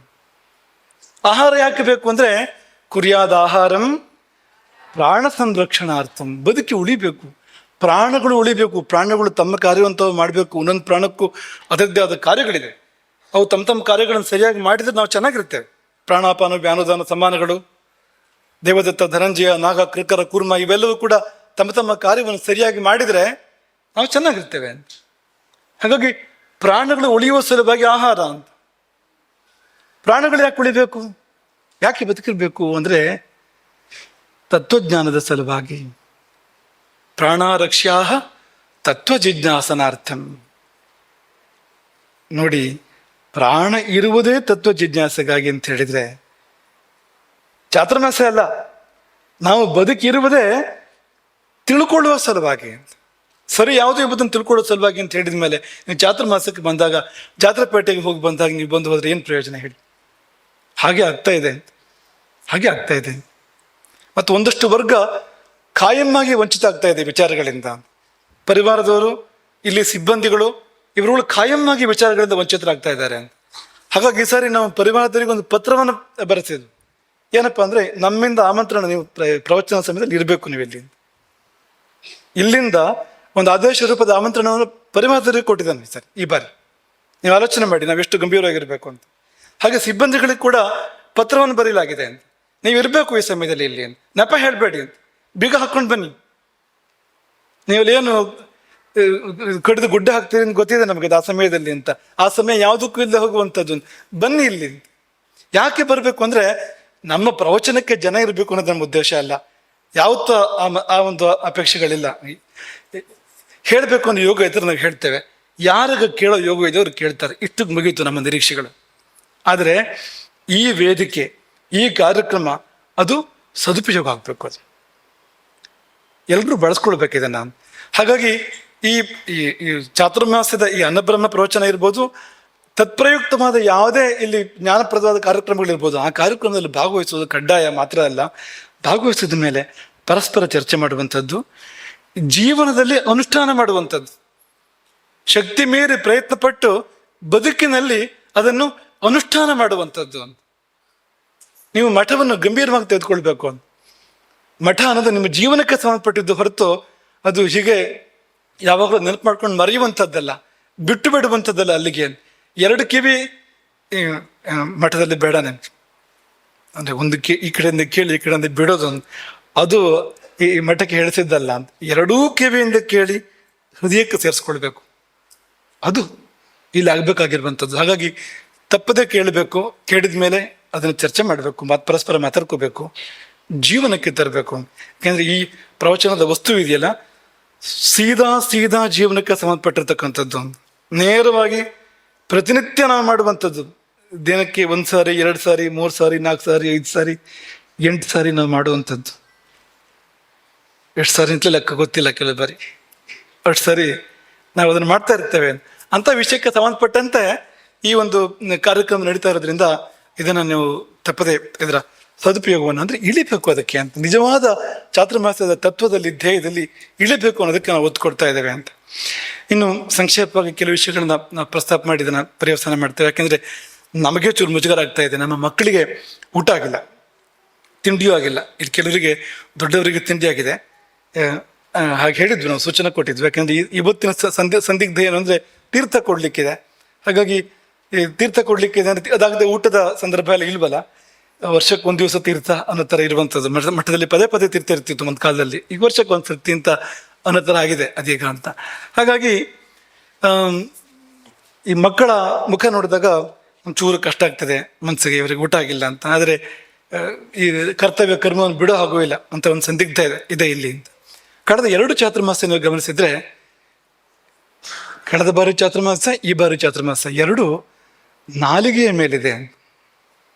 ಆಹಾರ ಯಾಕೆ ಬೇಕು ಅಂದರೆ, ಕುರ್ಯಾದ ಆಹಾರಂ ಪ್ರಾಣ ಸಂರಕ್ಷಣಾರ್ಥಂ. ಬದುಕಿ ಉಳಿಬೇಕು, ಪ್ರಾಣಗಳು ಉಳಿಬೇಕು, ಪ್ರಾಣಗಳು ತಮ್ಮ ಕಾರ್ಯವಂತವು ಮಾಡಬೇಕು. ಒಂದೊಂದು ಪ್ರಾಣಕ್ಕೂ ಅದರದ್ದೇ ಆದ ಕಾರ್ಯಗಳಿದೆ, ಅವು ತಮ್ಮ ಕಾರ್ಯಗಳನ್ನು ಸರಿಯಾಗಿ ಮಾಡಿದರೆ ನಾವು ಚೆನ್ನಾಗಿರ್ತೇವೆ. ಪ್ರಾಣಾಪಾನ ವ್ಯಾನುದಾನ ಸಮಾನಗಳು, ದೇವದತ್ತ ಧನಂಜಯ ನಾಗ ಕೃಕರ ಕೂರ್ಮ ಇವೆಲ್ಲವೂ ಕೂಡ ತಮ್ಮ ಕಾರ್ಯವನ್ನು ಸರಿಯಾಗಿ ಮಾಡಿದರೆ ನಾವು ಚೆನ್ನಾಗಿರ್ತೇವೆ ಅಂತ. ಹಾಗಾಗಿ ಪ್ರಾಣಗಳು ಉಳಿಯುವ ಸಲುವಾಗಿ ಆಹಾರ ಅಂತ. ಪ್ರಾಣಗಳು ಯಾಕೆ ಉಳಿಬೇಕು, ಯಾಕೆ ಬದುಕಿರ್ಬೇಕು ಅಂದರೆ ತತ್ವಜ್ಞಾನದ ಸಲುವಾಗಿ. ಪ್ರಾಣಾರಕ್ಷ್ಯಾ ತತ್ವ ಜಿಜ್ಞಾಸನಾರ್ಥಂ. ನೋಡಿ, ಪ್ರಾಣ ಇರುವುದೇ ತತ್ವ ಜಿಜ್ಞಾಸೆಗಾಗಿ ಅಂತ ಹೇಳಿದರೆ ಚಾತುರ್ಮಾಸ್ಯ ಅಲ್ಲ, ನಾವು ಬದುಕಿರುವುದೇ ತಿಳ್ಕೊಳ್ಳುವ ಸಲುವಾಗಿ ಅಂತ. ಸರಿ ಯಾವುದು ಎಂಬುದನ್ನು ತಿಳ್ಕೊಳ್ಳೋ ಸಲುವಾಗಿ ಅಂತ ಹೇಳಿದ ಮೇಲೆ ನೀವು ಚಾತುರ್ಮಾಸಕ್ಕೆ ಬಂದಾಗ, ಜಾತ್ರಾ ಪೇಟೆಗೆ ಹೋಗಿ ಬಂದಾಗ ನೀವು ಬಂದು ಹೋದ್ರೆ ಏನು ಪ್ರಯೋಜನ ಹೇಳಿ? ಹಾಗೆ ಆಗ್ತಾ ಇದೆ ಮತ್ತು ಒಂದಷ್ಟು ವರ್ಗ ಕಾಯಮ್ಮಾಗಿ ವಂಚಿತ ಆಗ್ತಾ ಇದೆ ವಿಚಾರಗಳಿಂದ. ಪರಿವಾರದವರು, ಇಲ್ಲಿ ಸಿಬ್ಬಂದಿಗಳು, ಇವರುಗಳು ಕಾಯಮ್ಮಾಗಿ ವಿಚಾರಗಳಿಂದ ವಂಚಿತರಾಗ್ತಾ ಇದ್ದಾರೆ. ಹಾಗಾಗಿ ಈ ಸಾರಿ ನಾವು ಪರಿವಾರದವರಿಗೆ ಒಂದು ಪತ್ರವನ್ನು ಬರೆಸಿದ್ವಿ. ಏನಪ್ಪಾ ಅಂದ್ರೆ, ನಮ್ಮಿಂದ ಆಮಂತ್ರಣ, ನೀವು ಪ್ರವಚನ ಸಮಯದಲ್ಲಿ ಇರಬೇಕು, ನೀವು ಇಲ್ಲಿಂದ ಒಂದು ಆದೇಶ ರೂಪದ ಆಮಂತ್ರಣವನ್ನು ಪರಿವಾರದವರಿಗೆ ಕೊಟ್ಟಿದ್ದಾನೆ ಸರ್ ಈ ಬಾರಿ. ನೀವು ಆಲೋಚನೆ ಮಾಡಿ ನಾವು ಎಷ್ಟು ಗಂಭೀರವಾಗಿರ್ಬೇಕು ಅಂತ. ಹಾಗೆ ಸಿಬ್ಬಂದಿಗಳಿಗೆ ಕೂಡ ಪತ್ರವನ್ನು ಬರೀಲಾಗಿದೆ ಅಂತ, ನೀವು ಇರಬೇಕು ಈ ಸಮಯದಲ್ಲಿ ಇಲ್ಲಿ ಅಂತ. ನೆಪ ಹೇಳಬೇಡಿ ಅಂತ, ಬೀಗ ಹಾಕೊಂಡು ಬನ್ನಿ. ನೀವಲ್ಲೇನು ಕಡಿದು ಗುಡ್ಡ ಹಾಕ್ತೀರಿ ಅಂತ ಗೊತ್ತಿದೆ ನಮಗೆ ಆ ಸಮಯದಲ್ಲಿ ಅಂತ. ಆ ಸಮಯ ಯಾವುದಕ್ಕೂ ಇಲ್ಲದೆ ಹೋಗುವಂಥದ್ದು. ಬನ್ನಿ ಇಲ್ಲಿ. ಯಾಕೆ ಬರಬೇಕು ಅಂದ್ರೆ, ನಮ್ಮ ಪ್ರವಚನಕ್ಕೆ ಜನ ಇರಬೇಕು ಅನ್ನೋದು ನಮ್ಮ ಉದ್ದೇಶ ಅಲ್ಲ. ಯಾವತ್ತೂ ಆ ಒಂದು ಅಪೇಕ್ಷೆಗಳಿಲ್ಲ. ಹೇಳಬೇಕು ಅನ್ನೋ ಯೋಗ ಇದ್ರೆ ನಾವು ಹೇಳ್ತೇವೆ, ಯಾರಿಗ ಕೇಳೋ ಯೋಗ ಇದೆ ಅವ್ರು ಕೇಳ್ತಾರೆ. ಇಷ್ಟಕ್ಕೆ ಮುಗೀತು ನಮ್ಮ ನಿರೀಕ್ಷೆಗಳು. ಆದರೆ ಈ ವೇದಿಕೆ, ಈ ಕಾರ್ಯಕ್ರಮ ಅದು ಸದುಪಯೋಗ ಆಗಬೇಕು, ಅದು ಎಲ್ಲರೂ ಬಳಸ್ಕೊಳ್ಬೇಕಿದೆ ನಾನು. ಹಾಗಾಗಿ ಈ ಚಾತುರ್ಮಾಸ್ಯದ ಈ ಅನ್ನಬ್ರಹ್ಮ ಪ್ರವಚನ ಇರ್ಬೋದು, ತತ್ಪ್ರಯುಕ್ತವಾದ ಯಾವುದೇ ಇಲ್ಲಿ ಜ್ಞಾನಪ್ರದವಾದ ಕಾರ್ಯಕ್ರಮಗಳಿರ್ಬೋದು, ಆ ಕಾರ್ಯಕ್ರಮದಲ್ಲಿ ಭಾಗವಹಿಸೋದು ಕಡ್ಡಾಯ ಮಾತ್ರ ಅಲ್ಲ, ಭಾಗವಹಿಸಿದ ಮೇಲೆ ಪರಸ್ಪರ ಚರ್ಚೆ ಮಾಡುವಂಥದ್ದು, ಜೀವನದಲ್ಲಿ ಅನುಷ್ಠಾನ ಮಾಡುವಂಥದ್ದು, ಶಕ್ತಿ ಮೀರಿ ಪ್ರಯತ್ನ ಪಟ್ಟು ಬದುಕಿನಲ್ಲಿ ಅದನ್ನು ಅನುಷ್ಠಾನ ಮಾಡುವಂಥದ್ದು. ನೀವು ಮಠವನ್ನು ಗಂಭೀರವಾಗಿ ತೆಗೆದುಕೊಳ್ಬೇಕು. ಮಠ ಅನ್ನೋದು ನಿಮ್ಮ ಜೀವನಕ್ಕೆ ಸಂಬಂಧಪಟ್ಟಿದ್ದು ಹೊರತು ಅದು ಹೀಗೆ ಯಾವಾಗಲೂ ನೆನಪು ಮಾಡ್ಕೊಂಡು ಮರೆಯುವಂಥದ್ದಲ್ಲ, ಬಿಟ್ಟು ಬಿಡುವಂಥದ್ದಲ್ಲ. ಅಲ್ಲಿಗೆ 2 ಕಿವಿ ಮಠದಲ್ಲಿ ಬೇಡ ನೆನಪು ಅಂದರೆ, ಒಂದು ಈ ಕಡೆಯಿಂದ ಕೇಳಿ ಈ ಕಡೆಯಿಂದ ಬಿಡೋದು, ಅದು ಈ ಮಠಕ್ಕೆ ಹೇಳಿಸಿದ್ದಲ್ಲ ಅಂತ. 2 ಕಿವಿಯಿಂದ ಕೇಳಿ ಹೃದಯಕ್ಕೆ ಸೇರಿಸ್ಕೊಳ್ಬೇಕು, ಅದು ಇಲ್ಲಿ ಆಗ್ಬೇಕಾಗಿರುವಂಥದ್ದು. ಹಾಗಾಗಿ ತಪ್ಪದೆ ಕೇಳಬೇಕು, ಕೇಳಿದ ಮೇಲೆ ಅದನ್ನು ಚರ್ಚೆ ಮಾಡಬೇಕು, ಪರಸ್ಪರ ಮಾತಾಡ್ಕೋಬೇಕು, ಜೀವನಕ್ಕೆ ತರಬೇಕು. ಯಾಕೆಂದ್ರೆ ಈ ಪ್ರವಚನದ ವಸ್ತು ಇದೆಯಲ್ಲ, ಸೀದಾ ಜೀವನಕ್ಕೆ ಸಂಬಂಧಪಟ್ಟಿರ್ತಕ್ಕಂಥದ್ದು, ನೇರವಾಗಿ ಪ್ರತಿನಿತ್ಯ ನಾವು ಮಾಡುವಂಥದ್ದು. ದಿನಕ್ಕೆ 1 ಸಾರಿ, 2 ಸಾರಿ, 3 ಸಾರಿ, 4 ಸಾರಿ, 5 ಸಾರಿ, 8 ಸಾರಿ ನಾವು ಮಾಡುವಂಥದ್ದು. ಎಷ್ಟು ಸಾರಿ ಅಂತಲೇ ಲೆಕ್ಕ ಗೊತ್ತಿಲ್ಲ, ಕೆಲವು ಬಾರಿ ಅಷ್ಟು ಸಾರಿ ನಾವು ಅದನ್ನು ಮಾಡ್ತಾ ಇರ್ತೇವೆ. ಅಂಥ ವಿಷಯಕ್ಕೆ ಸಂಬಂಧಪಟ್ಟಂತೆ ಈ ಒಂದು ಕಾರ್ಯಕ್ರಮ ನಡೀತಾ ಇರೋದ್ರಿಂದ ಇದನ್ನು ನೀವು ತಪ್ಪದೆ ಇದರ ಸದುಪಯೋಗವನ್ನು ಅಂದರೆ ಇಳಿಬೇಕು ಅದಕ್ಕೆ ಅಂತ, ನಿಜವಾದ ಚಾತುರ್ಮಾಸ್ಯದ ತತ್ವದಲ್ಲಿ, ಧ್ಯೇಯದಲ್ಲಿ ಇಳಿಬೇಕು ಅನ್ನೋದಕ್ಕೆ ನಾವು ಒತ್ತು ಕೊಡ್ತಾ ಇದ್ದೇವೆ ಅಂತ. ಇನ್ನು ಸಂಕ್ಷೇಪವಾಗಿ ಕೆಲವು ವಿಷಯಗಳನ್ನ ನಾವು ಪ್ರಸ್ತಾಪ ಮಾಡಿ ಇದನ್ನು ಪರ್ಯವಸಾನ ಮಾಡ್ತೇವೆ. ಯಾಕೆಂದರೆ ನಮಗೆ ಚೂರು ಮುಜುಗರ ಆಗ್ತಾ ಇದೆ. ನಮ್ಮ ಮಕ್ಕಳಿಗೆ ಊಟ ಆಗಿಲ್ಲ, ತಿಂಡಿಯೂ ಆಗಿಲ್ಲ. ಇದು ಕೆಲವರಿಗೆ, ದೊಡ್ಡವರಿಗೆ ತಿಂಡಿ ಆಗಿದೆ. ಹಾಗೆ ಹೇಳಿದ್ವಿ, ನಾವು ಸೂಚನೆ ಕೊಟ್ಟಿದ್ವಿ. ಯಾಕೆಂದರೆ ಇವತ್ತಿನ ಸಂದಿಗ್ಧ ಏನು ಅಂದರೆ, ತೀರ್ಥ ಕೊಡ್ಲಿಕ್ಕಿದೆ. ಹಾಗಾಗಿ ಈ ತೀರ್ಥ ಕೊಡ್ಲಿಕ್ಕಿದೆ ಅಂದರೆ ಅದಾಗದೆ ಊಟದ ಸಂದರ್ಭ ಎಲ್ಲ ಇಲ್ವಲ್ಲ, ವರ್ಷಕ್ಕೆ 1 ದಿವಸ ತೀರ್ಥ ಅನ್ನೋ ಥರ ಇರುವಂಥದ್ದು. ಮಠದಲ್ಲಿ ಪದೇ ತೀರ್ಥ ಇರ್ತಿತ್ತು ಒಂದು ಕಾಲದಲ್ಲಿ. ಈಗ ವರ್ಷಕ್ಕೆ 1 ಸರ್ತಿ ಅಂತ ಅನ್ನೋ ಥರ ಆಗಿದೆ ಅದೀಗ ಅಂತ. ಹಾಗಾಗಿ ಈ ಮಕ್ಕಳ ಮುಖ ನೋಡಿದಾಗ ಒಂಚೂರು ಕಷ್ಟ ಆಗ್ತದೆ ಮನಸ್ಸಿಗೆ, ಇವರಿಗೆ ಊಟ ಆಗಿಲ್ಲ ಅಂತ. ಆದರೆ ಈ ಕರ್ತವ್ಯ ಕರ್ಮವನ್ನು ಬಿಡೋ ಹಾಗೂ ಇಲ್ಲ ಅಂತ ಒಂದು ಸಂದಿಗ್ಧ ಇದೆ ಇಲ್ಲಿ ಅಂತ. ಕಳೆದ 2 ಚಾತುರ್ಮಾಸ ನೀವು ಗಮನಿಸಿದ್ರೆ, ಕಳೆದ ಬಾರಿ ಚಾತುರ್ಮಾಸ, ಈ ಬಾರಿ ಚಾತುರ್ಮಾಸ, 2 ನಾಲಿಗೆಯ ಮೇಲಿದೆ.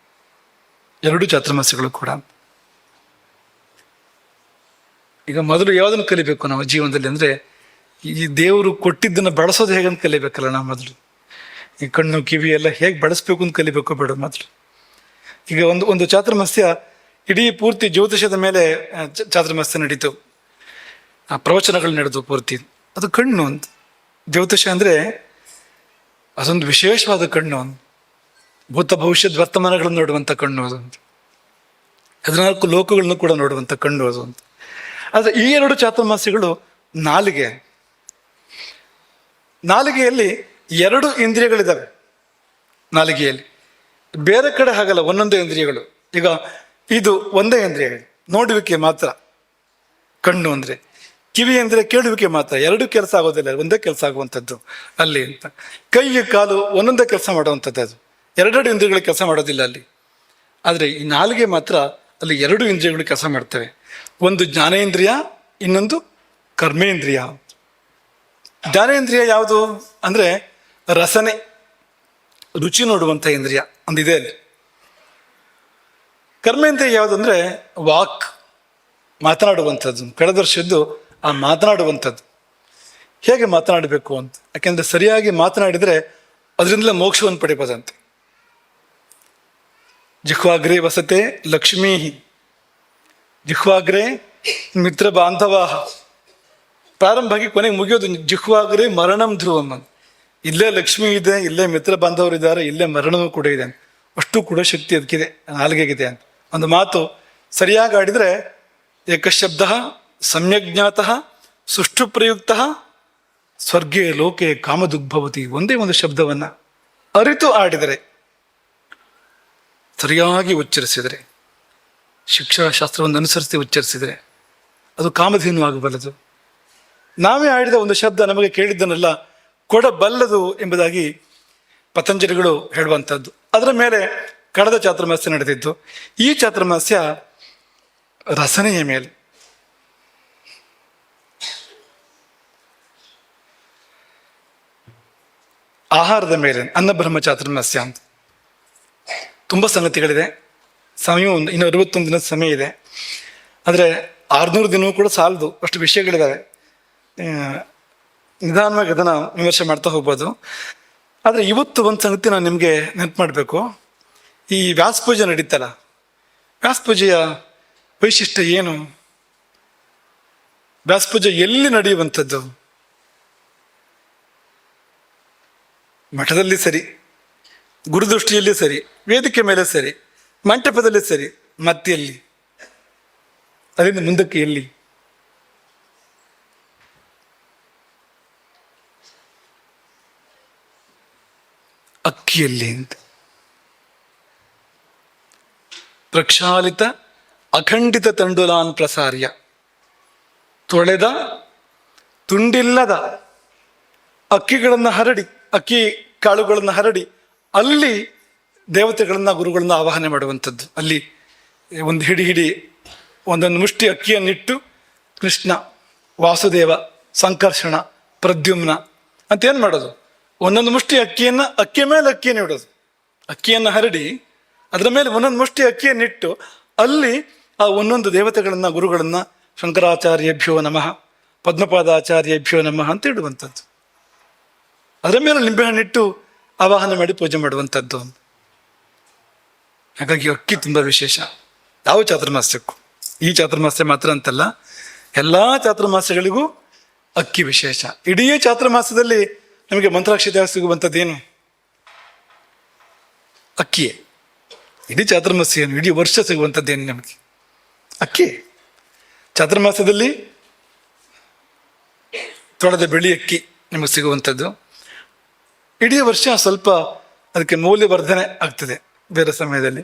2 ಚಾತುರ್ಮಾಸಗಳು ಕೂಡ. ಈಗ ಮೊದಲು ಯಾವುದನ್ನು ಕಲಿಬೇಕು ನಾವು ಜೀವನದಲ್ಲಿ ಅಂದರೆ, ಈ ದೇವರು ಕೊಟ್ಟಿದ್ದನ್ನು ಬಳಸೋದು ಹೇಗಂತ ಕಲಿಬೇಕಲ್ಲ ನಾವು ಮೊದಲು. ಈ ಕಣ್ಣು ಕಿವಿ ಎಲ್ಲ ಹೇಗೆ ಬಳಸ್ಬೇಕು ಅಂತ ಕಲಿಬೇಕು ಬೇಡ ಮೊದಲು. ಈಗ ಒಂದು ಚಾತುರ್ಮಾಸ್ಯ ಇಡೀ ಪೂರ್ತಿ ಜ್ಯೋತಿಷದ ಮೇಲೆ ಚಾತುರ್ಮಾಸ್ಯ ನಡೀತು, ಆ ಪ್ರವಚನಗಳು ನಡೆದು ಪೂರ್ತಿ. ಅದು ಕಣ್ಣು ಅಂತ. ಜ್ಯೋತಿಷ ಅಂದರೆ ಅದೊಂದು ವಿಶೇಷವಾದ ಕಣ್ಣು, ಭೂತ ಭವಿಷ್ಯದ ವರ್ತಮಾನಗಳನ್ನು ನೋಡುವಂಥ ಕಣ್ಣು ಅದೊಂದು. 14 ಲೋಕಗಳನ್ನು ಕೂಡ ನೋಡುವಂಥ ಕಣ್ಣು ಅದು ಅಂತ. ಆದರೆ ಈ 2 ಚಾತುರ್ಮಾಸ್ಯಗಳು ನಾಲಿಗೆಯಲ್ಲಿ 2 ಇಂದ್ರಿಯಗಳಿದ್ದಾವೆ. ನಾಲಿಗೆಯಲ್ಲಿ ಬೇರೆ ಕಡೆ ಹಾಗಲ್ಲ, ಒಂದೊಂದೇ ಇಂದ್ರಿಯಗಳು. ಈಗ ಇದು ಒಂದೇ ಇಂದ್ರಿಯಗಳು, ನೋಡುವಿಕೆ ಮಾತ್ರ ಕಣ್ಣು ಅಂದರೆ. ಕಿವಿ ಅಂದರೆ ಕೇಳುವಿಕೆ ಮಾತ್ರ, 2 ಕೆಲಸ ಆಗೋದಿಲ್ಲ, ಒಂದೇ ಕೆಲಸ ಆಗುವಂಥದ್ದು ಅಲ್ಲಿ ಅಂತ. ಕೈ ಕಾಲು ಒಂದೊಂದೇ ಕೆಲಸ ಮಾಡುವಂಥದ್ದು, ಅದು 2 ಇಂದ್ರಿಯಗಳು ಕೆಲಸ ಮಾಡೋದಿಲ್ಲ ಅಲ್ಲಿ. ಆದರೆ ಈ ನಾಲಿಗೆ ಮಾತ್ರ ಅಲ್ಲಿ 2 ಇಂದ್ರಿಯಗಳು ಕೆಲಸ ಮಾಡ್ತವೆ. ಒಂದು ಜ್ಞಾನೇಂದ್ರಿಯ, ಇನ್ನೊಂದು ಕರ್ಮೇಂದ್ರಿಯ. ಜ್ಞಾನೇಂದ್ರಿಯ ಯಾವುದು ಅಂದರೆ ರಸನೆ, ರುಚಿ ನೋಡುವಂಥ ಇಂದ್ರಿಯ ಒಂದಿದೆ ಅಲ್ಲಿ. ಕರ್ಮೇಂದ್ರಿಯ ಯಾವುದು ಅಂದರೆ ವಾಕ್, ಮಾತನಾಡುವಂಥದ್ದು. ಕಳೆದ ವರ್ಷದ್ದು ಆ ಮಾತನಾಡುವಂಥದ್ದು. ಹೇಗೆ ಮಾತನಾಡಬೇಕು ಅಂತ. ಯಾಕೆಂದರೆ ಸರಿಯಾಗಿ ಮಾತನಾಡಿದರೆ ಅದರಿಂದಲೇ ಮೋಕ್ಷವನ್ನು ಪಡಿಬೋದಂತೆ. ಜಿಹ್ವಾಗ್ರೇ ವಸತೆ ಲಕ್ಷ್ಮೀ, ಜಿಹ್ವಾಗ್ರೇ ಮಿತ್ರ ಬಾಂಧವಾ. ಪ್ರಾರಂಭವಾಗಿ ಕೊನೆಗೆ ಮುಗಿಯೋದು ಜಿಹ್ವಾಗ್ರೇ ಮರಣಂ ಧ್ರುವಂ ಅಂತ. ಇಲ್ಲೇ ಲಕ್ಷ್ಮಿ ಇದೆ, ಇಲ್ಲೇ ಮಿತ್ರ ಬಾಂಧವರು ಇದ್ದಾರೆ, ಇಲ್ಲೇ ಮರಣವೂ ಕೂಡ ಇದೆ ಅಂತ. ಅಷ್ಟು ಕೂಡ ಶಕ್ತಿ ಅದಕ್ಕಿದೆ, ನಾಲಿಗೆಗಿದೆ ಅಂತ. ಒಂದು ಮಾತು ಸರಿಯಾಗಿ ಆಡಿದರೆ ಏಕಶಬ್ದ ಸಮ್ಯಜ್ಞಾತಃ ಸುಷ್ಟು ಪ್ರಯುಕ್ತ ಸ್ವರ್ಗೇ ಲೋಕೆ ಕಾಮದುಗ್ಭವತಿ. ಒಂದೇ ಒಂದು ಶಬ್ದವನ್ನು ಅರಿತು ಆಡಿದರೆ, ಸರಿಯಾಗಿ ಉಚ್ಚರಿಸಿದರೆ, ಶಿಕ್ಷಾಶಾಸ್ತ್ರವನ್ನು ಅನುಸರಿಸಿ ಉಚ್ಚರಿಸಿದರೆ ಅದು ಕಾಮಧೇನು ಆಗಬಲ್ಲದು. ನಾವೇ ಆಡಿದ ಒಂದು ಶಬ್ದ ನಮಗೆ ಕೇಳಿದ್ದನ್ನೆಲ್ಲ ಕೊಡಬಲ್ಲದು ಎಂಬುದಾಗಿ ಪತಂಜಲಿಗಳು ಹೇಳುವಂಥದ್ದು. ಅದರ ಮೇಲೆ ಕಳೆದ ಚಾತುರ್ಮಾಸ್ಯ ನಡೆದಿದ್ದು. ಈ ಚಾತುರ್ಮಾಸ್ಯ ರಸನೆಯ ಮೇಲೆ, ಆಹಾರದ ಮೇಲೆ, ಅನ್ನಬ್ರಹ್ಮ ಚಾತುರ್ಮಾಸ್ಯ ಅಂತ. ತುಂಬ ಸಂಗತಿಗಳಿದೆ. ಸಮಯ ಇನ್ನು 61 ದಿನದ ಸಮಯ ಇದೆ. ಆದರೆ 600 ದಿನವೂ ಕೂಡ ಸಾಲದು, ಅಷ್ಟು ವಿಷಯಗಳಿದ್ದಾವೆ. ನಿಧಾನವಾಗಿ ಅದನ್ನು ವಿಮರ್ಶೆ ಮಾಡ್ತಾ ಹೋಗ್ಬೋದು. ಆದರೆ ಇವತ್ತು ಒಂದು ಸಂಗತಿ ನಾನು ನಿಮಗೆ ನೆನಪು ಮಾಡಬೇಕು. ಈ ವ್ಯಾಸಪೂಜೆ ನಡೀತಲ್ಲ, ವ್ಯಾಸಪೂಜೆಯ ವೈಶಿಷ್ಟ್ಯ ಏನು? ವ್ಯಾಸಪೂಜೆ ಎಲ್ಲಿ ನಡೆಯುವಂಥದ್ದು? ಮಠದಲ್ಲಿ ಸರಿ, ಗುರುದೃಷ್ಟಿಯಲ್ಲಿ ಸರಿ, ವೇದಿಕೆ ಮೇಲೆ ಸರಿ, ಮಂಟಪದಲ್ಲಿ ಸರಿ, ಮತ್ತೆ ಎಲ್ಲಿ? ಅದರಿಂದ ಮುಂದಕ್ಕೆ ಎಲ್ಲಿ? ಅಕ್ಕಿಯಲ್ಲಿ ಅಂತ. ಪ್ರಕ್ಷಾಲಿತ ಅಖಂಡಿತ ತಂಡುಲಾನ್ ಪ್ರಸಾರ್ಯ, ತೊಳೆದ ತುಂಡಿಲ್ಲದ ಅಕ್ಕಿಗಳನ್ನು ಹರಡಿ, ಅಕ್ಕಿ ಕಾಳುಗಳನ್ನು ಹರಡಿ ಅಲ್ಲಿ ದೇವತೆಗಳನ್ನ ಗುರುಗಳನ್ನ ಆವಾಹನೆ ಮಾಡುವಂಥದ್ದು. ಅಲ್ಲಿ ಒಂದು ಹಿಡಿ ಒಂದೊಂದು ಮುಷ್ಟಿ ಅಕ್ಕಿಯನ್ನಿಟ್ಟು ಕೃಷ್ಣ, ವಾಸುದೇವ, ಸಂಕರ್ಷಣ, ಪ್ರದ್ಯುಮ್ನ ಅಂತ ಏನು ಮಾಡೋದು? ಒಂದೊಂದು ಮುಷ್ಟಿ ಅಕ್ಕಿಯ ಮೇಲೆ ಅಕ್ಕಿಯನ್ನು ಇಡೋದು. ಅಕ್ಕಿಯನ್ನು ಹರಡಿ ಅದರ ಮೇಲೆ ಒಂದೊಂದು ಮುಷ್ಟಿ ಅಕ್ಕಿಯನ್ನಿಟ್ಟು ಅಲ್ಲಿ ಆ ಒಂದೊಂದು ದೇವತೆಗಳನ್ನ ಗುರುಗಳನ್ನ ಶಂಕರಾಚಾರ್ಯಭ್ಯೋ ನಮಃ, ಪದ್ಮಪಾದಾಚಾರ್ಯಭ್ಯೋ ನಮಃ ಅಂತ ಇಡುವಂಥದ್ದು. ಅದರ ಮೇಲೆ ನಿಂಬೆಹಣ್ಣಿಟ್ಟು ಆವಾಹನೆ ಮಾಡಿ ಪೂಜೆ ಮಾಡುವಂಥದ್ದು. ಹಾಗಾಗಿ ಅಕ್ಕಿ ತುಂಬ ವಿಶೇಷ ಯಾವ ಚಾತುರ್ಮಾಸ್ಯಕ್ಕೂ. ಈ ಚಾತುರ್ಮಾಸ್ಯ ಮಾತ್ರ ಅಂತಲ್ಲ, ಎಲ್ಲ ಚಾತುರ್ಮಾಸ್ಯಗಳಿಗೂ ಅಕ್ಕಿ ವಿಶೇಷ. ಇಡೀ ಚಾತುರ್ಮಾಸದಲ್ಲಿ ನಮಗೆ ಮಂತ್ರಾಕ್ಷತೆ ಸಿಗುವಂಥದ್ದೇನು? ಅಕ್ಕಿಯೇ. ಇಡೀ ಚಾತುರ್ಮಾಸ್ಯ ಏನು, ಇಡೀ ವರ್ಷ ಸಿಗುವಂಥದ್ದೇನು ನಮಗೆ? ಅಕ್ಕಿ. ಚಾತುರ್ಮಾಸದಲ್ಲಿ ತೊಳೆದ ಬಿಳಿ ಅಕ್ಕಿ ನಿಮಗೆ ಸಿಗುವಂಥದ್ದು. ಇಡೀ ವರ್ಷ ಸ್ವಲ್ಪ ಅದಕ್ಕೆ ಮೌಲ್ಯವರ್ಧನೆ ಆಗ್ತದೆ. ಬೇರೆ ಸಮಯದಲ್ಲಿ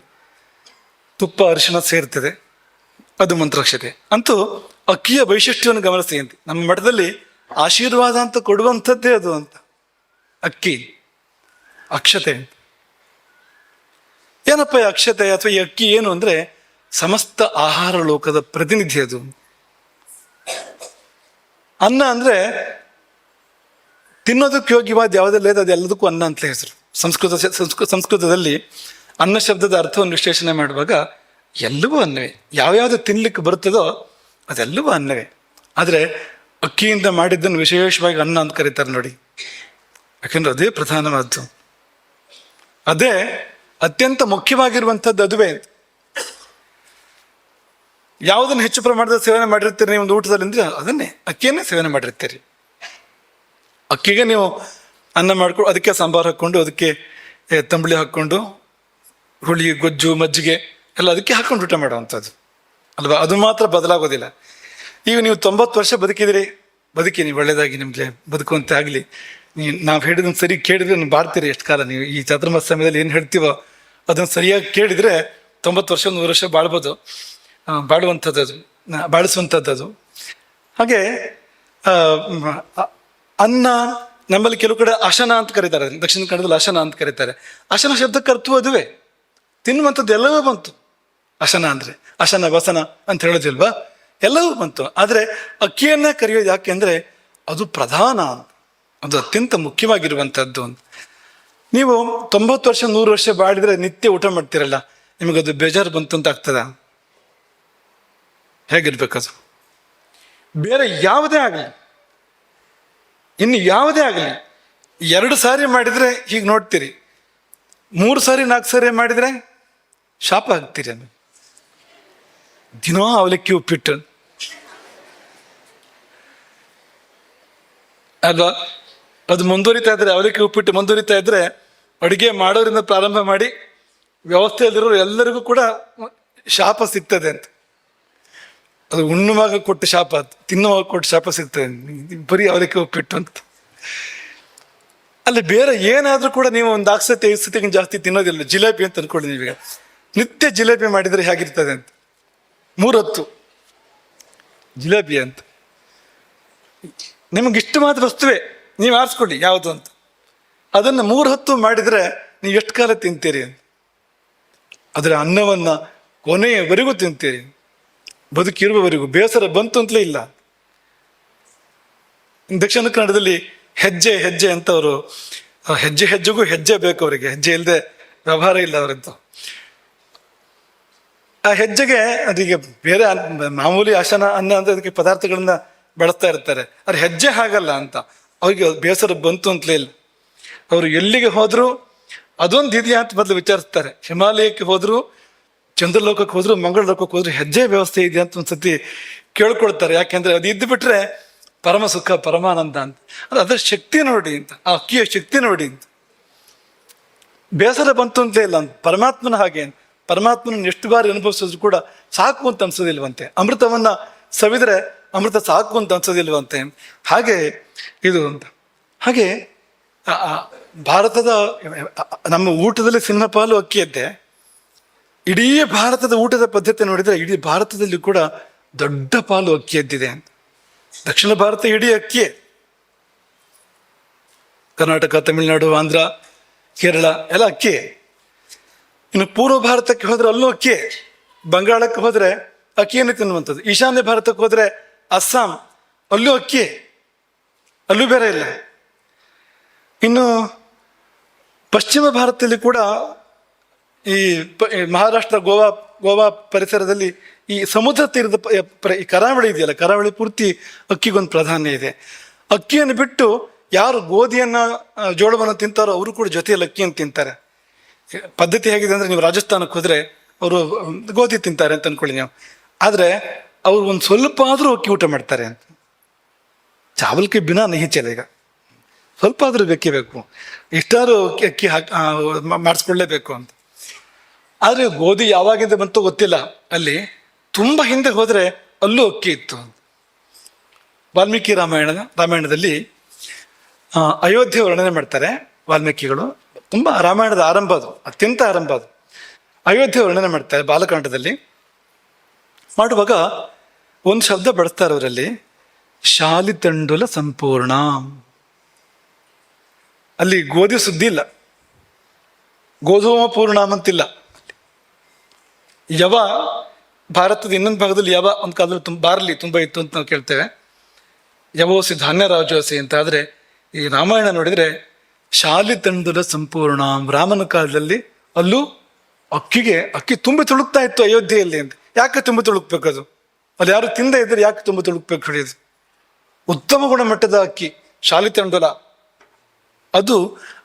ತುಪ್ಪ ಅರಿಶಿಣ ಸೇರ್ತದೆ, ಅದು ಮಂತ್ರಾಕ್ಷತೆ. ಅಂತೂ ಅಕ್ಕಿಯ ವೈಶಿಷ್ಟ್ಯವನ್ನು ಗಮನಿಸಿ ಅಂತ. ನಮ್ಮ ಮಠದಲ್ಲಿ ಆಶೀರ್ವಾದ ಅಂತ ಕೊಡುವಂಥದ್ದೇ ಅದು ಅಂತ. ಅಕ್ಕಿ ಅಕ್ಷತೆ. ಏನಪ್ಪ ಈ ಅಕ್ಷತೆ ಅಥವಾ ಈ ಅಕ್ಕಿ ಏನು ಅಂದರೆ, ಸಮಸ್ತ ಆಹಾರ ಲೋಕದ ಪ್ರತಿನಿಧಿ ಅದು. ಅನ್ನ ಅಂದರೆ ತಿನ್ನೋದಕ್ಕೆ ಯೋಗ್ಯವಾದ ಯಾವುದೆಲ್ಲ ಇದೆ ಅದೆಲ್ಲದಕ್ಕೂ ಅನ್ನ ಅಂತಲೇ ಹೆಸರು. ಸಂಸ್ಕೃತದಲ್ಲಿ ಅನ್ನ ಶಬ್ದದ ಅರ್ಥವನ್ನು ವಿಶ್ಲೇಷಣೆ ಮಾಡುವಾಗ ಎಲ್ಲವೂ ಅನ್ನವೇ. ಯಾವ್ಯಾವುದು ತಿನ್ಲಿಕ್ಕೆ ಬರುತ್ತದೋ ಅದೆಲ್ಲವೂ ಅನ್ನವೇ. ಆದರೆ ಅಕ್ಕಿಯಿಂದ ಮಾಡಿದ್ದನ್ನು ವಿಶೇಷವಾಗಿ ಅನ್ನ ಅಂತ ಕರೀತಾರೆ ನೋಡಿ. ಯಾಕೆಂದ್ರೆ ಅದೇ ಪ್ರಧಾನವಾದ್ದು, ಅದೇ ಅತ್ಯಂತ ಮುಖ್ಯವಾಗಿರುವಂಥದ್ದು. ಅದುವೇ ಯಾವುದನ್ನು ಹೆಚ್ಚು ಪ್ರಮಾಣದ ಸೇವನೆ ಮಾಡಿರ್ತೀರಿ ನೀವು ಒಂದು ಊಟದಲ್ಲಿ ಅಂದರೆ ಅದನ್ನೇ, ಅಕ್ಕಿಯನ್ನೇ ಸೇವನೆ ಮಾಡಿರ್ತೀರಿ. ಅಕ್ಕಿಗೆ ನೀವು ಅನ್ನ ಮಾಡ್ಕೊಂಡು ಅದಕ್ಕೆ ಸಾಂಬಾರು ಹಾಕ್ಕೊಂಡು, ಅದಕ್ಕೆ ತಂಬಳಿ ಹಾಕ್ಕೊಂಡು, ಹುಳಿ, ಗೊಜ್ಜು, ಮಜ್ಜಿಗೆ ಎಲ್ಲ ಅದಕ್ಕೆ ಹಾಕ್ಕೊಂಡು ಊಟ ಮಾಡುವಂಥದ್ದು ಅಲ್ವಾ? ಅದು ಮಾತ್ರ ಬದಲಾಗೋದಿಲ್ಲ. ಈಗ ನೀವು 90 ವರ್ಷ ಬದುಕಿ ನೀವು ಒಳ್ಳೆಯದಾಗಿ ನಿಮಗೆ ಬದುಕುವಂತೆ ಆಗಲಿ. ನಾವು ಹೇಳಿದನ್ನು ಸರಿ ಕೇಳಿದ್ರೆ ನೀವು ಬಾಳ್ತೀರಿ ಎಷ್ಟು ಕಾಲ. ನೀವು ಈ ಚಾತುರ್ಮಾಸ ಸಮಯದಲ್ಲಿ ಏನು ಹೇಳ್ತೀವೋ ಅದನ್ನು ಸರಿಯಾಗಿ ಕೇಳಿದರೆ 90 ವರ್ಷ 100 ವರ್ಷ ಬಾಳ್ಬೋದು. ಬಾಳುವಂಥದ್ದು ಅದು, ಬಾಳಿಸುವಂಥದ್ದು ಅದು. ಹಾಗೆ ಅನ್ನ ನಮ್ಮಲ್ಲಿ ಕೆಲವು ಕಡೆ ಅಶನ ಅಂತ ಕರೀತಾರೆ, ದಕ್ಷಿಣ ಕನ್ನಡದಲ್ಲಿ ಅಶನ ಅಂತ ಕರೀತಾರೆ. ಅಶನ ಶಬ್ದಕ್ಕೆ ಅರ್ಥವೂ ಅದುವೇ, ತಿನ್ನುವಂಥದ್ದು ಎಲ್ಲವೂ ಬಂತು. ಅಶನ ಅಂದರೆ ಅಶನ ವಸನ ಅಂತ ಹೇಳೋದಿಲ್ವಾ, ಎಲ್ಲವೂ ಬಂತು. ಆದರೆ ಅಕ್ಕಿಯನ್ನೇ ಕರೆಯೋದು ಯಾಕೆ ಅಂದರೆ ಅದು ಪ್ರಧಾನ, ಅದು ಅತ್ಯಂತ ಮುಖ್ಯವಾಗಿರುವಂಥದ್ದು ಅಂತ. ನೀವು 90 ವರ್ಷ 100 ವರ್ಷ ಬಾಳಿದ್ರೆ ನಿತ್ಯ ಊಟ ಮಾಡ್ತೀರಲ್ಲ, ನಿಮಗದು ಬೇಜಾರು ಬಂತು ಅಂತ ಆಗ್ತದ? ಹೇಗಿರ್ಬೇಕದು? ಬೇರೆ ಯಾವುದೇ ಆಗಲಿ ಇನ್ನು ಯಾವುದೇ ಆಗಲಿ 2 ಸಾರಿ ಮಾಡಿದರೆ ಹೀಗೆ ನೋಡ್ತೀರಿ, 3 ಸಾರಿ 4 ಸಾರಿ ಮಾಡಿದರೆ ಶಾಪ ಆಗ್ತೀರಿ. ಆಮೇಲೆ ದಿನೋ ಅವಲಕ್ಕಿ ಉಪ್ಪಿಟ್ಟು ಅಲ್ವಾ, ಅದು ಮುಂದುವರಿತಾ ಇದ್ರೆ, ಅವಲಕ್ಕಿ ಉಪ್ಪಿಟ್ಟು ಮುಂದುವರಿತಾ ಇದ್ರೆ ಅಡುಗೆ ಮಾಡೋರಿಂದ ಪ್ರಾರಂಭ ಮಾಡಿ ವ್ಯವಸ್ಥೆಯಲ್ಲಿರೋ ಎಲ್ಲರಿಗೂ ಕೂಡ ಶಾಪ ಸಿಗ್ತದೆ ಅಂತ. ಅದು ಉಣ್ಣುವಾಗ ಕೊಟ್ಟ ಶಾಪ, ತಿನ್ನುವಾಗ ಕೊಟ್ಟ ಶಾಪ ಸಿಗ್ತದೆ, ಬರೀ ಅವಲಕ್ಕಿ ಉಪ್ಪಿಟ್ಟು ಅಂತ. ಅಲ್ಲಿ ಬೇರೆ ಏನಾದರೂ ಕೂಡ ನೀವು ಒಂದು 4 ಸತಿ 5 ಸತಿಗೆ ಜಾಸ್ತಿ ತಿನ್ನೋದಿಲ್ಲ. ಜಿಲೇಬಿ ಅಂತ ಅನ್ಕೊಳ್ಳಿ, ನೀವೀಗ ನಿತ್ಯ ಜಿಲೇಬಿ ಮಾಡಿದರೆ ಹೇಗಿರ್ತದೆ ಅಂತ. 3 ಹೊತ್ತು ಜಿಲೇಬಿ ಅಂತ, ನಿಮಗಿಷ್ಟು ಮಾತ್ರ ವಸ್ತುವೇ ನೀವು ಆರಿಸ್ಕೊಳ್ಳಿ ಯಾವುದು ಅಂತ. ಅದನ್ನು 3 ಹೊತ್ತು ಮಾಡಿದರೆ ನೀವು ಎಷ್ಟು ಕಾಲ ತಿಂತೀರಿ ಅಂತ. ಅದರ ಅನ್ನವನ್ನು ಕೊನೆಯವರೆಗೂ ತಿಂತೀರಿ, ಬದುಕಿರುವವರೆಗೂ. ಬೇಸರ ಬಂತು ಅಂತಲೇ ಇಲ್ಲ. ದಕ್ಷಿಣ ಕನ್ನಡದಲ್ಲಿ ಹೆಜ್ಜೆ ಹೆಜ್ಜೆ ಅಂತ ಅವರು, ಹೆಜ್ಜೆ ಹೆಜ್ಜೆಗೂ ಹೆಜ್ಜೆ ಬೇಕು ಅವರಿಗೆ, ಹೆಜ್ಜೆ ಇಲ್ಲದೆ ವ್ಯವಹಾರ ಇಲ್ಲ ಅವರದ್ದು. ಆ ಹೆಜ್ಜೆಗೆ ಅದೀಗ ಬೇರೆ ಮಾಮೂಲಿ ಅನ್ನ ಅಂತ ಅದಕ್ಕೆ ಪದಾರ್ಥಗಳನ್ನ ಬಳಸ್ತಾ ಇರ್ತಾರೆ. ಅದು ಹೆಜ್ಜೆ ಹಾಗಲ್ಲ ಅಂತ. ಅವ್ರಿಗೆ ಬೇಸರ ಬಂತು ಅಂತಲೇ ಇಲ್ಲ. ಅವರು ಎಲ್ಲಿಗೆ ಹೋದ್ರು ಅದೊಂದು ಇದೆಯಾ ಅಂತ ಮೊದಲು ವಿಚಾರಿಸ್ತಾರೆ. ಹಿಮಾಲಯಕ್ಕೆ ಹೋದ್ರು, ಚಂದ್ರಲೋಕಕ್ಕೆ ಹೋದ್ರು, ಮಂಗಳ ಲೋಕಕ್ಕೆ ಹೋದ್ರು ಹೆಜ್ಜೆ ವ್ಯವಸ್ಥೆ ಇದೆಯಾ ಅಂತ ಒಂದ್ಸತಿ ಕೇಳ್ಕೊಳ್ತಾರೆ. ಯಾಕೆಂದ್ರೆ ಅದು ಇದ್ದು ಬಿಟ್ರೆ ಪರಮ ಸುಖ ಪರಮಾನಂದ ಅಂತ. ಅದರ ಶಕ್ತಿ ನೋಡಿ ಅಂತ, ಆ ಅಕ್ಕಿಯ ಶಕ್ತಿ ನೋಡಿ ಅಂತ. ಬೇಸರ ಬಂತು ಅಂತಲೇ ಇಲ್ಲ ಅಂತ. ಪರಮಾತ್ಮನ ಹಾಗೆ, ಪರಮಾತ್ಮನ ಎಷ್ಟು ಬಾರಿ ಅನುಭವಿಸಿದ್ರು ಕೂಡ ಸಾಕು ಅಂತ ಅನ್ಸೋದಿಲ್ವಂತೆ. ಅಮೃತವನ್ನ ಸವಿದ್ರೆ ಅಮೃತ ಸಾಕು ಅಂತ ಅನ್ಸೋದಿಲ್ವಂತೆ. ಹಾಗೆ ಇದು ಅಂತ. ಹಾಗೆ ಭಾರತದ ನಮ್ಮ ಊಟದಲ್ಲಿ ಸಿಂಹಪಾಲು ಅಕ್ಕಿಯದ್ದೇ. ಇಡೀ ಭಾರತದ ಊಟದ ಪದ್ಧತಿ ನೋಡಿದ್ರೆ ಇಡೀ ಭಾರತದಲ್ಲಿ ಕೂಡ ದೊಡ್ಡ ಪಾಲು ಅಕ್ಕಿಯದ್ದಿದೆ ಅಂತ. ದಕ್ಷಿಣ ಭಾರತ ಇಡೀ ಅಕ್ಕಿಯೇ. ಕರ್ನಾಟಕ, ತಮಿಳುನಾಡು, ಆಂಧ್ರ, ಕೇರಳ ಎಲ್ಲ ಅಕ್ಕಿಯೇ. ಇನ್ನು ಪೂರ್ವ ಭಾರತಕ್ಕೆ ಹೋದ್ರೆ ಅಲ್ಲೂ ಅಕ್ಕಿಯೇ. ಬಂಗಾಳಕ್ಕೆ ಹೋದ್ರೆ ಅಕ್ಕಿಯನ್ನು ತಿನ್ನುವಂಥದ್ದು. ಈಶಾನ್ಯ ಭಾರತಕ್ಕೆ ಹೋದ್ರೆ ಅಸ್ಸಾಂ, ಅಲ್ಲೂ ಅಕ್ಕಿಯೇ, ಅಲ್ಲೂ ಬೇರೆ ಇಲ್ಲ. ಇನ್ನು ಪಶ್ಚಿಮ ಭಾರತದಲ್ಲಿ ಕೂಡ ಈ ಮಹಾರಾಷ್ಟ್ರ, ಗೋವಾ ಪರಿಸರದಲ್ಲಿ ಈ ಸಮುದ್ರ ತೀರದ ಈ ಕರಾವಳಿ ಇದೆಯಲ್ಲ, ಕರಾವಳಿ ಪೂರ್ತಿ ಅಕ್ಕಿಗೊಂದು ಪ್ರಾಧಾನ್ಯ ಇದೆ. ಅಕ್ಕಿಯನ್ನು ಬಿಟ್ಟು ಯಾರು ಗೋಧಿಯನ್ನ, ಜೋಳವನ್ನು ತಿಂತಾರೋ ಅವರು ಕೂಡ ಜೊತೆಯಲ್ಲಿ ಅಕ್ಕಿಯನ್ನು ತಿಂತಾರೆ. ಪದ್ಧತಿ ಹೇಗಿದೆ ಅಂದ್ರೆ, ನೀವು ರಾಜಸ್ಥಾನಕ್ಕೆ ಹೋದ್ರೆ ಅವರು ಗೋಧಿ ತಿಂತಾರೆ ಅಂತ ಅನ್ಕೊಳ್ಳಿ ನೀವು. ಆದ್ರೆ ಅವ್ರು ಒಂದು ಸ್ವಲ್ಪ ಆದ್ರೂ ಅಕ್ಕಿ ಊಟ ಮಾಡ್ತಾರೆ ಅಂತ. ಚಾವಲ್ಕೆ ಬಿನಾ ನಹಿ ಚಲೇಗ, ಸ್ವಲ್ಪ ಆದ್ರೂ ಬೇಕೇ ಬೇಕು, ಇಷ್ಟಾದ್ರೂ ಅಕ್ಕಿ ಮಾಡಿಸ್ಕೊಳ್ಳೇಬೇಕು ಅಂತ. ಆದ್ರೆ ಗೋಧಿ ಯಾವಾಗಿಂದ ಬಂತೋ ಗೊತ್ತಿಲ್ಲ. ಅಲ್ಲಿ ತುಂಬಾ ಹಿಂದೆ ಹೋದ್ರೆ ಅಲ್ಲೂ ಅಕ್ಕಿ ಇತ್ತು. ವಾಲ್ಮೀಕಿ ರಾಮಾಯಣದಲ್ಲಿ ಅಯೋಧ್ಯೆ ವರ್ಣನೆ ಮಾಡ್ತಾರೆ ವಾಲ್ಮೀಕಿಗಳು. ತುಂಬಾ ರಾಮಾಯಣದ ಆರಂಭ ಅದು, ಅತ್ಯಂತ ಆರಂಭ ಅದು. ಅಯೋಧ್ಯೆ ವರ್ಣನೆ ಮಾಡ್ತಾರೆ ಬಾಲಕಾಂಡದಲ್ಲಿ. ಮಾಡುವಾಗ ಒಂದು ಶಬ್ದ ಬಳಸ್ತಾರೆ ಅವರಲ್ಲಿ, ಶಾಲಿತಂಡುಲ ಸಂಪೂರ್ಣ. ಅಲ್ಲಿ ಗೋಧಿ ಸುದ್ದಿ ಇಲ್ಲ, ಗೋಧೂಮ ಪೂರ್ಣಾಮ್ ಅಂತಿಲ್ಲ. ಯವ, ಭಾರತದ ಇನ್ನೊಂದು ಭಾಗದಲ್ಲಿ ಯವ ಒಂದು ಕಾಲದಲ್ಲಿ ಬಾರ್ಲಿ ತುಂಬ ಇತ್ತು ಅಂತ ನಾವು ಕೇಳ್ತೇವೆ. ಯವೋಸಿ ಧಾನ್ಯ ರಾಜೋಸಿ ಅಂತ. ಆದ್ರೆ ಈ ರಾಮಾಯಣ ನೋಡಿದ್ರೆ ಶಾಲಿತಂಡುಲ ಸಂಪೂರ್ಣ. ರಾಮನ ಕಾಲದಲ್ಲಿ ಅಲ್ಲೂ ಅಕ್ಕಿ ತುಂಬಿ ತುಳುಕ್ತಾ ಇತ್ತು ಅಯೋಧ್ಯೆಯಲ್ಲಿ ಅಂತ. ಯಾಕೆ ತುಂಬಿ ತುಳುಕ್ಬೇಕು? ಅದು ಅಲ್ಲಿ ಯಾರು ತಿಂದೇ ಇದ್ರೆ ಯಾಕೆ ತುಂಬಿ ತುಳುಕ್ಬೇಕು ಹೇಳಿದ್ರು? ಉತ್ತಮ ಗುಣಮಟ್ಟದ ಅಕ್ಕಿ ಶಾಲಿತಂಡುಲ, ಅದು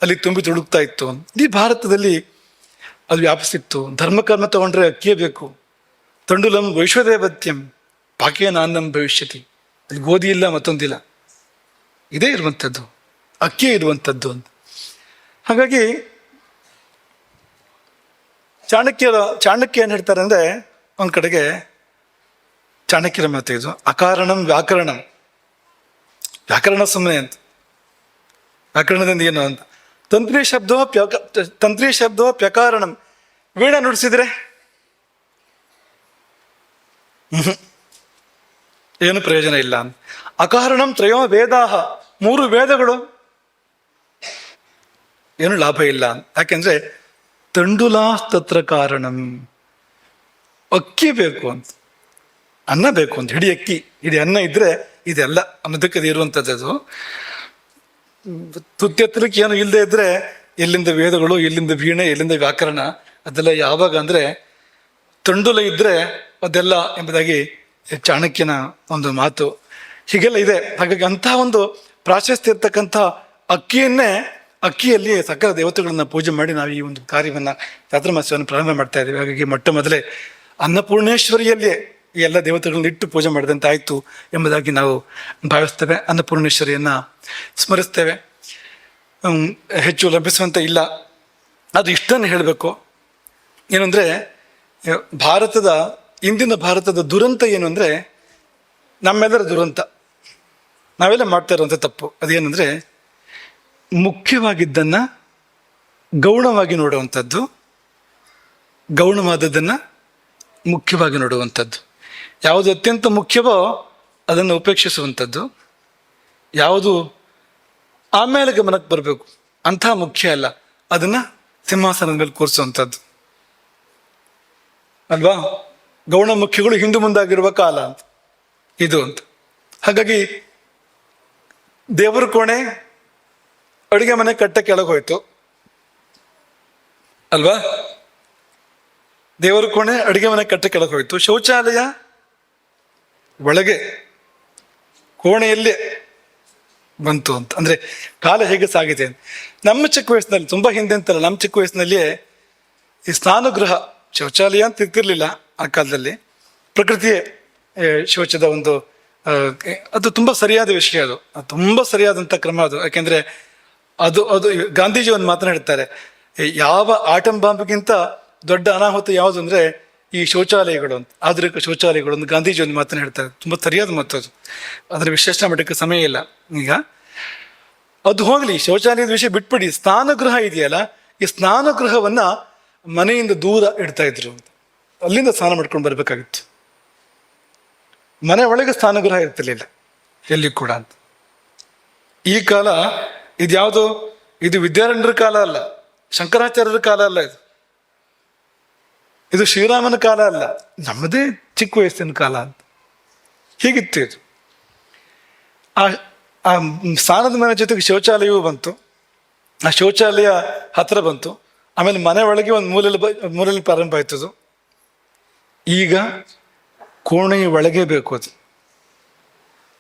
ಅಲ್ಲಿ ತುಂಬಿ ತುಳುಕ್ತಾ ಇತ್ತು. ಈ ಭಾರತದಲ್ಲಿ ಅದು ವ್ಯಾಪಿಸಿತ್ತು. ಧರ್ಮಕರ್ಮ ತಗೊಂಡ್ರೆ ಅಕ್ಕಿಯೇ ಬೇಕು. ತಂಡುಲಂ ವೈಶ್ವದೇವತ್ಯಂ ಪಾಕೇನ ಅನ್ನಂ ಭವಿಷ್ಯತಿ. ಅಲ್ಲಿ ಗೋಧಿ ಇಲ್ಲ, ಮತ್ತೊಂದಿಲ್ಲ, ಇದೇ ಇರುವಂಥದ್ದು, ಅಕ್ಕಿಯೇ ಇರುವಂಥದ್ದು ಅಂತ. ಹಾಗಾಗಿ ಚಾಣಕ್ಯ ಏನ್ ಹೇಳ್ತಾರೆ ಅಂದ್ರೆ, ಒಂದ್ ಕಡೆಗೆ ಚಾಣಕ್ಯರ ಮಾತು ಇದು, ಅಕಾರಣಂ ವ್ಯಾಕರಣಂ. ವ್ಯಾಕರಣ ಸುಮ್ಮನೆ ಅಂತ, ವ್ಯಾಕರಣದಿಂದ ಏನು ಅಂತ. ತಂತ್ರಿ ಶಬ್ದೋ ಪ್ಯಕಾರಣಂ. ವೀಣ ನುಡಿಸಿದ್ರೆ ಏನು ಪ್ರಯೋಜನ ಇಲ್ಲ ಅಂತ. ಅಕಾರಣಂ ತ್ರಯೋ ವೇದಾಹ. 3 ವೇದಗಳು, ಏನು ಲಾಭ ಇಲ್ಲ ಅಂತ. ಯಾಕೆಂದ್ರೆ ತಂಡುಲಾಸ್ತತ್ರ ಕಾರಣಂ. ಅಕ್ಕಿ ಬೇಕು ಅಂತ, ಅನ್ನ ಬೇಕು ಅಂತ. ಹಿಡಿ ಅಕ್ಕಿ, ಹಿಡಿ ಅನ್ನ ಇದ್ರೆ ಇದೆಲ್ಲ ಅನ್ನೋದಕ್ಕೆ ಅದು ಇರುವಂಥದ್ದು. ತುತ್ತೆತ್ತಲಿಕ್ಕೆ ಏನು ಇಲ್ಲದೆ ಇದ್ರೆ ಎಲ್ಲಿಂದ ವೇದಗಳು, ಎಲ್ಲಿಂದ ವೀಣೆ, ಎಲ್ಲಿಂದ ವ್ಯಾಕರಣ? ಅದೆಲ್ಲ ಯಾವಾಗ ಅಂದ್ರೆ ತಂಡುಲ ಇದ್ರೆ ಅದೆಲ್ಲ ಎಂಬುದಾಗಿ ಚಾಣಕ್ಯನ ಒಂದು ಮಾತು. ಹೀಗೆಲ್ಲ ಇದೆ. ಹಾಗಾಗಿ ಅಂತಹ ಒಂದು ಪ್ರಾಶಸ್ತ್ಯ ಇರ್ತಕ್ಕಂಥ ಅಕ್ಕಿಯಲ್ಲಿ ಸಕಲ ದೇವತೆಗಳನ್ನ ಪೂಜೆ ಮಾಡಿ ನಾವು ಈ ಒಂದು ಕಾರ್ಯವನ್ನ ಚಾತುರ್ಮಾಸ್ಯವನ್ನು ಪ್ರಾರಂಭ ಮಾಡ್ತಾ ಇದ್ದೀವಿ. ಹಾಗಾಗಿ ಮೊಟ್ಟ ಮೊದಲೇ ಅನ್ನಪೂರ್ಣೇಶ್ವರಿಯಲ್ಲಿಯೇ ಈ ಎಲ್ಲ ದೇವತೆಗಳನ್ನ ಇಟ್ಟು ಪೂಜೆ ಮಾಡಿದಂತೆ ಆಯಿತು ಎಂಬುದಾಗಿ ನಾವು ಭಾವಿಸ್ತೇವೆ. ಅನ್ನಪೂರ್ಣೇಶ್ವರಿಯನ್ನ ಸ್ಮರಿಸ್ತೇವೆ. ಹೆಚ್ಚು ಲಭಿಸುವಂತ ಇಲ್ಲ. ಅದು ಇಷ್ಟನ್ನು ಹೇಳಬೇಕು, ಏನಂದ್ರೆ ಇಂದಿನ ಭಾರತದ ದುರಂತ ಏನು ಅಂದ್ರೆ, ನಮ್ಮೆಲ್ಲರ ದುರಂತ, ನಾವೆಲ್ಲ ಮಾಡ್ತಾ ಇರುವಂಥ ತಪ್ಪು ಅದೇನೆಂದ್ರೆ, ಮುಖ್ಯವಾಗಿದ್ದನ್ನ ಗೌಣವಾಗಿ ನೋಡುವಂಥದ್ದು, ಗೌಣವಾದದ್ದನ್ನ ಮುಖ್ಯವಾಗಿ ನೋಡುವಂಥದ್ದು. ಯಾವುದು ಅತ್ಯಂತ ಮುಖ್ಯವೋ ಅದನ್ನು ಉಪೇಕ್ಷಿಸುವಂಥದ್ದು, ಯಾವುದು ಆಮೇಲೆ ಗಮನಕ್ಕೆ ಬರಬೇಕು ಅಂಥ ಮುಖ್ಯ ಅಲ್ಲ ಅದನ್ನ ಸಿಂಹಾಸನದ ಮೇಲೆ ಕೂರಿಸುವಂಥದ್ದು ಅಲ್ವಾ. ಗೌಣ ಮುಖ್ಯಗಳು ಹಿಂದು ಮುಂದಾಗಿರುವ ಕಾಲ ಅಂತ ಇದು ಅಂತ. ಹಾಗಾಗಿ ದೇವರ ಕೋಣೆ ಅಡುಗೆ ಮನೆ ಕಟ್ಟ ಕೆಳಗೆ ಹೋಯ್ತು ಅಲ್ವಾ. ದೇವರ ಕೋಣೆ ಅಡುಗೆ ಮನೆ ಕಟ್ಟ ಕೆಳಗೆ ಹೋಯ್ತು. ಶೌಚಾಲಯ ಒಳಗೆ ಕೋಣೆಯಲ್ಲೇ ಬಂತು ಅಂತ. ಅಂದ್ರೆ ಕಾಲ ಹೇಗೆ ಸಾಗಿದೆ. ನಮ್ಮ ಚಿಕ್ಕ ವಯಸ್ಸಿನಲ್ಲಿ, ತುಂಬಾ ಹಿಂದೆ ಅಂತಲ್ಲ, ನಮ್ಮ ಚಿಕ್ಕ ವಯಸ್ಸಿನಲ್ಲಿಯೇ ಈ ಸ್ನಾನಗೃಹ, ಶೌಚಾಲಯ ಅಂತ ಇರ್ತಿರ್ಲಿಲ್ಲ ಆ ಕಾಲದಲ್ಲಿ, ಪ್ರಕೃತಿಯೇ ಶೌಚದ ಒಂದು ಅದು ತುಂಬಾ ಸರಿಯಾದ ವಿಷಯ. ಅದು ತುಂಬಾ ಸರಿಯಾದಂಥ ಕ್ರಮ ಅದು. ಯಾಕೆಂದ್ರೆ ಅದು ಗಾಂಧೀಜಿ ಒಂದು ಮಾತನಾಡ್ತಾರೆ, ಯಾವ ಆಟಂ ಬಾಂಬ್ಗಿಂತ ದೊಡ್ಡ ಅನಾಹುತ ಯಾವುದು ಅಂದ್ರೆ ಈ ಶೌಚಾಲಯಗಳು ಅಂತ, ಆಧುನಿಕ ಶೌಚಾಲಯಗಳು ಅಂತ ಗಾಂಧೀಜಿ ಒಂದು ಮಾತನ್ನ ಹೇಳ್ತಾರೆ. ತುಂಬಾ ಸರಿಯಾದ ಮಾತು ಅದು. ಅದರ ವಿಶ್ಲೇಷಣೆ ಮಾಡಲಿಕ್ಕೆ ಸಮಯ ಇಲ್ಲ ಈಗ. ಅದು ಹೋಗ್ಲಿ, ಶೌಚಾಲಯದ ವಿಷಯ ಬಿಟ್ಬಿಡಿ. ಸ್ನಾನಗೃಹ ಇದೆಯಲ್ಲ, ಈ ಸ್ನಾನಗೃಹವನ್ನ ಮನೆಯಿಂದ ದೂರ ಇಡ್ತಾ ಇದ್ರು ಅಂತ. ಅಲ್ಲಿಂದ ಸ್ನಾನ ಮಾಡ್ಕೊಂಡು ಬರ್ಬೇಕಾಗಿತ್ತು. ಮನೆ ಒಳಗೆ ಸ್ನಾನಗೃಹ ಇರ್ತಿರ್ಲಿಲ್ಲ ಎಲ್ಲಿ ಕೂಡ ಅಂತ. ಈ ಕಾಲ ಇದ್ಯಾವುದು, ಇದು ವಿದ್ಯಾರಣ್ಯರ ಕಾಲ ಅಲ್ಲ, ಶಂಕರಾಚಾರ್ಯರ ಕಾಲ ಅಲ್ಲ, ಇದು ಶ್ರೀರಾಮನ ಕಾಲ ಅಲ್ಲ, ನಮ್ಮದೇ ಚಿಕ್ಕ ವಯಸ್ಸಿನ ಕಾಲ ಅಂತ. ಹೀಗಿತ್ತು ಇದು. ಆ ಸ್ನಾನದ ಮನೆ ಜೊತೆಗೆ ಶೌಚಾಲಯವೂ ಬಂತು, ಆ ಶೌಚಾಲಯ ಹತ್ರ ಬಂತು. ಆಮೇಲೆ ಮನೆ ಒಳಗೆ ಒಂದು ಮೂಲೆಯಲ್ಲಿ ಪ್ರಾರಂಭ ಆಯ್ತದು. ಈಗ ಕೋಣೆಯ ಒಳಗೆ ಬೇಕು, ಅದು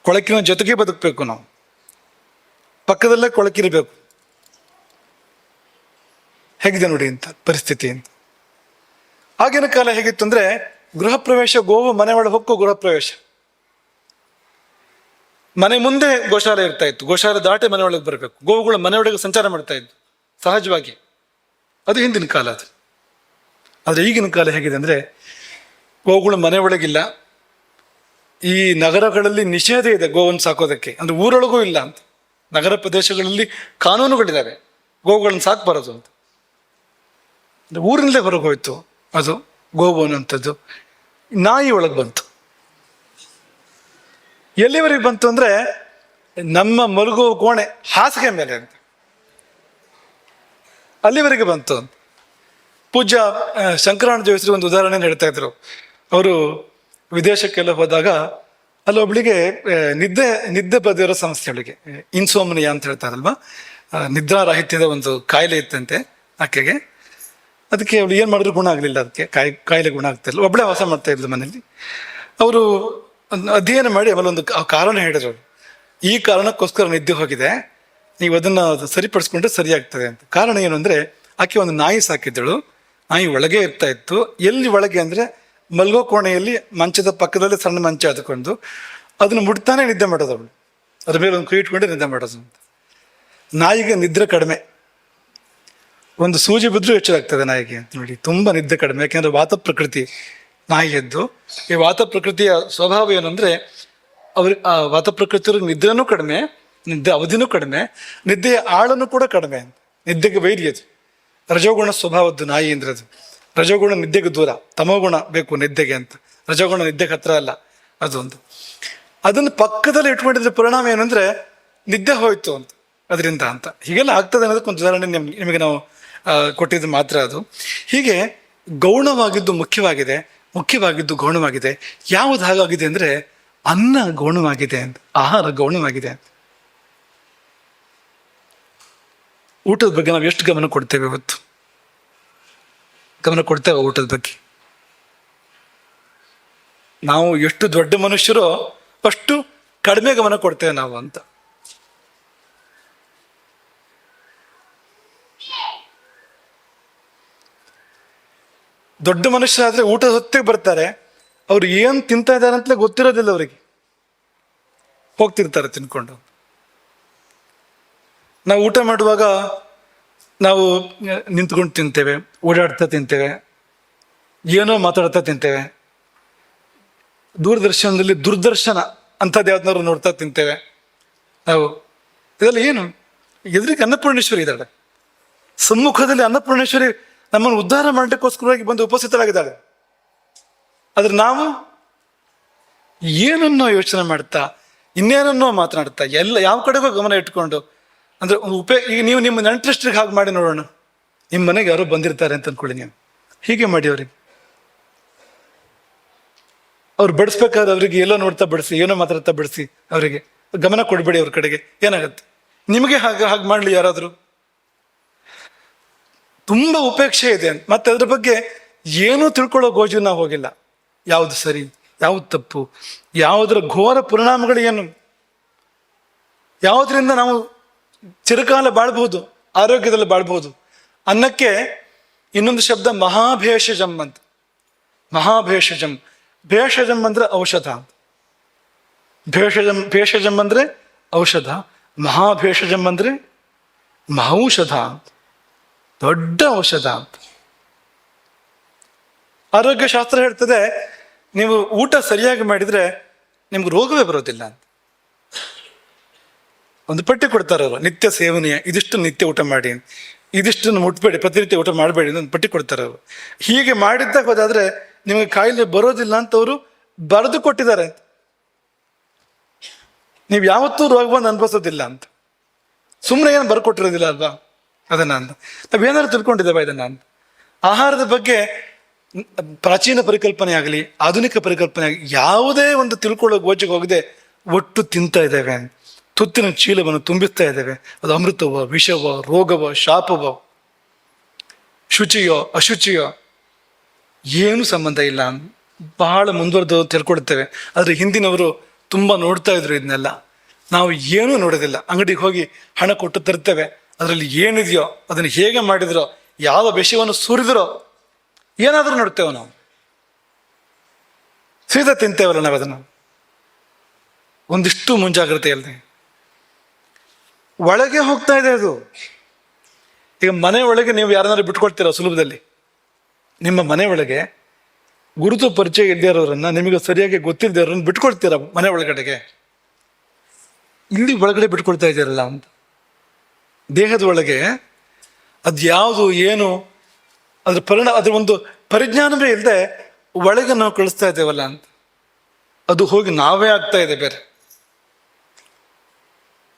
ಕೊಳಕಿನ ಜೊತೆಗೆ ಬದುಕಬೇಕು ನಾವು, ಪಕ್ಕದಲ್ಲೇ ಕೊಳಕಿರಬೇಕು. ಹೇಗಿದೆ ನೋಡಿ ಇಂಥ ಪರಿಸ್ಥಿತಿ ಅಂತ. ಆಗಿನ ಕಾಲ ಹೇಗಿತ್ತು ಅಂದ್ರೆ, ಗೃಹ ಪ್ರವೇಶ, ಗೋವು ಮನೆ ಒಳಗೆ ಹೊಕ್ಕು ಗೃಹ ಪ್ರವೇಶ, ಮನೆ ಮುಂದೆ ಗೋಶಾಲೆ ಇರ್ತಾ ಇತ್ತು, ಗೋಶಾಲೆ ದಾಟಿ ಮನೆ ಒಳಗೆ ಬರಬೇಕು. ಗೋವುಗಳು ಮನೆ ಒಳಗೆ ಸಂಚಾರ ಮಾಡ್ತಾ ಇದ್ವು ಸಹಜವಾಗಿ. ಅದು ಹಿಂದಿನ ಕಾಲ ಅದು. ಆದ್ರೆ ಈಗಿನ ಕಾಲ ಹೇಗಿದೆ ಅಂದ್ರೆ, ಗೋವುಗಳು ಮನೆ ಒಳಗಿಲ್ಲ. ಈ ನಗರಗಳಲ್ಲಿ ನಿಷೇಧ ಇದೆ ಗೋವನ್ನು ಸಾಕೋದಕ್ಕೆ, ಅಂದ್ರೆ ಊರೊಳಗೂ ಇಲ್ಲ ಅಂತ. ನಗರ ಪ್ರದೇಶಗಳಲ್ಲಿ ಕಾನೂನುಗಳಿದ್ದಾವೆ ಗೋವುಗಳನ್ನು ಸಾಕಬಾರದು ಅಂತ. ಊರಿನಲ್ಲೇ ಹೊರಗೆ ಹೋಯ್ತು ಅದು ಗೋವು ಅನ್ನುವಂಥದ್ದು. ನಾಯಿ ಒಳಗೆ ಬಂತು. ಎಲ್ಲಿವರೆಗೆ ಬಂತು ಅಂದ್ರೆ, ನಮ್ಮ ಮಲಗುವ ಕೋಣೆ ಹಾಸಿಗೆ ಮೇಲೆ ಅಂತ, ಅಲ್ಲಿವರೆಗೆ ಬಂತು ಅಂತ. ಪೂಜ್ಯ ಶಂಕರಾನಂದ ಜೋಯಿಸರು ಒಂದು ಉದಾಹರಣೆ ಹೇಳ್ತಾ ಇದ್ರು. ಅವರು ವಿದೇಶಕ್ಕೆಲ್ಲ ಹೋದಾಗ ಅಲ್ಲೊಬ್ಳಿಗೆ ನಿದ್ದೆ ಬದಿರೋ ಸಮಸ್ಯೆ, ಅವಳಿಗೆ ಇನ್ಸೋಮ್ನಿಯಾ ಅಂತ ಹೇಳ್ತಾರಲ್ವಾ, ನಿದ್ರಾರಾಹಿತ್ಯದ ಒಂದು ಕಾಯಿಲೆ ಇತ್ತಂತೆ ಆಕೆಗೆ. ಅದಕ್ಕೆ ಅವಳು ಏನು ಮಾಡಿದ್ರು ಗುಣ ಆಗಲಿಲ್ಲ, ಅದಕ್ಕೆ ಕಾಯಿಲೆ ಗುಣ ಆಗ್ತಿಲ್ಲ. ಒಬ್ಬಳೇ ವಾಸ ಮಾಡ್ತಾ ಇದ್ಲು ಮನೇಲಿ. ಅವರು ಅಧ್ಯಯನ ಮಾಡಿ ಆಮೇಲೆ ಒಂದು ಕಾರಣ ಹೇಳಿದ್ರು, ಈ ಕಾರಣಕ್ಕೋಸ್ಕರ ನಿದ್ದೆ ಹೋಗಿದೆ, ನೀವು ಅದನ್ನ ಸರಿಪಡಿಸ್ಕೊಂಡ್ರೆ ಸರಿಯಾಗ್ತದೆ ಅಂತ. ಕಾರಣ ಏನು ಅಂದ್ರೆ, ಆಕೆ ಒಂದು ನಾಯಿ ಸಾಕಿದ್ದಳು. ನಾಯಿ ಒಳಗೆ ಇರ್ತಾ ಇತ್ತು. ಎಲ್ಲಿ ಒಳಗೆ ಅಂದ್ರೆ, ಮಲ್ಗೋ ಕೋಣೆಯಲ್ಲಿ ಮಂಚದ ಪಕ್ಕದಲ್ಲಿ ಸಣ್ಣ ಮಂಚ ಅದಕೊಂಡು ಅದನ್ನ ಮುಟ್ತಾನೆ ನಿದ್ದೆ ಮಾಡೋದು ಅವಳು. ಅದ್ರ ಮೇಲೆ ಒಂದು ಕೈ ಇಟ್ಕೊಂಡೆ ನಿದ್ದೆ ಮಾಡೋದು ಅಂತ. ನಾಯಿಗೆ ನಿದ್ರೆ ಕಡಿಮೆ, ಒಂದು ಸೂಜಿ ಬಿದ್ದರೂ ಹೆಚ್ಚಾಗ್ತದೆ ನಾಯಿಗೆ ಅಂತ ನೋಡಿ. ತುಂಬಾ ನಿದ್ದೆ ಕಡಿಮೆ, ಯಾಕೆಂದ್ರೆ ವಾತ ಪ್ರಕೃತಿ ನಾಯಿಯದ್ದು. ಈ ವಾತ ಪ್ರಕೃತಿಯ ಸ್ವಭಾವ ಏನಂದ್ರೆ, ಆ ವಾತ ಪ್ರಕೃತಿಯವ್ರಿಗೆ ನಿದ್ರೆನೂ ಕಡಿಮೆ, ನಿದ್ದೆ ಅವಧಿನೂ ಕಡಿಮೆ, ನಿದ್ದೆಯ ಆಳನೂ ಕೂಡ ಕಡಿಮೆ. ನಿದ್ದೆಗೆ ವೈರಿ ಅದು. ರಜೋಗುಣ ಸ್ವಭಾವದ್ದು ನಾಯಿ ಅಂದ್ರೆ ಅದು. ರಜೋಗುಣ ನಿದ್ದೆಗೆ ದೂರ, ತಮೋಗುಣ ಬೇಕು ನಿದ್ದೆಗೆ ಅಂತ. ರಜೋಗುಣ ನಿದ್ದೆಗೆ ಹತ್ರ ಅಲ್ಲ ಅದೊಂದು. ಅದನ್ನು ಪಕ್ಕದಲ್ಲಿ ಇಟ್ಕೊಂಡಿದ್ರೆ ಪರಿಣಾಮ ಏನಂದ್ರೆ, ನಿದ್ದೆ ಹೋಯ್ತು ಅಂತ ಅದರಿಂದ ಅಂತ. ಹೀಗೆಲ್ಲ ಆಗ್ತದೆ ಅನ್ನೋದಕ್ಕೆ ಒಂದು ಉದಾಹರಣೆ ನಿಮಗೆ ನಾವು ಕೊಟ್ಟಿದ್ದು ಮಾತ್ರ ಅದು. ಹೀಗೆ ಗೌಣವಾಗಿದ್ದು ಮುಖ್ಯವಾಗಿದೆ, ಮುಖ್ಯವಾಗಿದ್ದು ಗೌಣವಾಗಿದೆ. ಯಾವುದು ಹಾಗಾಗಿದೆ ಅಂದ್ರೆ, ಅನ್ನ ಗೌಣವಾಗಿದೆ ಅಂತ, ಆಹಾರ ಗೌಣವಾಗಿದೆ ಅಂತ. ಊಟದ ಬಗ್ಗೆ ನಾವು ಎಷ್ಟು ಗಮನ ಕೊಡ್ತೇವೆ ಇವತ್ತು? ಗಮನ ಕೊಡ್ತೇವೆ ಊಟದ ಬಗ್ಗೆ? ನಾವು ಎಷ್ಟು ದೊಡ್ಡ ಮನುಷ್ಯರೋ ಅಷ್ಟು ಕಡಿಮೆ ಗಮನ ಕೊಡ್ತೇವೆ ನಾವು ಅಂತ. ದೊಡ್ಡ ಮನುಷ್ಯರಾದ್ರೆ ಊಟದ ಹೊತ್ತಿಗೆ ಬರ್ತಾರೆ, ಅವ್ರು ಏನು ತಿಂತಾ ಇದ್ದಾರೆ ಅಂತಲೇ ಗೊತ್ತಿರೋದಿಲ್ಲ ಅವರಿಗೆ, ಹೋಗ್ತಿರ್ತಾರೆ ತಿನ್ಕೊಂಡು. ನಾವು ಊಟ ಮಾಡುವಾಗ ನಾವು ನಿಂತ್ಕೊಂಡು ತಿಂತೇವೆ, ಓಡಾಡ್ತಾ ತಿಂತೇವೆ, ಏನೋ ಮಾತಾಡ್ತಾ ತಿಂತೇವೆ. ದೂರದರ್ಶನದಲ್ಲಿ ದುರ್ದರ್ಶನ ಅಂಥದ್ದು ಯಾವ್ದನ್ನಾರು ನೋಡ್ತಾ ತಿಂತೇವೆ ನಾವು. ಇದೆಲ್ಲ ಏನು? ಎದುರಿಗೆ ಅನ್ನಪೂರ್ಣೇಶ್ವರಿ ಇದ್ದಾಳೆ, ಸಮ್ಮುಖದಲ್ಲಿ ಅನ್ನಪೂರ್ಣೇಶ್ವರಿ ನಮ್ಮನ್ನು ಉದ್ಧಾರ ಮಾಡಲಿಕ್ಕೋಸ್ಕರವಾಗಿ ಬಂದು ಉಪಸ್ಥಿತರಾಗಿದ್ದಾಳೆ. ಆದ್ರೆ ನಾವು ಏನನ್ನೋ ಯೋಚನೆ ಮಾಡ್ತಾ, ಇನ್ನೇನನ್ನೋ ಮಾತನಾಡ್ತಾ, ಎಲ್ಲ ಯಾವ ಕಡೆಗೂ ಗಮನ ಇಟ್ಕೊಂಡು, ಅಂದ್ರೆ ಈಗ ನೀವು ನಿಮ್ಮ ನೆಂಟರಷ್ಟ್ರಿಗೆ ಹಾಗೆ ಮಾಡಿ ನೋಡೋಣ. ನಿಮ್ಮ ಮನೆಗೆ ಯಾರೋ ಬಂದಿರ್ತಾರೆ ಅಂತ ಅನ್ಕೊಳ್ಳಿ, ನೀವು ಹೀಗೆ ಮಾಡಿ ಅವ್ರಿಗೆ. ಅವ್ರು ಬಡಿಸ್ಬೇಕಾದ್ರೆ ಅವರಿಗೆ ಎಲ್ಲೋ ನೋಡ್ತಾ ಬಡಿಸಿ, ಏನೋ ಮಾತಾಡ್ತಾ ಬಡಿಸಿ, ಅವರಿಗೆ ಗಮನ ಕೊಡಬೇಡಿ ಅವ್ರ ಕಡೆಗೆ. ಏನಾಗತ್ತೆ? ನಿಮಗೆ ಹಾಗೆ ಮಾಡಲಿ ಯಾರಾದರೂ. ತುಂಬ ಉಪೇಕ್ಷೆ ಇದೆ. ಮತ್ತೆ ಅದ್ರ ಬಗ್ಗೆ ಏನೂ ತಿಳ್ಕೊಳ್ಳೋ ಗೋಜು ನಾವು ಹೋಗಿಲ್ಲ. ಯಾವುದು ಸರಿ, ಯಾವುದು ತಪ್ಪು, ಯಾವುದರ ಘೋರ ಪರಿಣಾಮಗಳು ಏನು, ಯಾವುದರಿಂದ ನಾವು ಚಿರಕಾಲ ಬಾಳ್ಬಹುದು, ಆರೋಗ್ಯದಲ್ಲಿ ಬಾಳ್ಬಹುದು ಅನ್ನಕ್ಕೆ ಇನ್ನೊಂದು ಶಬ್ದ ಮಹಾಭೇಷಜಂ ಅಂತ. ಮಹಾಭೇಷಜಂ, ಭೇಷಜಂ ಅಂದ್ರೆ ಔಷಧ. ಭೇಷಜಂ ಅಂದ್ರೆ ಔಷಧ, ಮಹಾಭೇಷಜಂ ಅಂದ್ರೆ ಮಹೌಷಧ ಅಂತ, ದೊಡ್ಡ ಔಷಧ ಅಂತ. ಆರೋಗ್ಯ ಶಾಸ್ತ್ರ ಹೇಳ್ತದೆ, ನೀವು ಊಟ ಸರಿಯಾಗಿ ಮಾಡಿದ್ರೆ ನಿಮ್ಗೆ ರೋಗವೇ ಬರೋದಿಲ್ಲ ಅಂತ. ಒಂದು ಪಟ್ಟಿ ಕೊಡ್ತಾರೆ ಅವರು, ನಿತ್ಯ ಸೇವನೆಯ ಇದಿಷ್ಟು ನಿತ್ಯ ಊಟ ಮಾಡಿ, ಇದಿಷ್ಟನ್ನು ಮುಟ್ಬೇಡಿ, ಪ್ರತಿನಿತ್ಯ ಊಟ ಮಾಡಬೇಡಿ ಅಂತ ಒಂದು ಪಟ್ಟಿ ಕೊಡ್ತಾರೆ ಅವರು. ಹೀಗೆ ಮಾಡಿದ್ದಾಗ ಹೋದಾದ್ರೆ ನಿಮಗೆ ಕಾಯಿಲೆ ಬರೋದಿಲ್ಲ ಅಂತ ಅವರು ಬರೆದು ಕೊಟ್ಟಿದ್ದಾರೆ. ನೀವು ಯಾವತ್ತೂ ರೋಗ ಬಂದು ಅನ್ಭವಿಸೋದಿಲ್ಲ ಅಂತ. ಸುಮ್ಮನೆ ಏನು ಬರ್ಕೊಟ್ಟಿರೋದಿಲ್ಲ ಅಲ್ವಾ ಅದನ್ನ ಅಂತ. ನಾವೇನಾದ್ರು ತಿಳ್ಕೊಂಡಿದ್ದೇವೆ ಇದನ್ನ ಅಂತ. ಆಹಾರದ ಬಗ್ಗೆ ಪ್ರಾಚೀನ ಪರಿಕಲ್ಪನೆ ಆಗಲಿ, ಆಧುನಿಕ ಪರಿಕಲ್ಪನೆ ಆಗಲಿ, ಯಾವುದೇ ಒಂದು ತಿಳ್ಕೊಳ್ಳೋ ಗೋಜಿಗೆ ಹೋಗದೆ ಒಟ್ಟು ತಿಂತಾ ಇದ್ದೇವೆ. ತುತ್ತಿನ ಚೀಲವನ್ನು ತುಂಬಿಸ್ತಾ ಇದ್ದೇವೆ. ಅದು ಅಮೃತವೋ, ವಿಷವೋ, ರೋಗವೋ, ಶಾಪವೋ, ಶುಚಿಯೋ, ಅಶುಚಿಯೋ, ಏನು ಸಂಬಂಧ ಇಲ್ಲ. ಬಹಳ ಮುಂದುವರೆದು ತಿಳ್ಕೊಡ್ತೇವೆ. ಆದರೆ ಹಿಂದಿನವರು ತುಂಬ ನೋಡ್ತಾ ಇದ್ರು ಇದನ್ನೆಲ್ಲ. ನಾವು ಏನೂ ನೋಡೋದಿಲ್ಲ. ಅಂಗಡಿಗೆ ಹೋಗಿ ಹಣ ಕೊಟ್ಟು ತರ್ತೇವೆ, ಅದರಲ್ಲಿ ಏನಿದೆಯೋ, ಅದನ್ನು ಹೇಗೆ ಮಾಡಿದ್ರೋ, ಯಾವ ವಿಷಯವನ್ನು ಸುರಿದ್ರೋ, ಏನಾದರೂ ನೋಡ್ತೇವೆ ನಾವು. ಸೀದಾ ತಿಂತೇವಲ್ಲ ನಾವು ಅದನ್ನು, ಒಂದಿಷ್ಟು ಮುಂಜಾಗ್ರತೆ ಅಲ್ಲದೆ. ಒಳಗೆ ಹೋಗ್ತಾ ಇದೆ ಅದು. ಈಗ ಮನೆ ಒಳಗೆ ನೀವು ಯಾರನ್ನಾರು ಬಿಟ್ಕೊಳ್ತೀರ ಸುಲಭದಲ್ಲಿ? ನಿಮ್ಮ ಮನೆ ಒಳಗೆ ಗುರುತು ಪರಿಚಯ ಇಲ್ಲದೇ ಇರೋರನ್ನ, ನಿಮಗೆ ಸರಿಯಾಗಿ ಗೊತ್ತಿಲ್ಲದೆ ಇರೋರನ್ನ ಬಿಟ್ಕೊಳ್ತೀರ ಮನೆ ಒಳಗಡೆಗೆ? ಇಲ್ಲಿ ಒಳಗಡೆ ಬಿಟ್ಕೊಳ್ತಾ ಇದ್ದೀರಲ್ಲ ಅಂತ. ದೇಹದ ಒಳಗೆ ಅದ್ಯಾವುದು ಏನು ಅದ್ರ ಒಂದು ಪರಿಜ್ಞಾನವೇ ಇಲ್ಲದೆ ಒಳಗೆ ನಾವು ಕಳಿಸ್ತಾ ಇದ್ದೇವಲ್ಲ ಅಂತ. ಅದು ಹೋಗಿ ನಾವೇ ಆಗ್ತಾ ಇದೆ ಬೇರೆ.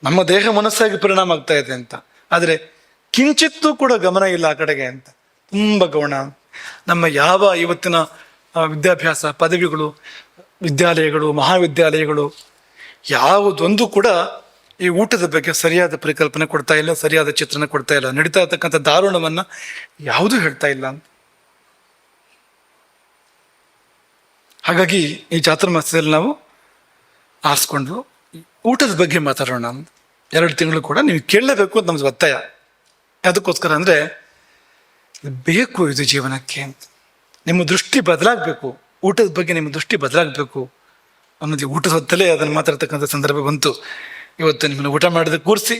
ನಮ್ಮ ದೇಹ ಮನಸ್ಸಾಗಿ ಪರಿಣಾಮ ಆಗ್ತಾ ಇದೆ ಅಂತ. ಆದರೆ ಕಿಂಚಿತ್ತೂ ಕೂಡ ಗಮನ ಇಲ್ಲ ಆ ಕಡೆಗೆ ಅಂತ. ತುಂಬ ಗಮನ. ನಮ್ಮ ಯಾವ ಇವತ್ತಿನ ವಿದ್ಯಾಭ್ಯಾಸ, ಪದವಿಗಳು, ವಿದ್ಯಾಲಯಗಳು, ಮಹಾವಿದ್ಯಾಲಯಗಳು ಯಾವುದೊಂದು ಕೂಡ ಈ ಊಟದ ಬಗ್ಗೆ ಸರಿಯಾದ ಪರಿಕಲ್ಪನೆ ಕೊಡ್ತಾ ಇಲ್ಲ, ಸರಿಯಾದ ಚಿತ್ರಣ ಕೊಡ್ತಾ ಇಲ್ಲ. ನಡೀತಾ ಇರ್ತಕ್ಕಂಥ ದಾರುಣವನ್ನ ಯಾವುದೂ ಹೇಳ್ತಾ ಇಲ್ಲ ಅಂತ. ಹಾಗಾಗಿ ಈ ಚಾತುರ್ಮಾಸ್ಯದಲ್ಲಿ ನಾವು ಆರಿಸ್ಕೊಂಡು ಊಟದ ಬಗ್ಗೆ ಮಾತಾಡೋಣ. 2 ತಿಂಗಳು ಕೂಡ ನೀವು ಕೇಳಲೇಬೇಕು ಅಂತ ನಮ್ದು ಒತ್ತಾಯ. ಅದಕ್ಕೋಸ್ಕರ ಅಂದರೆ ಬೇಕು ಇದು ಜೀವನಕ್ಕೆ ಅಂತ. ನಿಮ್ಮ ದೃಷ್ಟಿ ಬದಲಾಗಬೇಕು, ಊಟದ ಬಗ್ಗೆ ನಿಮ್ಮ ದೃಷ್ಟಿ ಬದಲಾಗಬೇಕು ಅನ್ನೋದು ಊಟದ ಹೊತ್ತಲೇ ಅದನ್ನು ಮಾತಾಡ್ತಕ್ಕಂಥ ಸಂದರ್ಭ ಬಂತು. ಇವತ್ತು ನಿಮ್ಮನ್ನು ಊಟ ಮಾಡಿದ ಕೂರಿಸಿ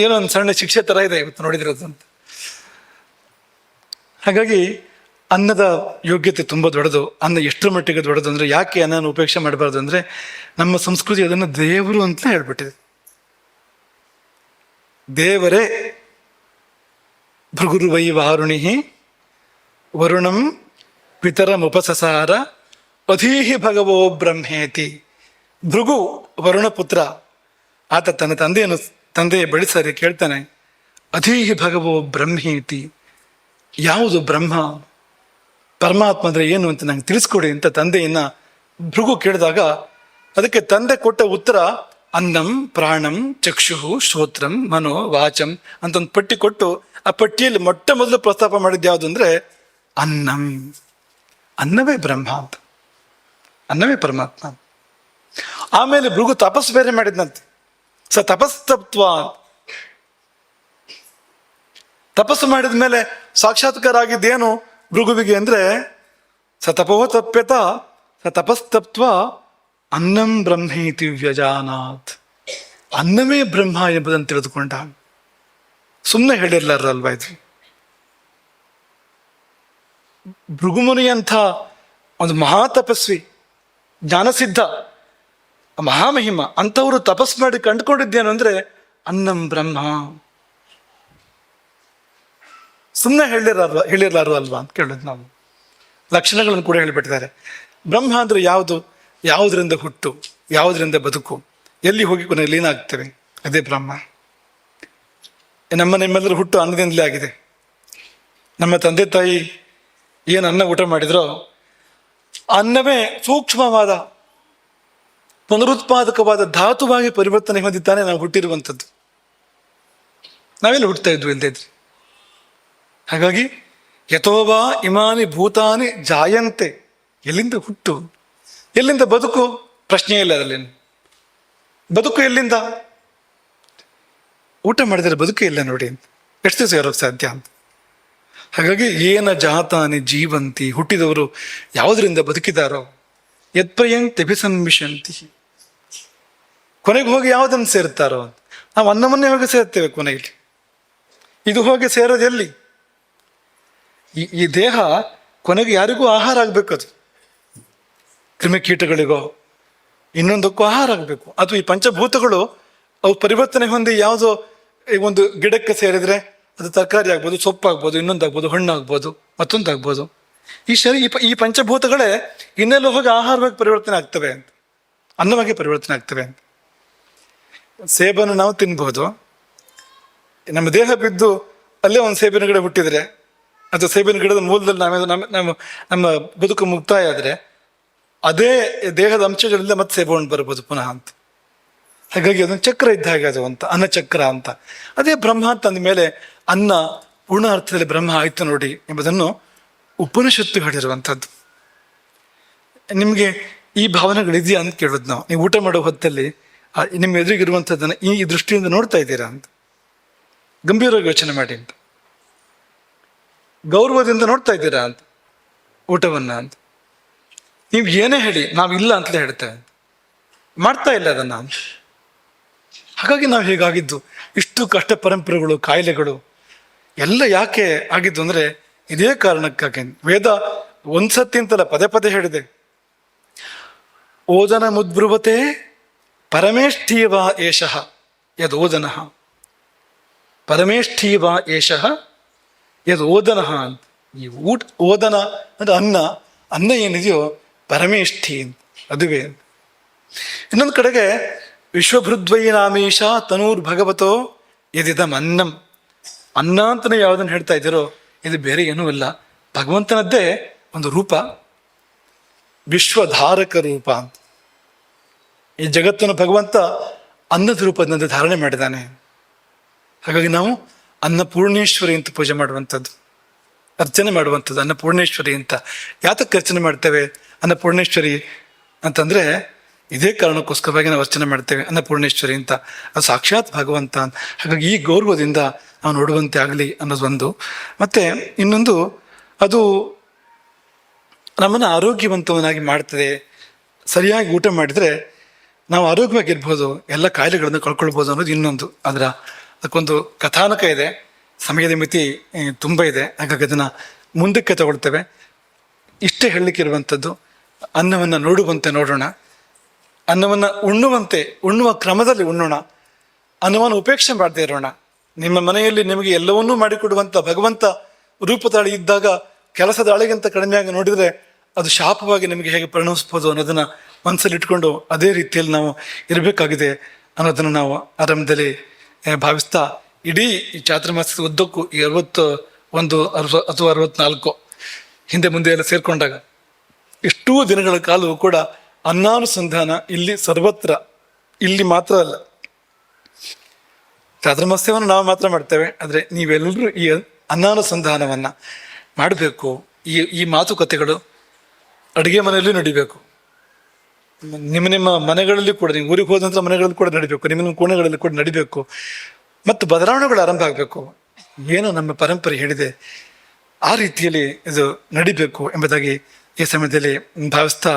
ಏನೋ ಒಂದು ಸಣ್ಣ ಶಿಕ್ಷೆ ಥರ ಇದೆ ಇವತ್ತು ನೋಡಿದಿರೋದು ಅಂತ. ಹಾಗಾಗಿ ಅನ್ನದ ಯೋಗ್ಯತೆ ತುಂಬ ದೊಡ್ಡದು. ಅನ್ನ ಎಷ್ಟರ ಮಟ್ಟಿಗೆ ದೊಡ್ಡದು ಅಂದರೆ, ಯಾಕೆ ಅನ್ನನ ಉಪೇಕ್ಷೆ ಮಾಡಬಾರ್ದು ಅಂದರೆ, ನಮ್ಮ ಸಂಸ್ಕೃತಿ ಅದನ್ನು ದೇವರು ಅಂತ ಹೇಳ್ಬಿಟ್ಟಿದೆ. ದೇವರೇ ಭೃಗುರು ವೈ ವಾರುಣಿ ವರುಣಂ ಪಿತರಮುಪಸಸಾರ ಅಧೀಹಿ ಭಗವೋ ಬ್ರಹ್ಮೇತಿ. ಭೃಗು ವರುಣ ಪುತ್ರ, ಆತ ತನ್ನ ತಂದೆಯ ಬಳಿ ಸರಿ ಕೇಳ್ತಾನೆ, ಅಧೀಹಿ ಭಗವೋ ಬ್ರಹ್ಮೇತಿ, ಯಾವುದು ಬ್ರಹ್ಮ, ಪರಮಾತ್ಮ ಅಂದರೆ ಏನು ಅಂತ ನಂಗೆ ತಿಳಿಸ್ಕೊಡಿ ಅಂತ ತಂದೆಯನ್ನ ಭೃಗು ಕೇಳಿದಾಗ, ಅದಕ್ಕೆ ತಂದೆ ಕೊಟ್ಟ ಉತ್ತರ ಅನ್ನಂ ಪ್ರಾಣಂ ಚಕ್ಷು ಶ್ರೋತ್ರಂ ಮನೋ ವಾಚಂ ಅಂತ ಒಂದು ಪಟ್ಟಿ ಕೊಟ್ಟು, ಆ ಪಟ್ಟಿಯಲ್ಲಿ ಮೊಟ್ಟ ಮೊದಲು ಪ್ರಸ್ತಾಪ ಮಾಡಿದ್ದು ಯಾವುದು ಅಂದರೆ ಅನ್ನಂ. ಅನ್ನವೇ ಬ್ರಹ್ಮ ಅಂತ, ಅನ್ನವೇ ಪರಮಾತ್ಮ. ಆಮೇಲೆ ಭೃಗು ತಪಸ್ಸು ಬೇರೆ ಮಾಡಿದ್ನಂತೆ. ತಪಸ್ತತ್ವ, ತಪಸ್ಸು ಮಾಡಿದ ಮೇಲೆ ಸಾಕ್ಷಾತ್ಕಾರ ಆಗಿದ್ದೇನು ಭೃಗುವಿಗೆ ಅಂದರೆ ಸ ತಪೋ ತಪ್ಯತ ಸ ತಪಸ್ತಪ್ತ್ವ ಅನ್ನಂ ಬ್ರಹ್ಮೇತಿ ವ್ಯಜಾನಾತ್. ಅನ್ನವೇ ಬ್ರಹ್ಮ ಎಂಬುದನ್ನು ತಿಳಿದುಕೊಂಡ. ಸುಮ್ಮನೆ ಹೇಳಿರ್ಲಾರಲ್ವಾ ಇದು. ಭೃಗುಮುನಿಯಂಥ ಒಂದು ಮಹಾತಪಸ್ವಿ, ಜ್ಞಾನಸಿದ್ಧ, ಮಹಾಮಹಿಮ ಅಂಥವರು ತಪಸ್ ಮಾಡಿ ಕಂಡುಕೊಂಡಿದ್ದೇನು ಅಂದರೆ ಅನ್ನಂ ಬ್ರಹ್ಮ. ಸುಮ್ಮನೆ ಹೇಳಿರ್ಲಾರು ಅಲ್ವಾ ಅಂತ ಕೇಳೋದು ನಾವು. ಲಕ್ಷಣಗಳನ್ನು ಕೂಡ ಹೇಳಿಬಿಟ್ಟಿದ್ದಾರೆ. ಬ್ರಹ್ಮ ಅಂದರೆ ಯಾವುದು? ಯಾವುದರಿಂದ ಹುಟ್ಟು, ಯಾವುದರಿಂದ ಬದುಕು, ಎಲ್ಲಿ ಹೋಗಿ ಕೊನೆಯಲ್ಲಿ ಏನಾಗ್ತೇವೆ, ಅದೇ ಬ್ರಹ್ಮ. ನಿಮ್ಮೆಲ್ಲರೂ ಹುಟ್ಟು ಅನ್ನದಿಂದಲೇ ಆಗಿದೆ. ನಮ್ಮ ತಂದೆ ತಾಯಿ ಏನು ಅನ್ನ ಊಟ ಮಾಡಿದ್ರೋ ಅನ್ನವೇ ಸೂಕ್ಷ್ಮವಾದ ಪುನರುತ್ಪಾದಕವಾದ ಧಾತುವಾಗಿ ಪರಿವರ್ತನೆ ಹೊಂದಿದ್ದಾನೆ ನಾವು ಹುಟ್ಟಿರುವಂಥದ್ದು. ನಾವೆಲ್ಲ ಹುಟ್ಟುತ್ತಾ ಇದ್ವು ಇಲ್ಲದೇ ಇದ್ರಿ. ಹಾಗಾಗಿ ಯಥೋವಾ ಇಮಾನಿ ಭೂತಾನಿ ಜಾಯಂತೆ, ಎಲ್ಲಿಂದ ಹುಟ್ಟು, ಎಲ್ಲಿಂದ ಬದುಕು, ಪ್ರಶ್ನೆ ಇಲ್ಲ ಅದರಲ್ಲಿ. ಬದುಕು ಎಲ್ಲಿಂದ? ಊಟ ಮಾಡಿದರೆ ಬದುಕು ಇಲ್ಲ ನೋಡಿ, ಎಷ್ಟು ದಿವಸ ಇರೋಕ್ಕೆ ಸಾಧ್ಯ ಅಂತ. ಹಾಗಾಗಿ ಏನ ಜಾತಾನಿ ಜೀವಂತಿ, ಹುಟ್ಟಿದವರು ಯಾವುದರಿಂದ ಬದುಕಿದಾರೋ, ಯತ್ಪ್ರಯಂತಿ ಅಭಿಸಂವಿಶಂತಿ, ಕೊನೆಗೆ ಹೋಗಿ ಯಾವುದನ್ನು ಸೇರ್ತಾರೋ ಅಂತ. ನಾವು ಅನ್ನವನ್ನೇ ಹೋಗಿ ಸೇರ್ತೇವೆ ಕೊನೆಯಲ್ಲಿ. ಇದು ಹೋಗಿ ಸೇರೋದು ಎಲ್ಲಿ? ಈ ದೇಹ ಕೊನೆಗೆ ಯಾರಿಗೂ ಆಹಾರ ಆಗಬೇಕು. ಅದು ಕ್ರಿಮಿಕೀಟಗಳಿಗೋ ಇನ್ನೊಂದಕ್ಕೂ ಆಹಾರ ಆಗಬೇಕು. ಅಥವಾ ಈ ಪಂಚಭೂತಗಳು ಅವು ಪರಿವರ್ತನೆ ಹೊಂದಿ ಯಾವುದೋ ಒಂದು ಗಿಡಕ್ಕೆ ಸೇರಿದರೆ ಅದು ತರಕಾರಿ ಆಗ್ಬೋದು, ಸೊಪ್ಪಾಗ್ಬೋದು, ಇನ್ನೊಂದಾಗ್ಬೋದು, ಹಣ್ಣಾಗ್ಬೋದು, ಮತ್ತೊಂದಾಗ್ಬೋದು. ಈ ಪಂಚಭೂತಗಳೇ ಇನ್ನೆಲ್ಲ ಹೋಗಿ ಆಹಾರವಾಗಿ ಪರಿವರ್ತನೆ ಆಗ್ತವೆ ಅಂತ, ಅನ್ನವಾಗಿ ಪರಿವರ್ತನೆ ಆಗ್ತವೆ ಅಂತ. ಸೇಬನ್ನು ನಾವು ತಿನ್ಬೋದು. ನಮ್ಮ ದೇಹ ಬಿದ್ದು ಅಲ್ಲೇ ಒಂದು ಸೇಬಿನ ಗಿಡ ಹುಟ್ಟಿದರೆ, ಅದು ಸೇಬಿನ ಗಿಡದ ಮೂಲದಲ್ಲಿ ನಮ್ಮ ಬದುಕು ಮುಕ್ತಾಯ ಆದರೆ ಅದೇ ದೇಹದ ಅಂಶಗಳಿಂದ ಮತ್ತೆ ಸೇಬವನ್ನು ಬರ್ಬೋದು ಪುನಃ ಅಂತ. ಹಾಗಾಗಿ ಅದೊಂದು ಚಕ್ರ ಇದ್ದ ಹಾಗೆ ಅದು ಅಂತ, ಅನ್ನ ಚಕ್ರ ಅಂತ. ಅದೇ ಬ್ರಹ್ಮ ಅಂತ ಅಂದಮೇಲೆ ಅನ್ನ ಪೂರ್ಣ ಅರ್ಥದಲ್ಲಿ ಬ್ರಹ್ಮ ಆಯ್ತು ನೋಡಿ ಎಂಬುದನ್ನು ಉಪನಿಷತ್ತು ಹೇಳಿರುವಂಥದ್ದು. ನಿಮಗೆ ಈ ಭಾವನೆಗಳಿದೆಯಾ ಅಂತ ಕೇಳೋದು ನಾವು. ನೀವು ಊಟ ಮಾಡೋ ಹೊತ್ತಲ್ಲಿ ನಿಮ್ಮ ಎದುರಿಗಿರುವಂಥದ್ದನ್ನು ಈ ದೃಷ್ಟಿಯಿಂದ ನೋಡ್ತಾ ಇದ್ದೀರಾ ಅಂತ ಗಂಭೀರವಾಗಿ ಯೋಚನೆ ಮಾಡಿ ಅಂತ. ಗೌರವದಿಂದ ನೋಡ್ತಾ ಇದ್ದೀರಾ ಅಂತ ಊಟವನ್ನ ಅಂತ. ನೀವು ಏನೇ ಹೇಳಿ ನಾವಿಲ್ಲ ಅಂತಲೇ ಹೇಳ್ತೇವೆ, ಮಾಡ್ತಾ ಇಲ್ಲ ಅದನ್ನು ಅಂತ. ಹಾಗಾಗಿ ನಾವು ಹೀಗಾಗಿದ್ದು. ಇಷ್ಟು ಕಷ್ಟ ಪರಂಪರೆಗಳು, ಕಾಯಿಲೆಗಳು ಎಲ್ಲ ಯಾಕೆ ಆಗಿದ್ದು ಅಂದರೆ ಇದೇ ಕಾರಣಕ್ಕಾಗಿ. ವೇದ ಒಂದ್ಸತಿ ಅಂತಲ್ಲ ಪದೇ ಪದೇ ಹೇಳಿದೆ. ಓದನ ಮುದ್ಬ್ರುವತೆ ಪರಮೇಷ್ಠೀವ ಏಷಃ ಯದೋದನ, ಪರಮೇಷ್ಠೀವ ಏಷಃ ಯದೋದನ ಅಂತ. ಈ ಓದನ ಅಂದರೆ ಅನ್ನ ಏನಿದೆಯೋ ಪರಮೇಷ್ಠಿ ಅಂತ, ಅದುವೇ. ಇನ್ನೊಂದು ಕಡೆಗೆ ವಿಶ್ವಭೃದ್ವೈ ನಾಮೀಶ ತನೂರ್ ಭಗವತೋ ಯದಿದಂ ಅನ್ನಂ, ಅನ್ನ ಅಂತಲೇ ಯಾವುದನ್ನು ಹೇಳ್ತಾ ಇದ್ದೀರೋ ಇದು ಬೇರೆ ಏನೂ ಇಲ್ಲ, ಭಗವಂತನದ್ದೇ ಒಂದು ರೂಪ, ವಿಶ್ವಧಾರಕ ರೂಪ ಅಂತ. ಈ ಜಗತ್ತನ್ನು ಭಗವಂತ ಅನ್ನದ ರೂಪದಿಂದ ಧಾರಣೆ ಮಾಡಿದ್ದಾನೆ. ಹಾಗಾಗಿ ನಾವು ಅನ್ನಪೂರ್ಣೇಶ್ವರಿ ಅಂತ ಪೂಜೆ ಮಾಡುವಂಥದ್ದು, ಅರ್ಚನೆ ಮಾಡುವಂಥದ್ದು. ಅನ್ನಪೂರ್ಣೇಶ್ವರಿ ಅಂತ ಯಾತಕ್ಕೆ ಅರ್ಚನೆ ಮಾಡ್ತೇವೆ ಅನ್ನಪೂರ್ಣೇಶ್ವರಿ ಅಂತಂದರೆ ಇದೇ ಕಾರಣಕ್ಕೋಸ್ಕರವಾಗಿ ನಾವು ಅರ್ಚನೆ ಮಾಡ್ತೇವೆ ಅನ್ನಪೂರ್ಣೇಶ್ವರಿ ಅಂತ. ಅದು ಸಾಕ್ಷಾತ್ ಭಗವಂತ. ಹಾಗಾಗಿ ಈ ಗೌರವದಿಂದ ನಾವು ನೋಡುವಂತೆ ಆಗಲಿ ಅನ್ನೋದೊಂದು. ಮತ್ತು ಇನ್ನೊಂದು, ಅದು ನಮ್ಮನ್ನು ಆರೋಗ್ಯವಂತವನ್ನಾಗಿ ಮಾಡ್ತದೆ. ಸರಿಯಾಗಿ ಊಟ ಮಾಡಿದರೆ ನಾವು ಆರೋಗ್ಯವಾಗಿರ್ಬೋದು, ಎಲ್ಲ ಕಾಯಿಲೆಗಳನ್ನು ಕಳ್ಕೊಳ್ಬೋದು ಅನ್ನೋದು ಇನ್ನೊಂದು. ಅದಕ್ಕೊಂದು ಕಥಾನಕ ಇದೆ, ಸಮಯದ ಮಿತಿ ತುಂಬ ಇದೆ, ಹಾಗಾಗಿ ಅದನ್ನು ಮುಂದಕ್ಕೆ ತಗೊಳ್ತೇವೆ. ಇಷ್ಟೇ ಹೇಳಲಿಕ್ಕಿರುವಂಥದ್ದು. ಅನ್ನವನ್ನು ನೋಡುವಂತೆ ನೋಡೋಣ, ಅನ್ನವನ್ನು ಉಣ್ಣುವ ಕ್ರಮದಲ್ಲಿ ಉಣ್ಣೋಣ, ಅನ್ನವನ್ನು ಉಪೇಕ್ಷೆ ಮಾಡದೇ ಇರೋಣ. ನಿಮ್ಮ ಮನೆಯಲ್ಲಿ ನಿಮಗೆ ಎಲ್ಲವನ್ನೂ ಮಾಡಿಕೊಡುವಂಥ ಭಗವಂತ ರೂಪತಾಳಿ ಇದ್ದಾಗ ಕೆಲಸದ ಅಳೆಗಿಂತ ಕಡಿಮೆಯಾಗಿ ನೋಡಿದರೆ ಅದು ಶಾಪವಾಗಿ ನಿಮಗೆ ಹೇಗೆ ಪರಿಣಮಿಸ್ಬೋದು ಅನ್ನೋದನ್ನು ಮನಸ್ಸಲ್ಲಿ ಇಟ್ಕೊಂಡು ಅದೇ ರೀತಿಯಲ್ಲಿ ನಾವು ಇರಬೇಕಾಗಿದೆ ಅನ್ನೋದನ್ನು ನಾವು ಆರಂಭದಲ್ಲಿ ಭಾವಿಸ್ತಾ, ಇಡೀ ಈ ಚಾತುರ್ಮಾಸ್ಯದ ಉದ್ದಕ್ಕೂ ಈ 61 ಅಥವಾ 64 ಹಿಂದೆ ಮುಂದೆ ಎಲ್ಲ ಸೇರಿಕೊಂಡಾಗ ಇಷ್ಟೂ ದಿನಗಳ ಕಾಲವೂ ಕೂಡ ಅನ್ನಾನುಸಂಧಾನ ಇಲ್ಲಿ ಸರ್ವತ್ರ, ಇಲ್ಲಿ ಮಾತ್ರ ಅಲ್ಲ. ಚಾತುರ್ಮಾಸ್ಯವನ್ನು ನಾವು ಮಾತ್ರ ಮಾಡ್ತೇವೆ, ಆದರೆ ನೀವೆಲ್ಲರೂ ಈ ಅನ್ನಾನುಸಂಧಾನವನ್ನು ಮಾಡಬೇಕು. ಈ ಮಾತುಕತೆಗಳು ಅಡುಗೆ ಮನೆಯಲ್ಲೂ ನಡಿಬೇಕು, ನಿಮ್ಮ ಮನೆಗಳಲ್ಲಿ ಕೂಡ, ನೀವು ಊರಿಗೆ ಹೋದಂಥ ಮನೆಗಳಲ್ಲಿ ಕೂಡ ನಡಿಬೇಕು, ನಿಮ್ಮ ಕೋಣೆಗಳಲ್ಲಿ ಕೂಡ ನಡಿಬೇಕು. ಮತ್ತು ಬದಲಾವಣೆಗಳು ಆರಂಭ ಆಗಬೇಕು. ಏನು ನಮ್ಮ ಪರಂಪರೆ ಹೇಳಿದೆ, ಆ ರೀತಿಯಲ್ಲಿ ಇದು ನಡಿಬೇಕು ಎಂಬುದಾಗಿ ಈ ಸಮಯದಲ್ಲಿ ಭಾವಿಸ್ತಾ,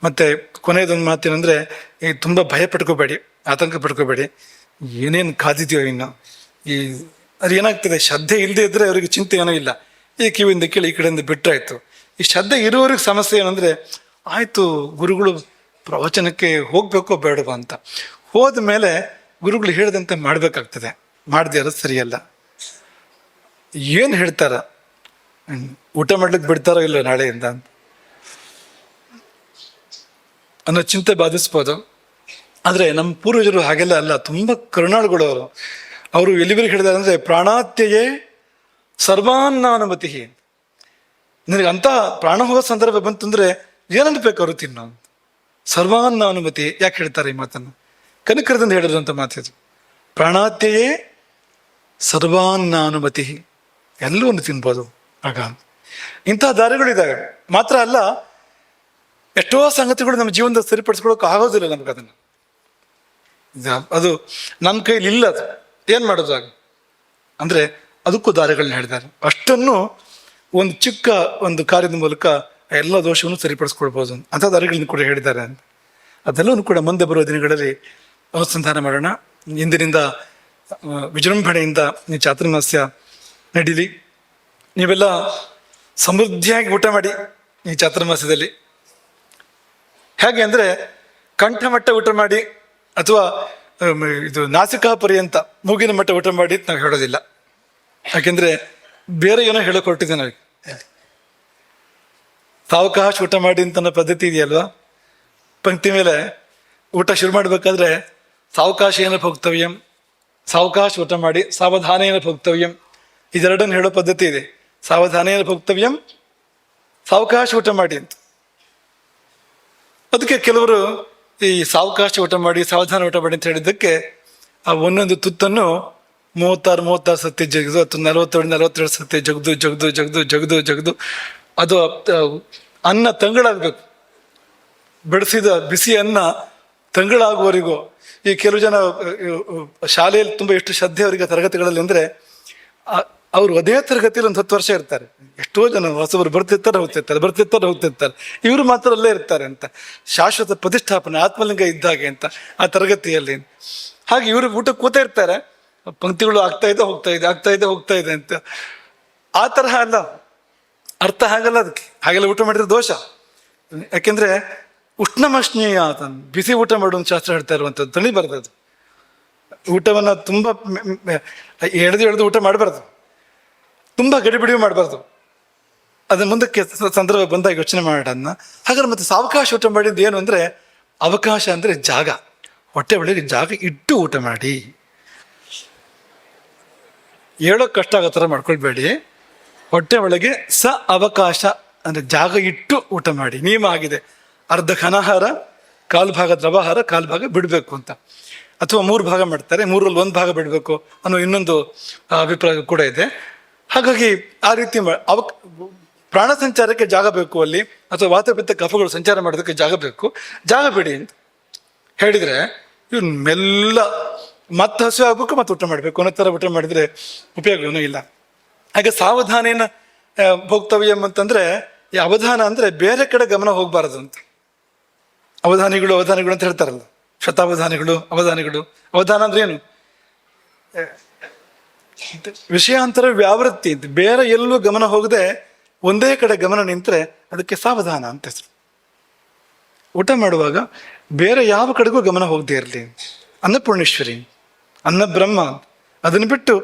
ಮತ್ತೆ ಕೊನೆಯದೊಂದು ಮಾತೇನೆಂದರೆ, ಈ ತುಂಬ ಭಯ ಪಡ್ಕೋಬೇಡಿ, ಆತಂಕ ಪಡ್ಕೋಬೇಡಿ. ಏನೇನು ಕಾದಿದೆಯೋ ಇನ್ನು ಈ ಅದು ಏನಾಗ್ತದೆ, ಶ್ರದ್ಧೆ ಇಲ್ಲದೆ ಇದ್ದರೆ ಅವರಿಗೆ ಚಿಂತೆ ಏನೂ ಇಲ್ಲ. ಈ ಕಿವಿಯಿಂದ ಕೇಳಿ ಈ ಕಡೆಯಿಂದ ಬಿಟ್ಟರಾಯ್ತು. ಈ ಶ್ರದ್ಧೆ ಇರುವವ್ರಿಗೆ ಸಮಸ್ಯೆ ಏನಂದರೆ, ಆಯಿತು ಗುರುಗಳು ಪ್ರವಚನಕ್ಕೆ ಹೋಗ್ಬೇಕೋ ಬೇಡವಾ ಅಂತ, ಹೋದ ಮೇಲೆ ಗುರುಗಳು ಹೇಳಿದಂತೆ ಮಾಡಬೇಕಾಗ್ತದೆ, ಮಾಡದೇ ಇರೋದು ಸರಿಯಲ್ಲ. ಏನು ಹೇಳ್ತಾರ, ಊಟ ಮಾಡ್ಲಿಕ್ಕೆ ಬಿಡ್ತಾರೋ ಇಲ್ಲೋ ನಾಳೆಯಿಂದ ಅನ್ನೋ ಚಿಂತೆ ಬಾಧಿಸ್ಬೋದು. ಆದರೆ ನಮ್ಮ ಪೂರ್ವಜರು ಹಾಗೆಲ್ಲ ಅಲ್ಲ, ತುಂಬ ಕರುಣಾಳುಗಳು ಅವರು. ಅವರು ಎಲ್ಲಿವರೆಗೆ ಹೇಳಿದಾರೆ ಅಂದರೆ, ಪ್ರಾಣಾತ್ಯಯೇ ಸರ್ವಾನ್ನಾನುಮತಿ. ನಿನಗೆ ಅಂಥ ಪ್ರಾಣ ಹೋಗೋ ಸಂದರ್ಭ ಬಂತಂದರೆ ಏನನ್ಬೇಕು ಅವರು ತಿನ್ನೋ, ಸರ್ವಾನ್ನಾನುಮತಿ. ಯಾಕೆ ಹೇಳ್ತಾರೆ ಈ ಮಾತನ್ನು? ಕನಕರದಿಂದ ಹೇಳಿರುವಂಥ ಮಾತಿದು. ಪ್ರಾಣಾತ್ಯಯೇ ಸರ್ವಾನ್ನಾನುಮತಿ, ಎಲ್ಲವನ್ನು ತಿನ್ಬೋದು ಆಗ. ಇಂತಹ ದಾರಿಗಳಿದ್ದಾವೆ. ಮಾತ್ರ ಅಲ್ಲ, ಎಷ್ಟೋ ಸಂಗತಿಗಳು ನಮ್ಮ ಜೀವನದಲ್ಲಿ ಸರಿಪಡಿಸ್ಕೊಳ್ಳೋಕೆ ಆಗೋದಿಲ್ಲ ನಮ್ಗೆ. ಅದನ್ನು ಅದು ನನ್ನ ಕೈಲಿ ಇಲ್ಲ. ಅದು ಏನು ಮಾಡೋದು ಆಗ ಅಂದರೆ, ಅದಕ್ಕೂ ದಾರಿಗಳನ್ನ ಹೇಳಿದ್ದಾರೆ. ಅಷ್ಟನ್ನು ಒಂದು ಚಿಕ್ಕ ಒಂದು ಕಾರ್ಯದ ಮೂಲಕ ಎಲ್ಲ ದೋಷವನ್ನು ಸರಿಪಡಿಸ್ಕೊಳ್ಬೋದು ಅಂಥ ದಾರಿಗಳನ್ನ ಕೂಡ ಹೇಳಿದ್ದಾರೆ ಅಂತ. ಅದೆಲ್ಲವನ್ನು ಕೂಡ ಮುಂದೆ ಬರುವ ದಿನಗಳಲ್ಲಿ ಅನುಸಂಧಾನ ಮಾಡೋಣ. ಇಂದಿನಿಂದ ವಿಜೃಂಭಣೆಯಿಂದ ಈ ಚಾತುರ್ಮಾಸ್ಯ ನಡೀಲಿ. ನೀವೆಲ್ಲ ಸಮೃದ್ಧಿಯಾಗಿ ಊಟ ಮಾಡಿ ಈ ಚಾತುರ್ಮಾಸ್ಯದಲ್ಲಿ. ಹೇಗೆ ಅಂದರೆ, ಕಂಠಮಟ್ಟ ಊಟ ಮಾಡಿ ಅಥವಾ ಇದು ನಾಸಿಕಾ ಪರ್ಯಂತ ಮೂಗಿನ ಮಟ್ಟ ಊಟ ಮಾಡಿ ನಾವು ಹೇಳೋದಿಲ್ಲ. ಯಾಕೆಂದರೆ ಬೇರೆ ಏನೋ ಹೇಳೋಕೆ ಹೊರಟಿದೆ ನಾವೀಗ. ಸಾವಕಾಶ ಊಟ ಮಾಡಿ ಅಂತ ಅನ್ನೋ ಪದ್ಧತಿ ಇದೆಯಲ್ವಾ? ಪಂಕ್ತಿ ಮೇಲೆ ಊಟ ಶುರು ಮಾಡಬೇಕಾದ್ರೆ ಸಾವಕಾಶೇನ ಭೋಕ್ತವ್ಯಂ, ಸಾವಕಾಶ ಊಟ ಮಾಡಿ, ಸಾವಧಾನೇನ ಭೋಕ್ತವ್ಯಂ, ಇದೆರಡನ್ನು ಹೇಳೋ ಪದ್ಧತಿ ಇದೆ. ಸಾವಧಾನೇನ ಭೋಕ್ತವ್ಯಂ, ಸಾವಕಾಶ ಊಟ ಮಾಡಿ ಅಂತ. ಅದಕ್ಕೆ ಕೆಲವರು ಈ ಸಾವಕಾಶ ಊಟ ಮಾಡಿ, ಸಾವಧಾನ ಊಟ ಮಾಡಿ ಅಂತ ಹೇಳಿದ್ದಕ್ಕೆ ಆ ಒಂದೊಂದು ತುತ್ತನ್ನು 36 ಸತಿ ಜಗದು, ಅಥವಾ 42 ಸತಿ ಜಗದು ಜಗದು ಜಗದು ಜಗದು ಜಗದು ಅದು ಅನ್ನ ತಂಗಳಾಗಬೇಕು. ಬೆಳೆಸಿದ ಬಿಸಿ ಅನ್ನ ತಂಗಳಾಗುವವರೆಗೂ. ಈ ಕೆಲವು ಜನ ಶಾಲೆಯಲ್ಲಿ ತುಂಬ ಎಷ್ಟು ಶ್ರದ್ಧೆ ಅವರಿಗೆ ತರಗತಿಗಳಲ್ಲಿ ಅಂದರೆ, ಅವರು ಅದೇ ತರಗತಿಯಲ್ಲಿ ಒಂದು 10 ವರ್ಷ ಇರ್ತಾರೆ. ಎಷ್ಟೋ ಜನ ಹೊಸಬರು ಬರ್ತಿರ್ತಾರೆ ಹೋಗ್ತಿರ್ತಾರೆ. ಇವರು ಮಾತ್ರ ಅಲ್ಲೇ ಇರ್ತಾರೆ ಅಂತ. ಶಾಶ್ವತ ಪ್ರತಿಷ್ಠಾಪನೆ, ಆತ್ಮಲಿಂಗ ಇದ್ದಾಗೆ ಅಂತ ಆ ತರಗತಿಯಲ್ಲಿ. ಹಾಗೆ ಇವರು ಊಟ ಕೂತಾ ಇರ್ತಾರೆ, ಪಂಕ್ತಿಗಳು ಆಗ್ತಾ ಇದೆ ಅಂತ. ಆ ತರಹ ಅಲ್ಲ, ಅರ್ಥ ಹಾಗಲ್ಲ. ಅದಕ್ಕೆ ಹಾಗೆಲ್ಲ ಊಟ ಮಾಡಿದ್ರೆ ದೋಷ. ಯಾಕೆಂದ್ರೆ ಉಷ್ಣಮಶ್ನೀಯ ಬಿಸಿ ಊಟ ಮಾಡುವಂಥ ಶಾಸ್ತ್ರ ಹೇಳ್ತಾ ಇರುವಂಥದ್ದು. ತಣಿಬಾರ್ದು ಅದು. ಊಟವನ್ನು ತುಂಬ ಎಳೆದು ಊಟ ಮಾಡಬಾರ್ದು, ತುಂಬ ಗಡಿಬಿಡಿ ಮಾಡಬಾರ್ದು. ಅದನ್ನ ಮುಂದಕ್ಕೆ ಸಂದರ್ಭ ಬಂದಾಗ ಯೋಚನೆ ಮಾಡೋಣ. ಹಾಗಾದ್ರೆ ಮತ್ತೆ ಸಾವಕಾಶ ಊಟ ಮಾಡಿದ್ದು ಏನು ಅಂದರೆ, ಅವಕಾಶ ಅಂದರೆ ಜಾಗ, ಹೊಟ್ಟೆ ಒಳಗೆ ಜಾಗ ಇಟ್ಟು ಊಟ ಮಾಡಿ. ಹೇಳೋಕೆ ಕಷ್ಟ ಆಗೋ ಥರ ಮಾಡ್ಕೊಳ್ಬೇಡಿ. ಹೊಟ್ಟೆ ಒಳಗೆ ಅವಕಾಶ ಅಂದರೆ ಜಾಗ ಇಟ್ಟು ಊಟ ಮಾಡಿ. ನಿಯಮ ಆಗಿದೆ, ಅರ್ಧ ಘನಾಹಾರ, 1/4 ಭಾಗ ದ್ರವಾಹಾರ, 1/4 ಭಾಗ ಬಿಡಬೇಕು ಅಂತ. ಅಥವಾ 3 ಭಾಗ ಮಾಡ್ತಾರೆ, 3ರಲ್ಲಿ 1 ಭಾಗ ಬಿಡಬೇಕು ಅನ್ನೋ ಇನ್ನೊಂದು ಅಭಿಪ್ರಾಯ ಕೂಡ ಇದೆ. ಹಾಗಾಗಿ ಆ ರೀತಿ ಪ್ರಾಣ ಸಂಚಾರಕ್ಕೆ ಜಾಗ ಬೇಕು ಅಲ್ಲಿ, ಅಥವಾ ವಾತಪಿತ್ತ ಕಫಗಳು ಸಂಚಾರ ಮಾಡೋದಕ್ಕೆ ಜಾಗ ಬೇಕು, ಜಾಗ ಬಿಡಿ ಅಂತ ಹೇಳಿದರೆ ಇವ್ನು ಮೆಲ್ಲ ಮತ್ತೆ ಹಸಿವು ಆಗ್ಬೇಕು, ಮತ್ತೆ ಊಟ ಮಾಡಬೇಕು ಅನ್ನೋ ಥರ ಊಟ ಮಾಡಿದರೆ ಉಪಯೋಗವೂ ಇಲ್ಲ. ಹಾಗೆ ಸಾವಧಾನೇನ ಭೋಕ್ತವ್ಯಂ ಅಂತಂದರೆ, ಈ ಅವಧಾನ ಅಂದರೆ ಬೇರೆ ಕಡೆ ಗಮನ ಹೋಗಬಾರದು ಅಂತ. ಅವಧಾನಿಗಳು ಅಂತ ಹೇಳ್ತಾರಲ್ಲ, ಶತಾವಧಾನಿಗಳು, ಅವಧಾನ ಅಂದ್ರೆ ಏನು? ವಿಷಯಾಂತರ ವ್ಯಾವೃತ್ತಿ ಅಂತ. ಬೇರೆ ಎಲ್ಲೂ ಗಮನ ಹೋಗದೆ ಒಂದೇ ಕಡೆ ಗಮನ ನಿಂತರೆ ಅದಕ್ಕೆ ಸಾವಧಾನ ಅಂತ ಹೆಸರು. ಊಟ ಮಾಡುವಾಗ ಬೇರೆ ಯಾವ ಕಡೆಗೂ ಗಮನ ಹೋಗದೆ ಇರಲಿ. ಅನ್ನಪೂರ್ಣೇಶ್ವರಿ, ಅನ್ನ ಬ್ರಹ್ಮ, ಅದನ್ನು ಬಿಟ್ಟು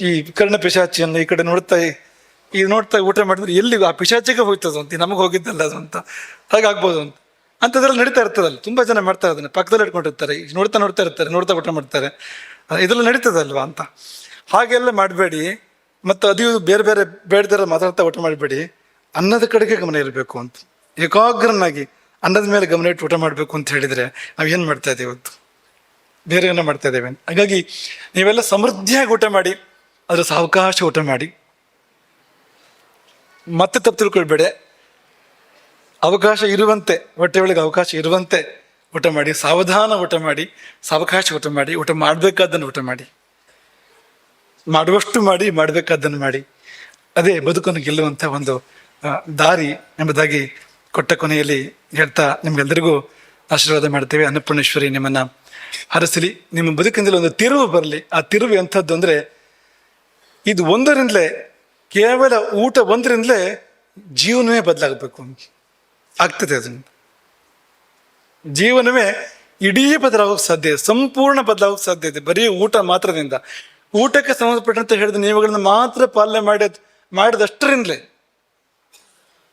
ಈ ಕರ್ಣ ಪಿಶಾಚಿಯನ್ನು ಈ ಕಡೆ ನೋಡ್ತಾ ಊಟ ಮಾಡಿದ್ರೆ ಎಲ್ಲಿ ಆ ಪಿಶಾಚಿಗೆ ಹೋಗ್ತದೆ ಅಂತ, ನಮಗೆ ಹೋಗಿದ್ದಲ್ಲ ಅದು ಅಂತ, ಹಾಗಾಗ್ಬೋದು ಅಂತ. ಅಂಥದ್ರಲ್ಲಿ ನಡೀತಾ ಇರ್ತದಲ್ಲ, ತುಂಬ ಜನ ಮಾಡ್ತಾರೆ ಅದನ್ನು, ಪಕ್ಕದಲ್ಲಿ ಇಟ್ಕೊಂಡಿರ್ತಾರೆ, ನೋಡ್ತಾ ಇರ್ತಾರೆ, ನೋಡ್ತಾ ಊಟ ಮಾಡ್ತಾರೆ, ಇದೆಲ್ಲ ನಡೀತದಲ್ವಾ ಅಂತ. ಹಾಗೆಲ್ಲ ಮಾಡಬೇಡಿ. ಮತ್ತು ಅದು ಬೇರೆ ಬೇಡದರ ಮಾತಾಡ್ತಾ ಊಟ ಮಾಡಬೇಡಿ. ಅನ್ನದ ಕಡೆಗೆ ಗಮನ ಇರಬೇಕು ಅಂತ, ಏಕಾಗ್ರನಾಗಿ ಅನ್ನದ ಮೇಲೆ ಗಮನ ಇಟ್ಟು ಊಟ ಮಾಡಬೇಕು ಅಂತ ಹೇಳಿದರೆ ನಾವೇನು ಮಾಡ್ತಾ ಇದ್ದೇವೆ ಇವತ್ತು? ಬೇರೆ ಏನೋ ಮಾಡ್ತಾ ಇದ್ದೇವೆ. ಹಾಗಾಗಿ ನೀವೆಲ್ಲ ಸಮೃದ್ಧಿಯಾಗಿ ಊಟ ಮಾಡಿ, ಅದರ ಸಾವಕಾಶ ಊಟ ಮಾಡಿ. ಮತ್ತೆ ತಪ್ಪು ತಿಳ್ಕೊಳ್ಬೇಡ, ಅವಕಾಶ ಇರುವಂತೆ, ಹೊಟ್ಟೆ ಒಳಗೆ ಅವಕಾಶ ಇರುವಂತೆ ಊಟ ಮಾಡಿ, ಸಾವಧಾನ ಊಟ ಮಾಡಿ, ಸಾವಕಾಶ ಊಟ ಮಾಡಿ, ಊಟ ಮಾಡಬೇಕಾದ್ದನ್ನು ಊಟ ಮಾಡಿ, ಮಾಡುವಷ್ಟು ಮಾಡಿ, ಮಾಡಬೇಕಾದ್ದನ್ನು ಮಾಡಿ. ಅದೇ ಬದುಕನ್ನು ಗೆಲ್ಲುವಂಥ ಒಂದು ದಾರಿ ಎಂಬುದಾಗಿ ಕೊಟ್ಟ ಕೊನೆಯಲ್ಲಿ ಹೇಳ್ತಾ ನಿಮ್ಗೆಲ್ಲರಿಗೂ ಆಶೀರ್ವಾದ ಮಾಡ್ತೇವೆ. ಅನ್ನಪೂರ್ಣೇಶ್ವರಿ ನಿಮ್ಮನ್ನ ಹರಸಲಿ, ನಿಮ್ಮ ಬದುಕಿನಲ್ಲಿ ಒಂದು ತಿರುವು ಬರಲಿ. ಆ ತಿರುವು ಎಂಥದ್ದು ಅಂದರೆ, ಇದು ಒಂದರಿಂದಲೇ, ಕೇವಲ ಊಟ ಒಂದರಿಂದಲೇ ಜೀವನವೇ ಬದಲಾಗಬೇಕು. ಆಗ್ತದೆ, ಅದನ್ನು ಜೀವನವೇ ಇಡೀ ಬದಲಾಗೋಕೆ ಸಾಧ್ಯ ಇದೆ, ಸಂಪೂರ್ಣ ಬದಲಾಗೋಕೆ ಸಾಧ್ಯ ಇದೆ ಬರೀ ಊಟ ಮಾತ್ರದಿಂದ. ಊಟಕ್ಕೆ ಸಂಬಂಧಪಟ್ಟಂತೆ ಹೇಳಿದ ನಿಯಮಗಳನ್ನ ಮಾತ್ರ ಪಾಲನೆ ಮಾಡಿದಷ್ಟರಿಂದಲೇ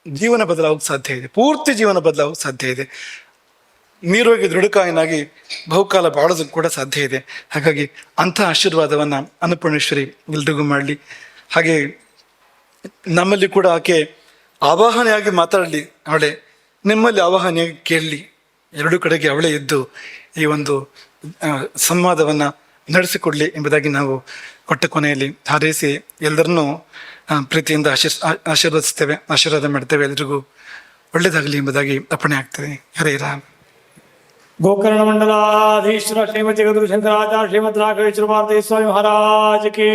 ಜೀವನ ಬದಲಾಗೋಕೆ ಸಾಧ್ಯ ಇದೆ, ಪೂರ್ತಿ ಜೀವನ ಬದಲಾಗೋಕೆ ಸಾಧ್ಯ ಇದೆ. ನೀರೋಗಿ ದೃಢಕಾಯನಾಗಿ ಬಹುಕಾಲ ಬಾಳೋದಕ್ಕೆ ಕೂಡ ಸಾಧ್ಯ ಇದೆ. ಹಾಗಾಗಿ ಅಂಥ ಆಶೀರ್ವಾದವನ್ನು ಅನ್ನಪೂರ್ಣೇಶ್ವರಿ ಎಲ್ರಿಗೂ ಮಾಡಲಿ. ಹಾಗೆ ನಮ್ಮಲ್ಲಿ ಕೂಡ ಆಕೆ ಆವಾಹನೆಯಾಗಿ ಮಾತಾಡಲಿ, ಅವಳೇ ನಿಮ್ಮಲ್ಲಿ ಆವಾಹನೆಯಾಗಿ ಕೇಳಲಿ. ಎರಡೂ ಕಡೆಗೆ ಅವಳೇ ಇದ್ದು ಈ ಒಂದು ಸಂವಾದವನ್ನು ನಡೆಸಿಕೊಡ್ಲಿ ಎಂಬುದಾಗಿ ನಾವು ಕೊಟ್ಟ ಕೊನೆಯಲ್ಲಿ ಹಾರೈಸಿ ಎಲ್ಲರನ್ನೂ ಪ್ರೀತಿಯಿಂದ ಆಶೀರ್ವದಿಸ್ತೇವೆ, ಆಶೀರ್ವಾದ ಮಾಡ್ತೇವೆ. ಎಲ್ರಿಗೂ ಒಳ್ಳೆಯದಾಗಲಿ ಎಂಬುದಾಗಿ ಅರ್ಪಣೆ ಆಗ್ತದೆ. ಹರೇ ರಾಮ. ಗೋಕರ್ಣ ಮಂಡಲಾಧೀಶ್ವರ ಶ್ರೀಮತಿ ಗದುರು ಶಂಕರಾಚಾರ್ಯ ಶ್ರೀಮದ್ ರಾಘವೇಶ್ವರ ಭಾರತೀ ಸ್ವಾಮಿ ಮಹಾರಾಜ್ ಕಿ